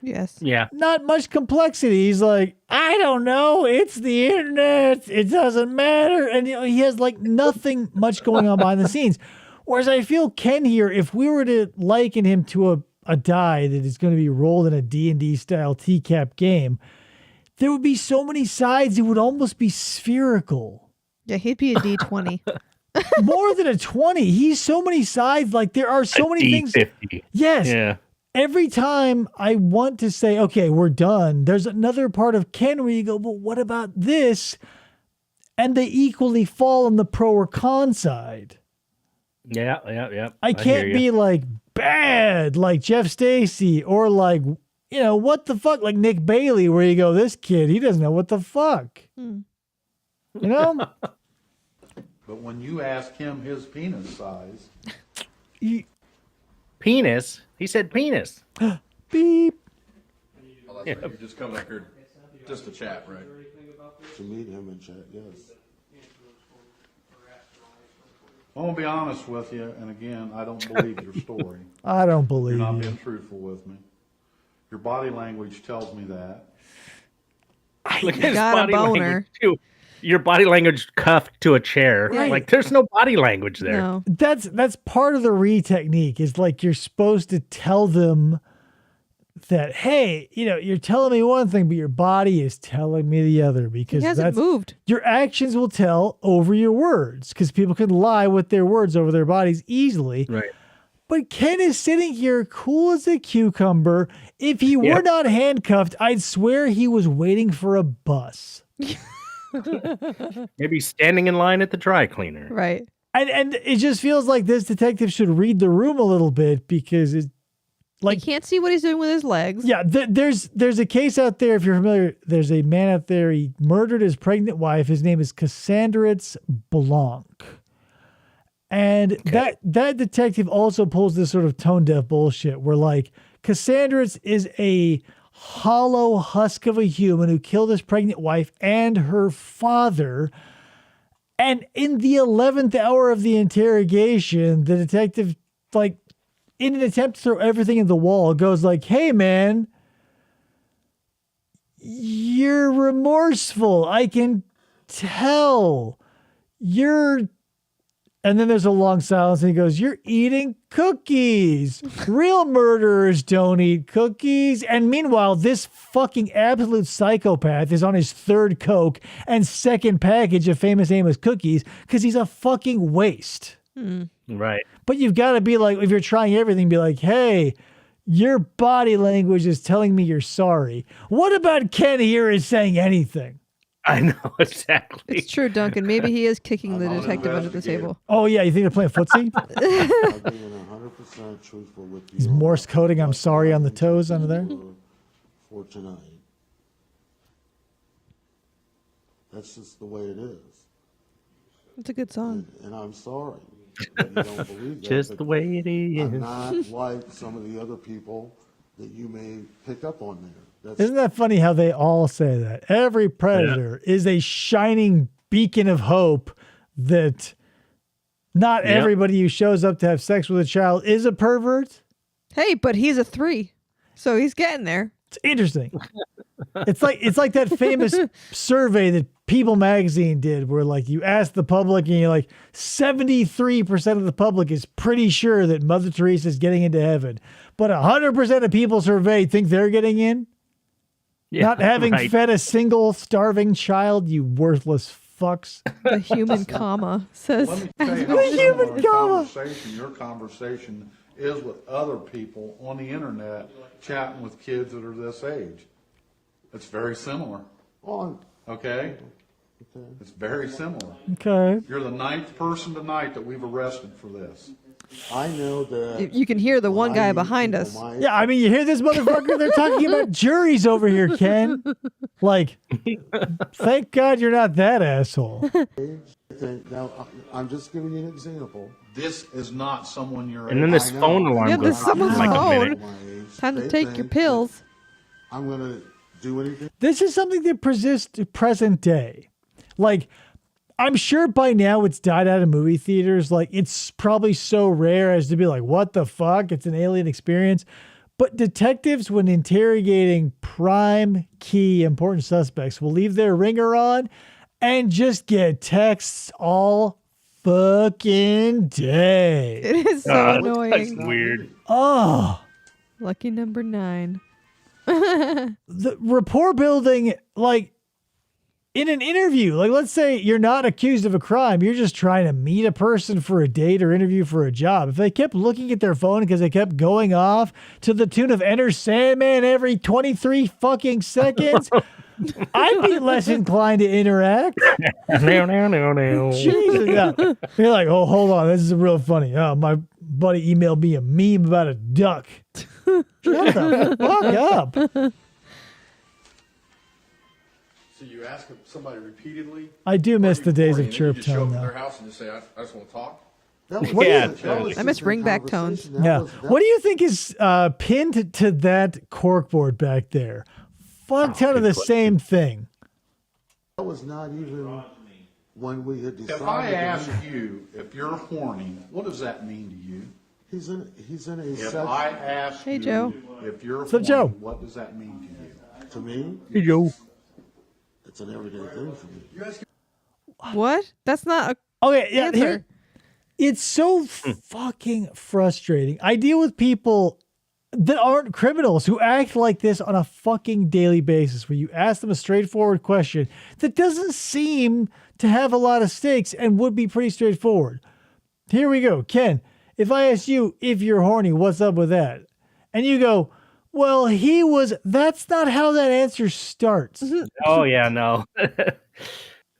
Yes. Yeah. Not much complexity. He's like, I don't know. It's the internet. It doesn't matter. And he has like nothing much going on behind the scenes. Whereas I feel Ken here, if we were to liken him to a die that is going to be rolled in a D&D style TCAP game, there would be so many sides, it would almost be spherical. Yeah, he'd be a D20. more than a 20. He's so many sides. Like there are so many things. D50. Yes. Yeah. Every time I want to say, okay, we're done, there's another part of Ken where you go, well, what about this? And they equally fall on the pro or con side. Yeah. I can't be like bad like Jeff Stacy or like, what the fuck, like Nick Bailey, where you go, this kid, he doesn't know what the fuck. You know? But when you ask him his penis size, Penis? He said penis. Beep. Oh, that's right. You're just coming up here just to chat, right? To meet him in chat, yes. I'm going to be honest with you, and again, I don't believe your story. I don't You're believe not you. being truthful with me. Your body language tells me that. Look at his got a body boner. language too. Your body language cuffed to a chair. Right. Like there's no body language there. No. That's part of the technique is like you're supposed to tell them that, hey, you're telling me one thing, but your body is telling me the other He because hasn't moved. your actions will tell over your words because people can lie with their words over their bodies easily. Right. But Ken is sitting here cool as a cucumber. If he were not handcuffed, I'd swear he was waiting for a bus. Maybe standing in line at the dry cleaner. Right. And it just feels like this detective should read the room a little bit because it's Like, you can't see what he's doing with his legs. Yeah, there's a case out there, if you're familiar, there's a man out there, he murdered his pregnant wife. His name is Cassandritz Blanc. And that detective also pulls this sort of tone-deaf bullshit where, like, Cassandritz is a hollow husk of a human who killed his pregnant wife and her father. And in the 11th hour of the interrogation, the detective, like, in an attempt to throw everything in the wall, goes like, hey, man, you're remorseful. I can tell. And then there's a long silence, and he goes, you're eating cookies. Real murderers don't eat cookies. And meanwhile, this fucking absolute psychopath is on his third Coke and second package of Famous Amos cookies because he's a fucking waste. Right. But you've got to be like, if you're trying everything, be like, hey, your body language is telling me you're sorry. What about Ken here is saying anything? I know, exactly. It's true, Duncan. Maybe he is kicking the detective under the table. Oh, yeah. You think they're playing footsie? I'm being 100% truthful with you. He's Morse coding I'm sorry on the toes under there. For tonight. That's just the way it is. It's a good song. And I'm sorry that you don't believe that. Just but the way it is. I'm not like some of the other people that you may pick up on there. Isn't that funny how they all say that? Every predator is a shining beacon of hope that not everybody who shows up to have sex with a child is a pervert. Hey, but he's a 3, so he's getting there. It's interesting. It's like that famous survey that People Magazine did where, like, you ask the public and you're like, 73% of the public is pretty sure that Mother Teresa is getting into heaven. But 100% of people surveyed think they're getting in. Yeah, Not having right. fed a single starving child, you worthless fucks. The human comma says. Let me tell you The how human similar comma. your conversation is with other people on the internet chatting with kids that are this age. It's very similar. On. Okay? It's very similar. Okay. You're the 9th person tonight that we've arrested for this. I know that. You can hear the one guy I- behind us. Yeah, I mean, you hear this motherfucker? They're talking about juries over here, Ken. Like, thank God you're not that asshole. Now, I'm just giving you an example. This is not someone your And then age. this phone alarm Yeah, goes there's someone's off in like a phone. minute. My age, Time to they take your think pills. that I'm going to do anything. This is something that persists to present day. Like, I'm sure by now it's died out of movie theaters. Like, it's probably so rare as to be like, what the fuck? It's an alien experience. But detectives, when interrogating prime, key, important suspects, will leave their ringer on and just get texts all fucking day. It is so That's annoying. weird. Oh, Lucky number 9. the rapport building, like, in an interview, like let's say you're not accused of a crime, you're just trying to meet a person for a date or interview for a job. If they kept looking at their phone because they kept going off to the tune of Enter Sandman every 23 fucking seconds, I'd be less inclined to interact. Jesus, yeah. You're like, oh, hold on, this is real funny. Oh, my buddy emailed me a meme about a duck. Shut the fuck up. So you ask somebody repeatedly. I do miss the days of and then you chirp just show tone, up at their though. house and just say, I just want to talk. That was, Yeah, that was I miss just a ringback tones. conversation. Yeah. That What do you think is pinned to that corkboard back there? Fuck ton of the same thing. That was not even when we had decided. If I to ask meet. you if you're horny, what does that mean to you? He's in a If sex I ask Hey, you Joe. if you're What's up, horny, Joe? what does that mean to you? to me. Hey, Joe. It's an everyday thing for me. What? That's not a Okay, yeah. answer. Here, it's so fucking frustrating. I deal with people that aren't criminals who act like this on a fucking daily basis, where you ask them a straightforward question that doesn't seem to have a lot of stakes and would be pretty straightforward. Here we go. Ken, if I ask you if you're horny, what's up with that? And you go, well, he was, that's not how that answer starts. Oh yeah, no,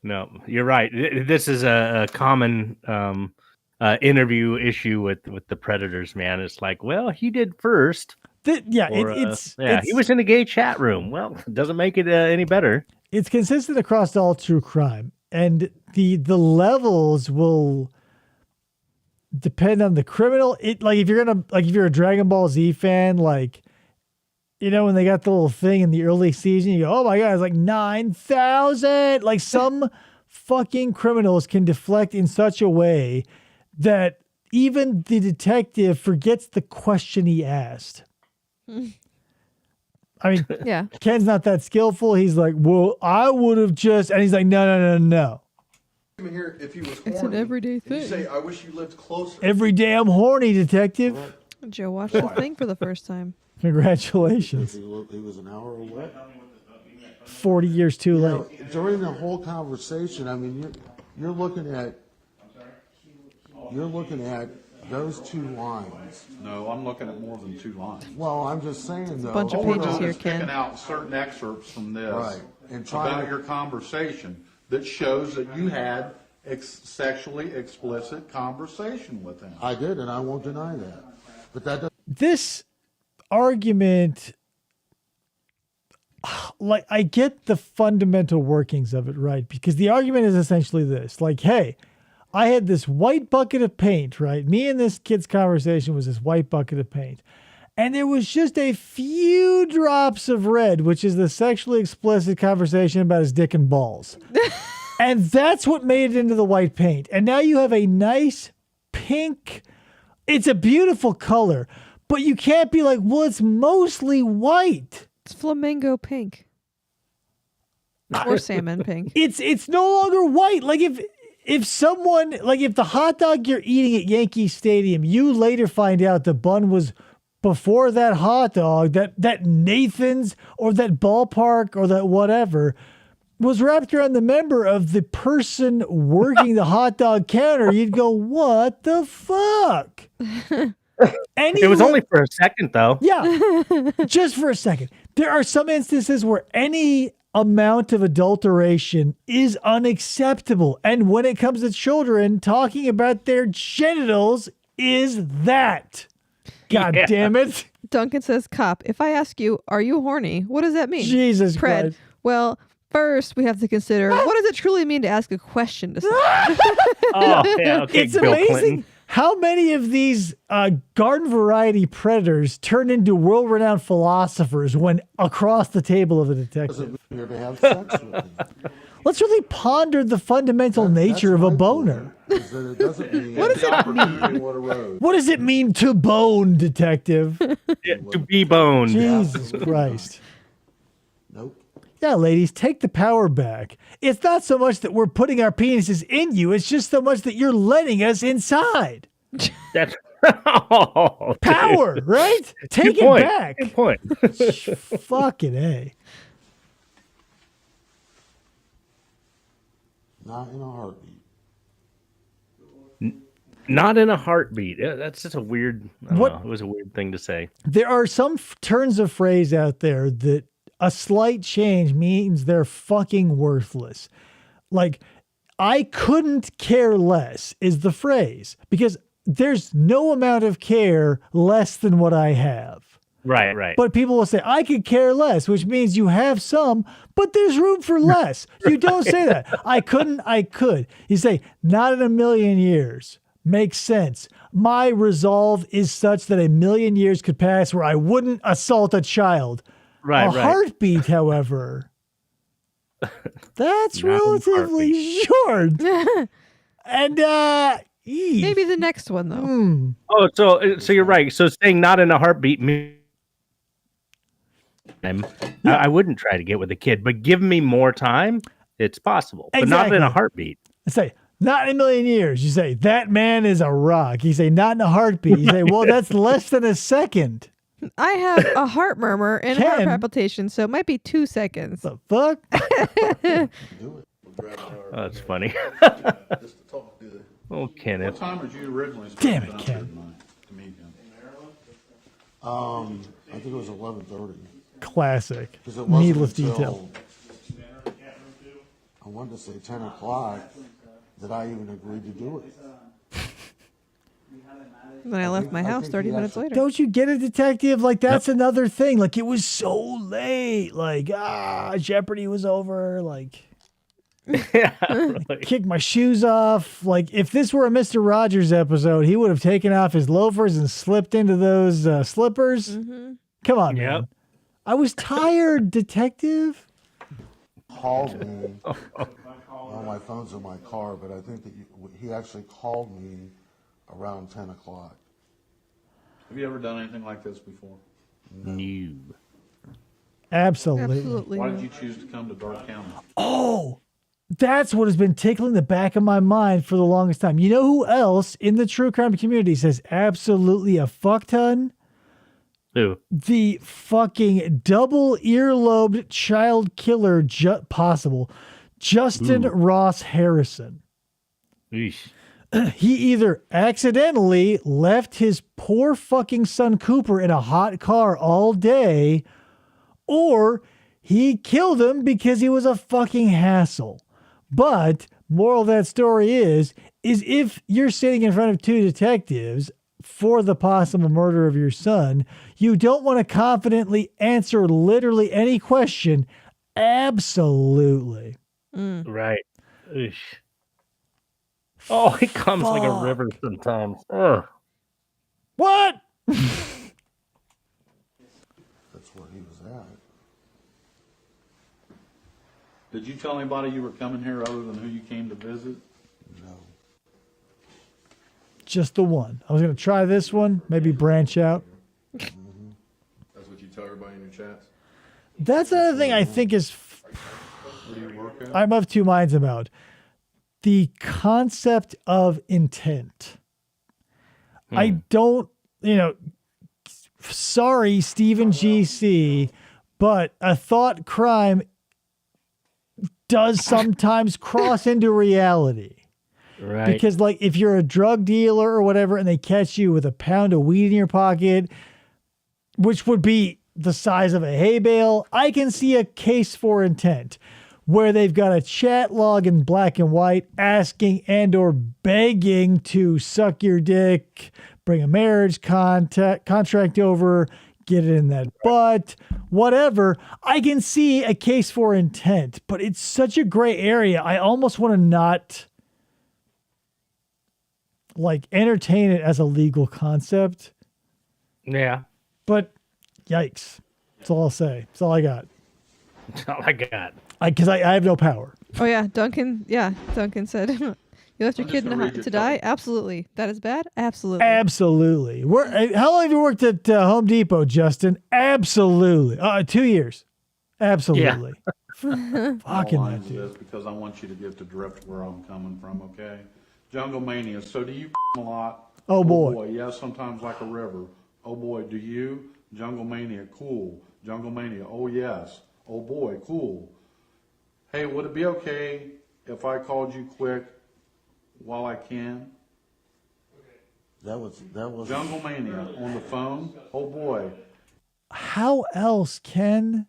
no, you're right. This is a common interview issue with the predators, man. It's like, well, he did first. Yeah, Or, it's he was in a gay chat room. Well, it doesn't make it any better. it's consistent across all true crime, and the levels will depend on the criminal. It like if you're a Dragon Ball Z fan, like when they got the little thing in the early season, you go, oh my god, it's like 9,000. Like some fucking criminals can deflect in such a way that even the detective forgets the question he asked. I mean, Yeah. Ken's not that skillful. He's like, well, I would have just, and he's like, no. Even here, if he was It's horny, an everyday and you thing. say, I wish you lived closer. Every day I'm horny, detective. Joe watched the thing for the first time. Congratulations. He was an hour away. 40 years too You late. know, during the whole conversation, I mean, you're looking at those two lines. No, I'm looking at more than 2 lines. Well, I'm just saying though. bunch of All we're pages doing here, is picking Ken. out certain excerpts from this Right, and trying about to- your conversation that shows that you had sexually explicit conversation with him. I did, and I won't deny that. But that doesn't. This argument, like, I get the fundamental workings of it, right? Because the argument is essentially this, like, hey, I had this white bucket of paint, right? Me and this kid's conversation was this white bucket of paint. And there was just a few drops of red, which is the sexually explicit conversation about his dick and balls. And that's what made it into the white paint. And now you have a nice pink, it's a beautiful color, but you can't be like, well, it's mostly white. It's flamingo pink. Or salmon pink. It's no longer white. Like if someone, like if the hot dog you're eating at Yankee Stadium, you later find out the bun was before that hot dog, that Nathan's or that ballpark or that whatever was wrapped around the member of the person working the hot dog counter, you'd go, what the fuck? It was only for a second, though. Yeah, just for a second. There are some instances where any amount of adulteration is unacceptable. And when it comes to children, talking about their genitals is that. God damn it. Duncan says, cop, if I ask you, are you horny? What does that mean? Jesus Pred, Christ. well, first we have to consider, what does it truly mean to ask a question to someone? Oh, yeah, okay, It's Bill amazing Clinton. how many of these garden variety predators turn into world-renowned philosophers when across the table of a detective. Doesn't mean you're to have sex with him. Let's really ponder the fundamental nature of a boner. Is that it doesn't mean What does it mean? What does it mean to bone, detective? Yeah, to be boned. Jesus Christ. Nope. Yeah, ladies, take the power back. It's not so much that we're putting our penises in you, it's just so much that you're letting us inside. That's oh, dude. Power, right? Take Good point. it back. Good point. Fucking A. Not in a heartbeat. Not in a heartbeat. Yeah, that's just a weird. I don't What- know. It was a weird thing to say. There are some turns of phrase out there that a slight change means they're fucking worthless. Like, I couldn't care less is the phrase, because there's no amount of care less than what I have. Right, right. But people will say, I could care less, which means you have some, but there's room for less. You don't say that. I couldn't, I could. You say, not in a million years. Makes sense. My resolve is such that a million years could pass where I wouldn't assault a child. Right, a right. heartbeat, however, that's relatively short. And Maybe the next one though. Oh, so you're right. So saying not in a heartbeat means I wouldn't try to get with a kid, but give me more time. It's possible, but not in Exactly. a heartbeat. say, not in a million years. You say, that man is a rock. You say, not in a heartbeat. You say, well, that's less than a second. I have a heart murmur and a heart Ken. palpitation, so it might be 2 seconds. The fuck? Do it. We'll grab an hour. Oh, that's funny. Just to talk good. Oh, What Kenneth. time did you originally Damn supposed it, to be down Ken. here tonight to meet him? I think it was 11:30. Classic. Because it wasn't Needless until, detail. I wanted to say 10 o'clock that I even agreed to do it. Then I left my I house think 30 he minutes actually- later. Don't you get it, detective? Like, that's another thing. Like, it was so late. Like, Jeopardy was over. Like, Yeah, really. kicked my shoes off. Like, if this were a Mr. Rogers episode, he would have taken off his loafers and slipped into those slippers. Come on, Yep. man. I was tired, detective. Called me. Well, my phone's in my car, but I think that he actually called me around 10 o'clock. Have you ever done anything like this before? No. Absolutely. Absolutely. Why did you choose to come to Dark County? Oh, that's what has been tickling the back of my mind for the longest time. You know who else in the true crime community says absolutely a fuck ton? Who? The fucking double earlobed child killer possible, Justin Ross Harrison. Eesh. He either accidentally left his poor fucking son Cooper in a hot car all day, or he killed him because he was a fucking hassle. But moral of that story is if you're sitting in front of two detectives for the possible murder of your son, you don't want to confidently answer literally any question. Absolutely. Right. Eesh. Oh, it comes like a river sometimes. Ugh. What? That's where he was at. Did you tell anybody you were coming here other than who you came to visit? No. Just the one. I was going to try this one, maybe branch out. That's what you tell everybody in your chats. That's another thing I think is Where do you work at? I'm of two minds about. The concept of intent. I don't, sorry, Stephen GC, but a thought crime does sometimes cross into reality. Right. Because, like, if you're a drug dealer or whatever and they catch you with a pound of weed in your pocket, which would be the size of a hay bale, I can see a case for intent where they've got a chat log in black and white asking and or begging to suck your dick, bring a marriage contract over, get it in that butt, whatever. I can see a case for intent, but it's such a gray area. I almost want to not entertain it as a legal concept, Yeah. but yikes. That's all I'll say. That's all I got. That's all I got. Because I have no power. Oh yeah, Duncan said you left your kid just gonna read your to die? Absolutely. That is bad? Absolutely. Absolutely. How long have you worked at Home Depot, Justin? Absolutely. 2 years. Absolutely. Fucking All that lines of dude. this because I want you to get the drift where I'm coming from, okay? Jungle Mania. So do you a lot? Oh, boy. Yeah, sometimes like a river. Oh boy, do you? Jungle Mania, cool. Jungle Mania, oh yes. Oh boy, cool. Hey, would it be okay if I called you quick while I can? That was Jungle Mania on the phone? Oh boy. How else, Ken?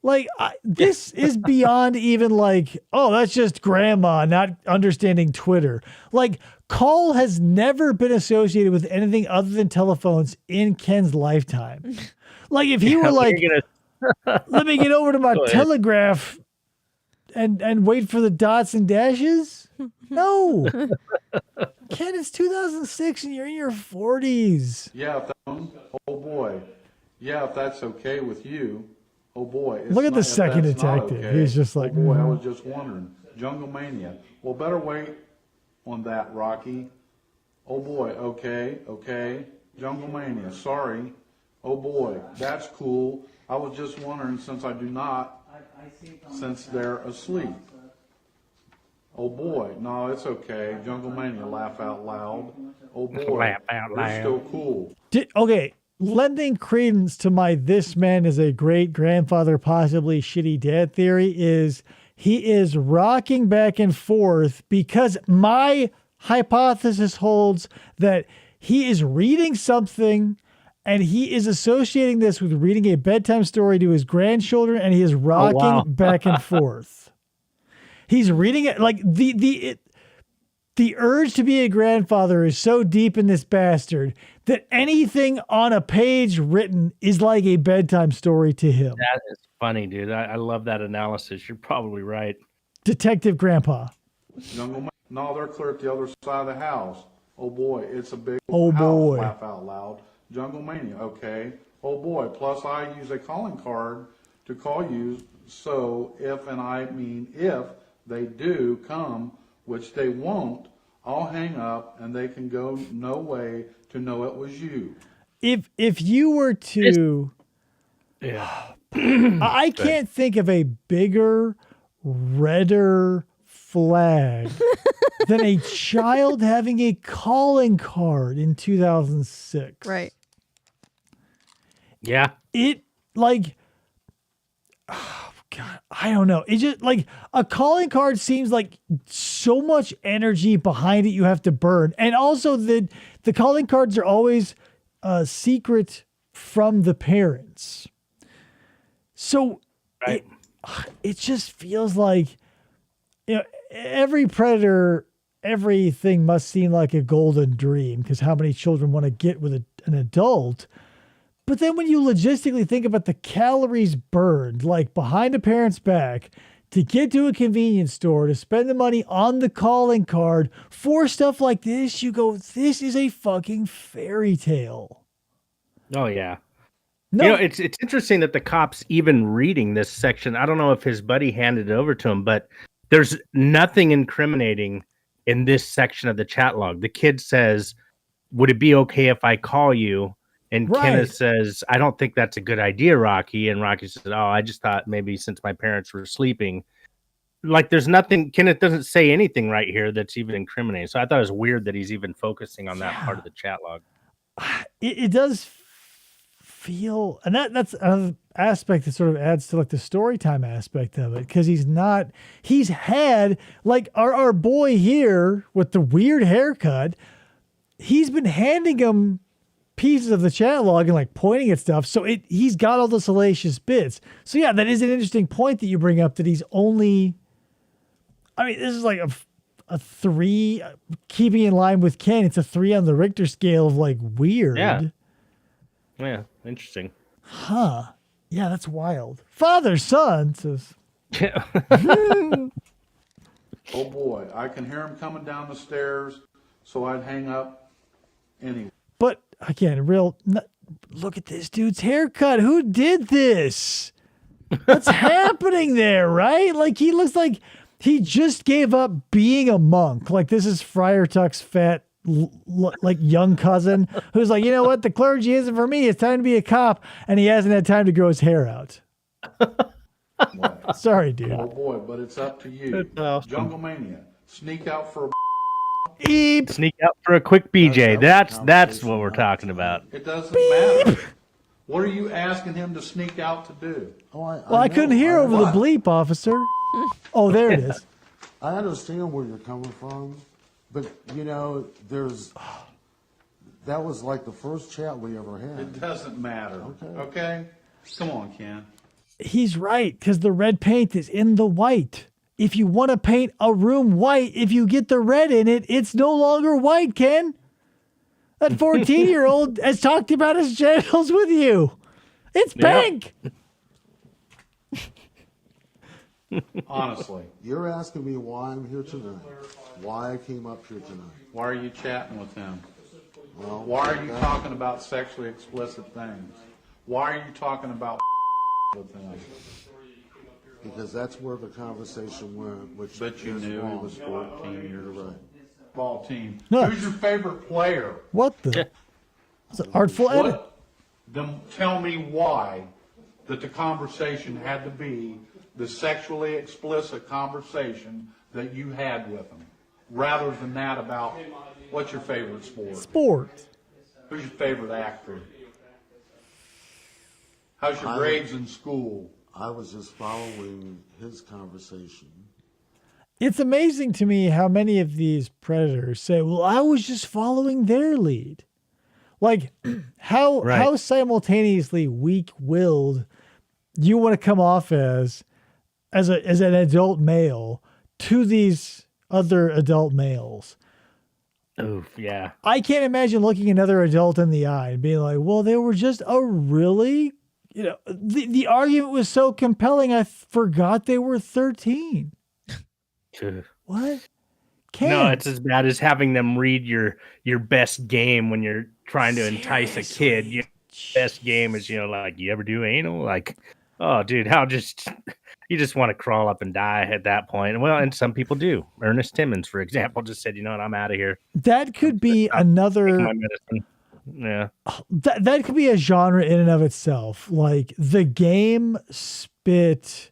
Like, this is beyond even like, oh, that's just grandma not understanding Twitter. Like, call has never been associated with anything other than telephones in Ken's lifetime. Like, if he were like, let me get over to my telegraph and wait for the dots and dashes. No. Ken, it's 2006 and you're in your 40s. Yeah, oh boy. Yeah, if that's okay with you. Oh boy. Look at the second if that's not detective. okay, He's just like, oh boy, I was just wondering. Jungle Mania. Well, better wait on that, Rocky. Oh boy, okay. Jungle Mania, sorry. Oh boy, that's cool. I was just wondering, since I do not, since they're asleep. Oh boy, no, it's okay. Jungle Mania, laugh out loud. Oh boy, Laugh out loud. you're still cool. Okay, lending credence to my this man is a great grandfather, possibly shitty dad theory is he is rocking back and forth because my hypothesis holds that he is reading something and he is associating this with reading a bedtime story to his grandchildren and he is rocking back and forth. He's reading it like the urge to be a grandfather is so deep in this bastard that anything on a page written is like a bedtime story to him. That is funny, dude. I love that analysis. You're probably right. Detective Grandpa. Jungle Mania. No, they're clear at the other side of the house. Oh boy, it's a big Oh house. boy. Laugh out loud. Jungle Mania, okay. Oh boy, plus I use a calling card to call you, so if, and I mean if, they do come, which they won't, I'll hang up and they can go no way to know it was you. If you were to, I can't think of a bigger, redder flag than a child having a calling card in 2006. Right. Yeah. It like, oh God, I don't know. It just like a calling card seems like so much energy behind it you have to burn. And also the calling cards are always secret from the parents. So Right. it just feels like, you know, every predator, everything must seem like a golden dream because how many children want to get with an adult? But then when you logistically think about the calories burned, like behind a parent's back, to get to a convenience store, to spend the money on the calling card for stuff like this, you go, this is a fucking fairy tale. Oh, yeah. No, You know, it's interesting that the cop's even reading this section. I don't know if his buddy handed it over to him, but there's nothing incriminating in this section of the chat log. The kid says, would it be okay if I call you? And Right. Kenneth says, I don't think that's a good idea, Rocky. And Rocky says, oh, I just thought maybe since my parents were sleeping. Like there's nothing, Kenneth doesn't say anything right here that's even incriminating. So I thought it was weird that he's even focusing on that part of the chat log. it does feel, and that's another aspect that sort of adds to like the story time aspect of it, because he's had like our boy here with the weird haircut, he's been handing him pieces of the chat log and like pointing at stuff, so he's got all the salacious bits. So yeah, that is an interesting point that you bring up, that he's only, I mean, this is like a 3, keeping in line with Ken, it's a 3 on the Richter scale of like weird. Yeah, interesting. Huh. Yeah, that's wild. Father, son says. Oh boy, I can hear him coming down the stairs, so I'd hang up anyway. But again, look at this dude's haircut. Who did this? What's happening there, right? Like he looks like he just gave up being a monk. Like this is Friar Tuck's fat, like young cousin who's like, you know what? The clergy isn't for me. It's time to be a cop. And he hasn't had time to grow his hair out. Sorry, dude. Oh boy, but it's up to you. Awesome. Jungle Mania, sneak out for a Beep. Sneak out for a quick BJ. That's what we're talking about. It doesn't matter. What are you asking him to sneak out to do? I couldn't hear over the bleep, officer. Oh, there it is. I understand where you're coming from, but you know, that was like the first chat we ever had. It doesn't matter. Okay? Come on, Ken. He's right, because the red paint is in the white. If you want to paint a room white, if you get the red in it, it's no longer white, Ken. That 14-year-old has talked about his genitals with you. It's pink. Honestly. You're asking me why I'm here tonight, why I came up here tonight. Why are you chatting with him? Well, Why are you talking about sexually explicit things? Why are you talking about with him? Because that's where the conversation went, which But you is knew he wrong. was 14 years Right. old. Ball team. No. Who's your favorite player? What the? It's an artful edit. What? Then tell me why that the conversation had to be the sexually explicit conversation that you had with him, rather than that about what's your favorite sport? Sport. Who's your favorite actor? How's your grades in school? I was just following his conversation. It's amazing to me how many of these predators say, well, I was just following their lead. Like, how simultaneously weak-willed you want to come off as an adult male to these other adult males. Oof, yeah. I can't imagine looking another adult in the eye and being like, well, they were just a really, the argument was so compelling, I forgot they were 13. What? No, it's as bad as having them read your best game when you're trying to entice a kid. Your best game is, like, you ever do anal? Like, oh, dude, you just want to crawl up and die at that point. Well, and some people do. Ernest Timmons, for example, just said, you know what, I'm out of here. That could be another. My medicine. Yeah. That could be a genre in and of itself. Like the game spit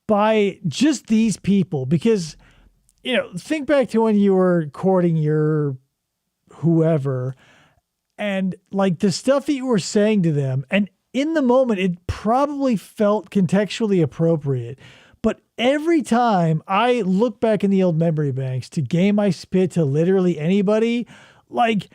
by just these people, because think back to when you were courting your whoever, and like the stuff that you were saying to them, and in the moment it probably felt contextually appropriate, but every time I look back in the old memory banks to game I spit to literally anybody, like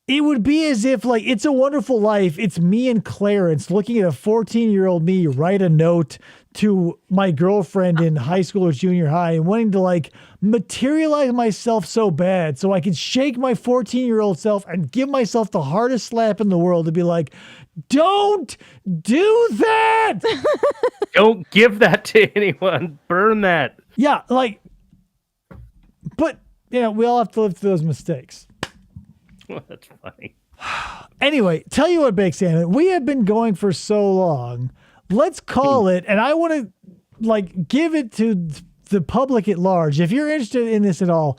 it would be as if, like, It's a Wonderful Life, it's me and Clarence looking at a 14-year-old me write a note to my girlfriend in high school or junior high and wanting to, like, materialize myself so bad so I could shake my 14-year-old self and give myself the hardest slap in the world to be like, don't do that! Don't give that to anyone. Burn that. Yeah, like, but, we all have to live through those mistakes. Well, that's funny. Anyway, tell you what, Bake Salmon, we have been going for so long. Let's call it, and I want to, like, give it to the public at large. If you're interested in this at all,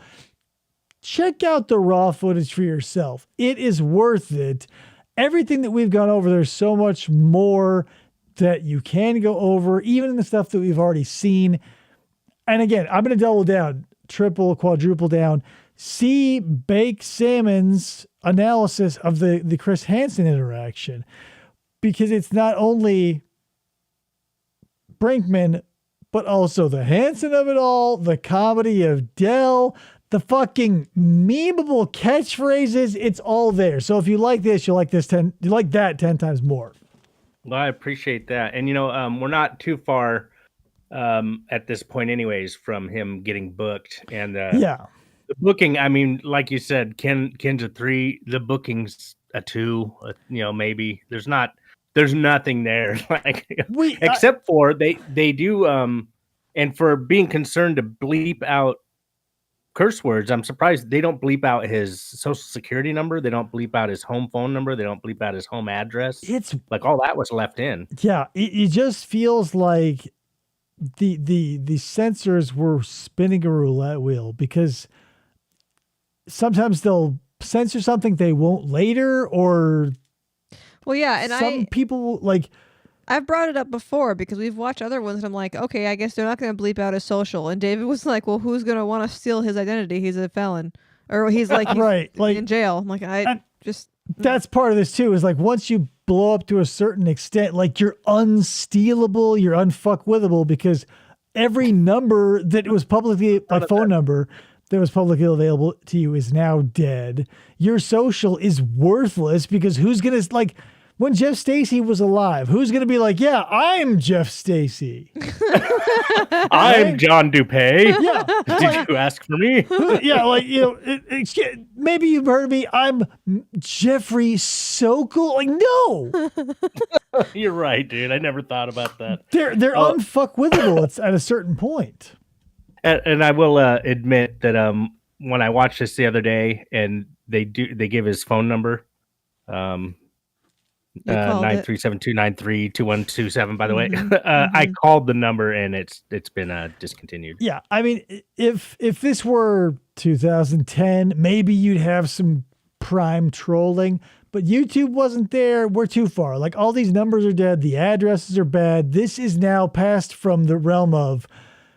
check out the raw footage for yourself. It is worth it. Everything that we've gone over, there's so much more that you can go over, even in the stuff that we've already seen. And again, I'm going to double down, triple, quadruple down. See Bake Salmon's analysis of the Chris Hansen interaction, because it's not only Brinkman, but also the Hansen of it all, the comedy of Dell, the fucking memeable catchphrases. It's all there. So if you like this, you like that 10 times more. Well, I appreciate that. And, we're not too far at this point anyways from him getting booked. And yeah. The booking, I mean, like you said, Ken's a 3, the booking's a 2, maybe. There's nothing there, like, except for they do, and for being concerned to bleep out curse words, I'm surprised they don't bleep out his social security number. They don't bleep out his home phone number. They don't bleep out his home address. It's like all that was left in. Yeah, it just feels like the censors were spinning a roulette wheel, because sometimes they'll censor something they won't later, or some people like. I've brought it up before because we've watched other ones and I'm like, okay, I guess they're not going to bleep out his social. And David was like, well, who's going to want to steal his identity? He's a felon, or he's like right, like in jail. I'm like, that's part of this too, is like, once you blow up to a certain extent, like, you're unstealable, you're unfuckwithable, because every number that was publicly a phone number that was publicly available to you is now dead. Your social is worthless because who's going to like when Jeff Stacy was alive, who's going to be like, yeah, I'm Jeff Stacy. I'm John Dupay. Yeah. Did you ask for me? Yeah, like, maybe you've heard of me. I'm Jeffrey Sokol. Like, no. You're right, dude. I never thought about that. They're unfuckwithable. It's at a certain point. And I will admit that when I watched this the other day and they give his phone number, 937-293-2127, by the way. I called the number and it's been discontinued. Yeah, I mean, if this were 2010, maybe you'd have some prime trolling, but YouTube wasn't there. We're too far. Like, all these numbers are dead. The addresses are bad. This is now passed from the realm of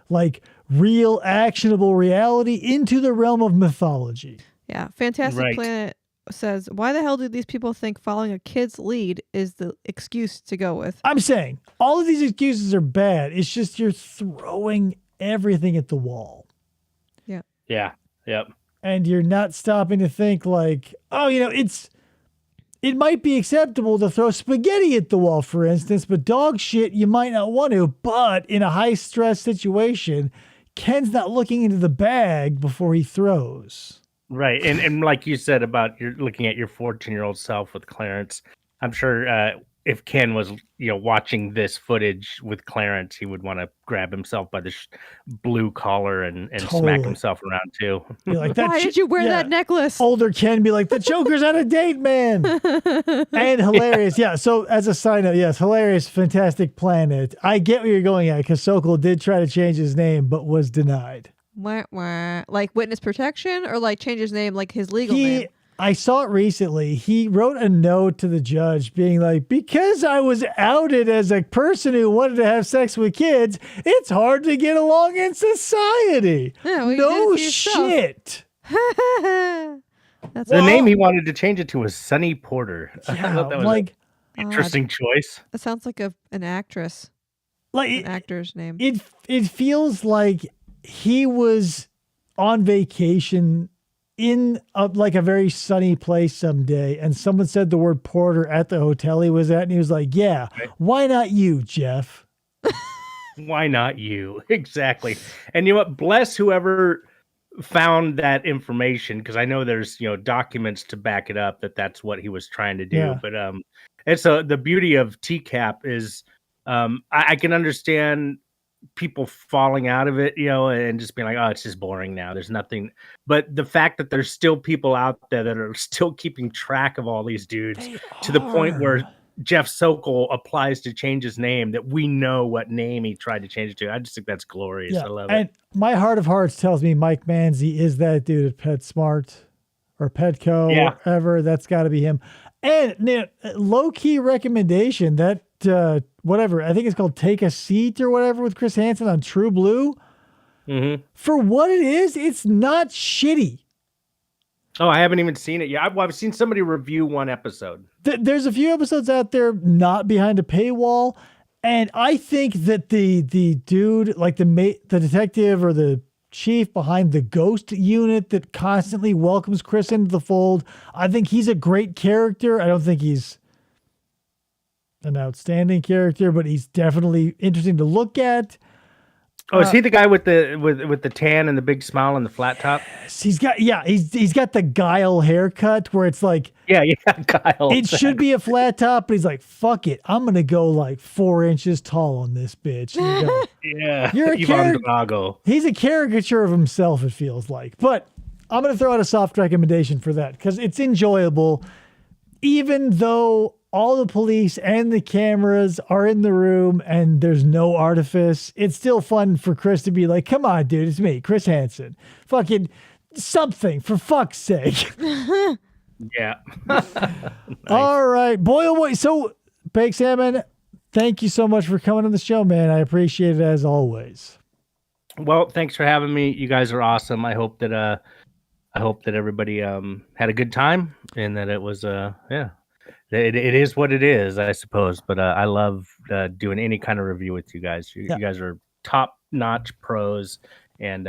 like real actionable reality into the realm of mythology. Yeah, Fantastic Planet says, why the hell do these people think following a kid's lead is the excuse to go with? I'm saying all of these excuses are bad. It's just you're throwing everything at the wall. Yeah. Yeah. Yep. And you're not stopping to think like, oh, it might be acceptable to throw spaghetti at the wall, for instance, but dog shit, you might not want to. But in a high stress situation, Ken's not looking into the bag before he throws. Right. And like you said about you're looking at your 14-year-old self with Clarence, I'm sure if Ken was, watching this footage with Clarence, he would want to grab himself by the blue collar and smack himself around too. Like, why did you wear that necklace? Older Ken be like, the Joker's on a date, man. And hilarious. Yeah. So as a side note, yes, hilarious, Fantastic Planet. I get where you're going at because Sokol did try to change his name, but was denied. Like witness protection or like change his name, like his legal name? I saw it recently. He wrote a note to the judge being like, because I was outed as a person who wanted to have sex with kids, it's hard to get along in society. Yeah, well, no shit. That's the name he wanted to change it to was Sonny Porter. Yeah, I thought that was like an interesting choice. That sounds like an actress. Like an actor's name. It feels like he was on vacation in a very sunny place someday, and someone said the word Porter at the hotel he was at, and he was like, yeah, why not you, Jeff? Why not you? Exactly. And you know what? Bless whoever found that information, because I know there's documents to back it up that that's what he was trying to do. Yeah. But it's the beauty of TCAP is I can understand people falling out of it, and just being like, oh, it's just boring now. There's nothing. But the fact that there's still people out there that are still keeping track of all these dudes to the point where Jeff Sokol applies to change his name, that we know what name he tried to change it to. I just think that's glorious. Yeah. I love and it. My heart of hearts tells me Mike Manzi is that dude at PetSmart or Petco, wherever. That's got to be him. And low-key recommendation, that whatever, I think it's called Take a Seat or whatever with Chris Hansen on True Blue. Mm-hmm. For what it is, it's not shitty. Oh, I haven't even seen it yet. I've seen somebody review one episode. There's a few episodes out there not behind a paywall, and I think that the dude, like the detective or the chief behind the ghost unit that constantly welcomes Chris into the fold, I think he's a great character. I don't think he's an outstanding character, but he's definitely interesting to look at. Oh, is he the guy with the tan and the big smile and the flat top? He's got the Guile haircut where it's like Guile. It should be a flat top, but he's like, fuck it, I'm gonna go like 4 inches tall on this bitch. Yeah, you're a Ivan Drago. He's a caricature of himself, it feels like. But I'm gonna throw out a soft recommendation for that because it's enjoyable, even though all the police and the cameras are in the room and there's no artifice. It's still fun for Chris to be like, come on, dude, it's me, Chris Hansen. Fucking something, for fuck's sake. Yeah. Nice. All right. Boy, oh boy. So, Baked Salmon, thank you so much for coming on the show, man. I appreciate it as always. Well, thanks for having me. You guys are awesome. I hope that everybody had a good time and that it was It is what it is, I suppose. But I love doing any kind of review with you guys. You guys are top notch pros, and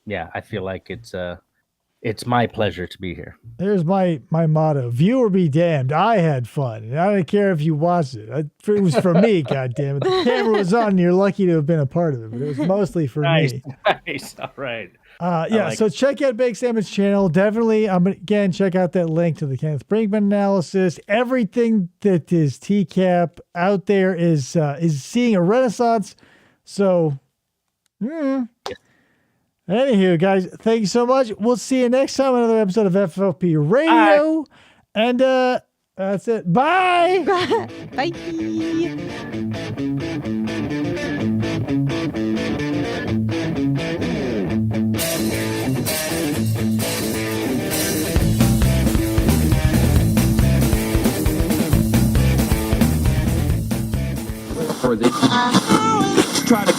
yeah, I feel like it's my pleasure to be here. There's my motto: viewer be damned. I had fun, and I don't care if you watched it. It was for me. God damn it! The camera was on, and you're lucky to have been a part of it, but it was mostly for me. Nice. All right. Yeah, so check out Baked Salmon's channel. Definitely, again, check out that link to the Kenneth Brinkman analysis. Everything that is TCAP out there is seeing a renaissance. So, anywho, guys, thank you so much. We'll see you next time on another episode of FFOP Radio. And that's it. Bye. Bye. For the try to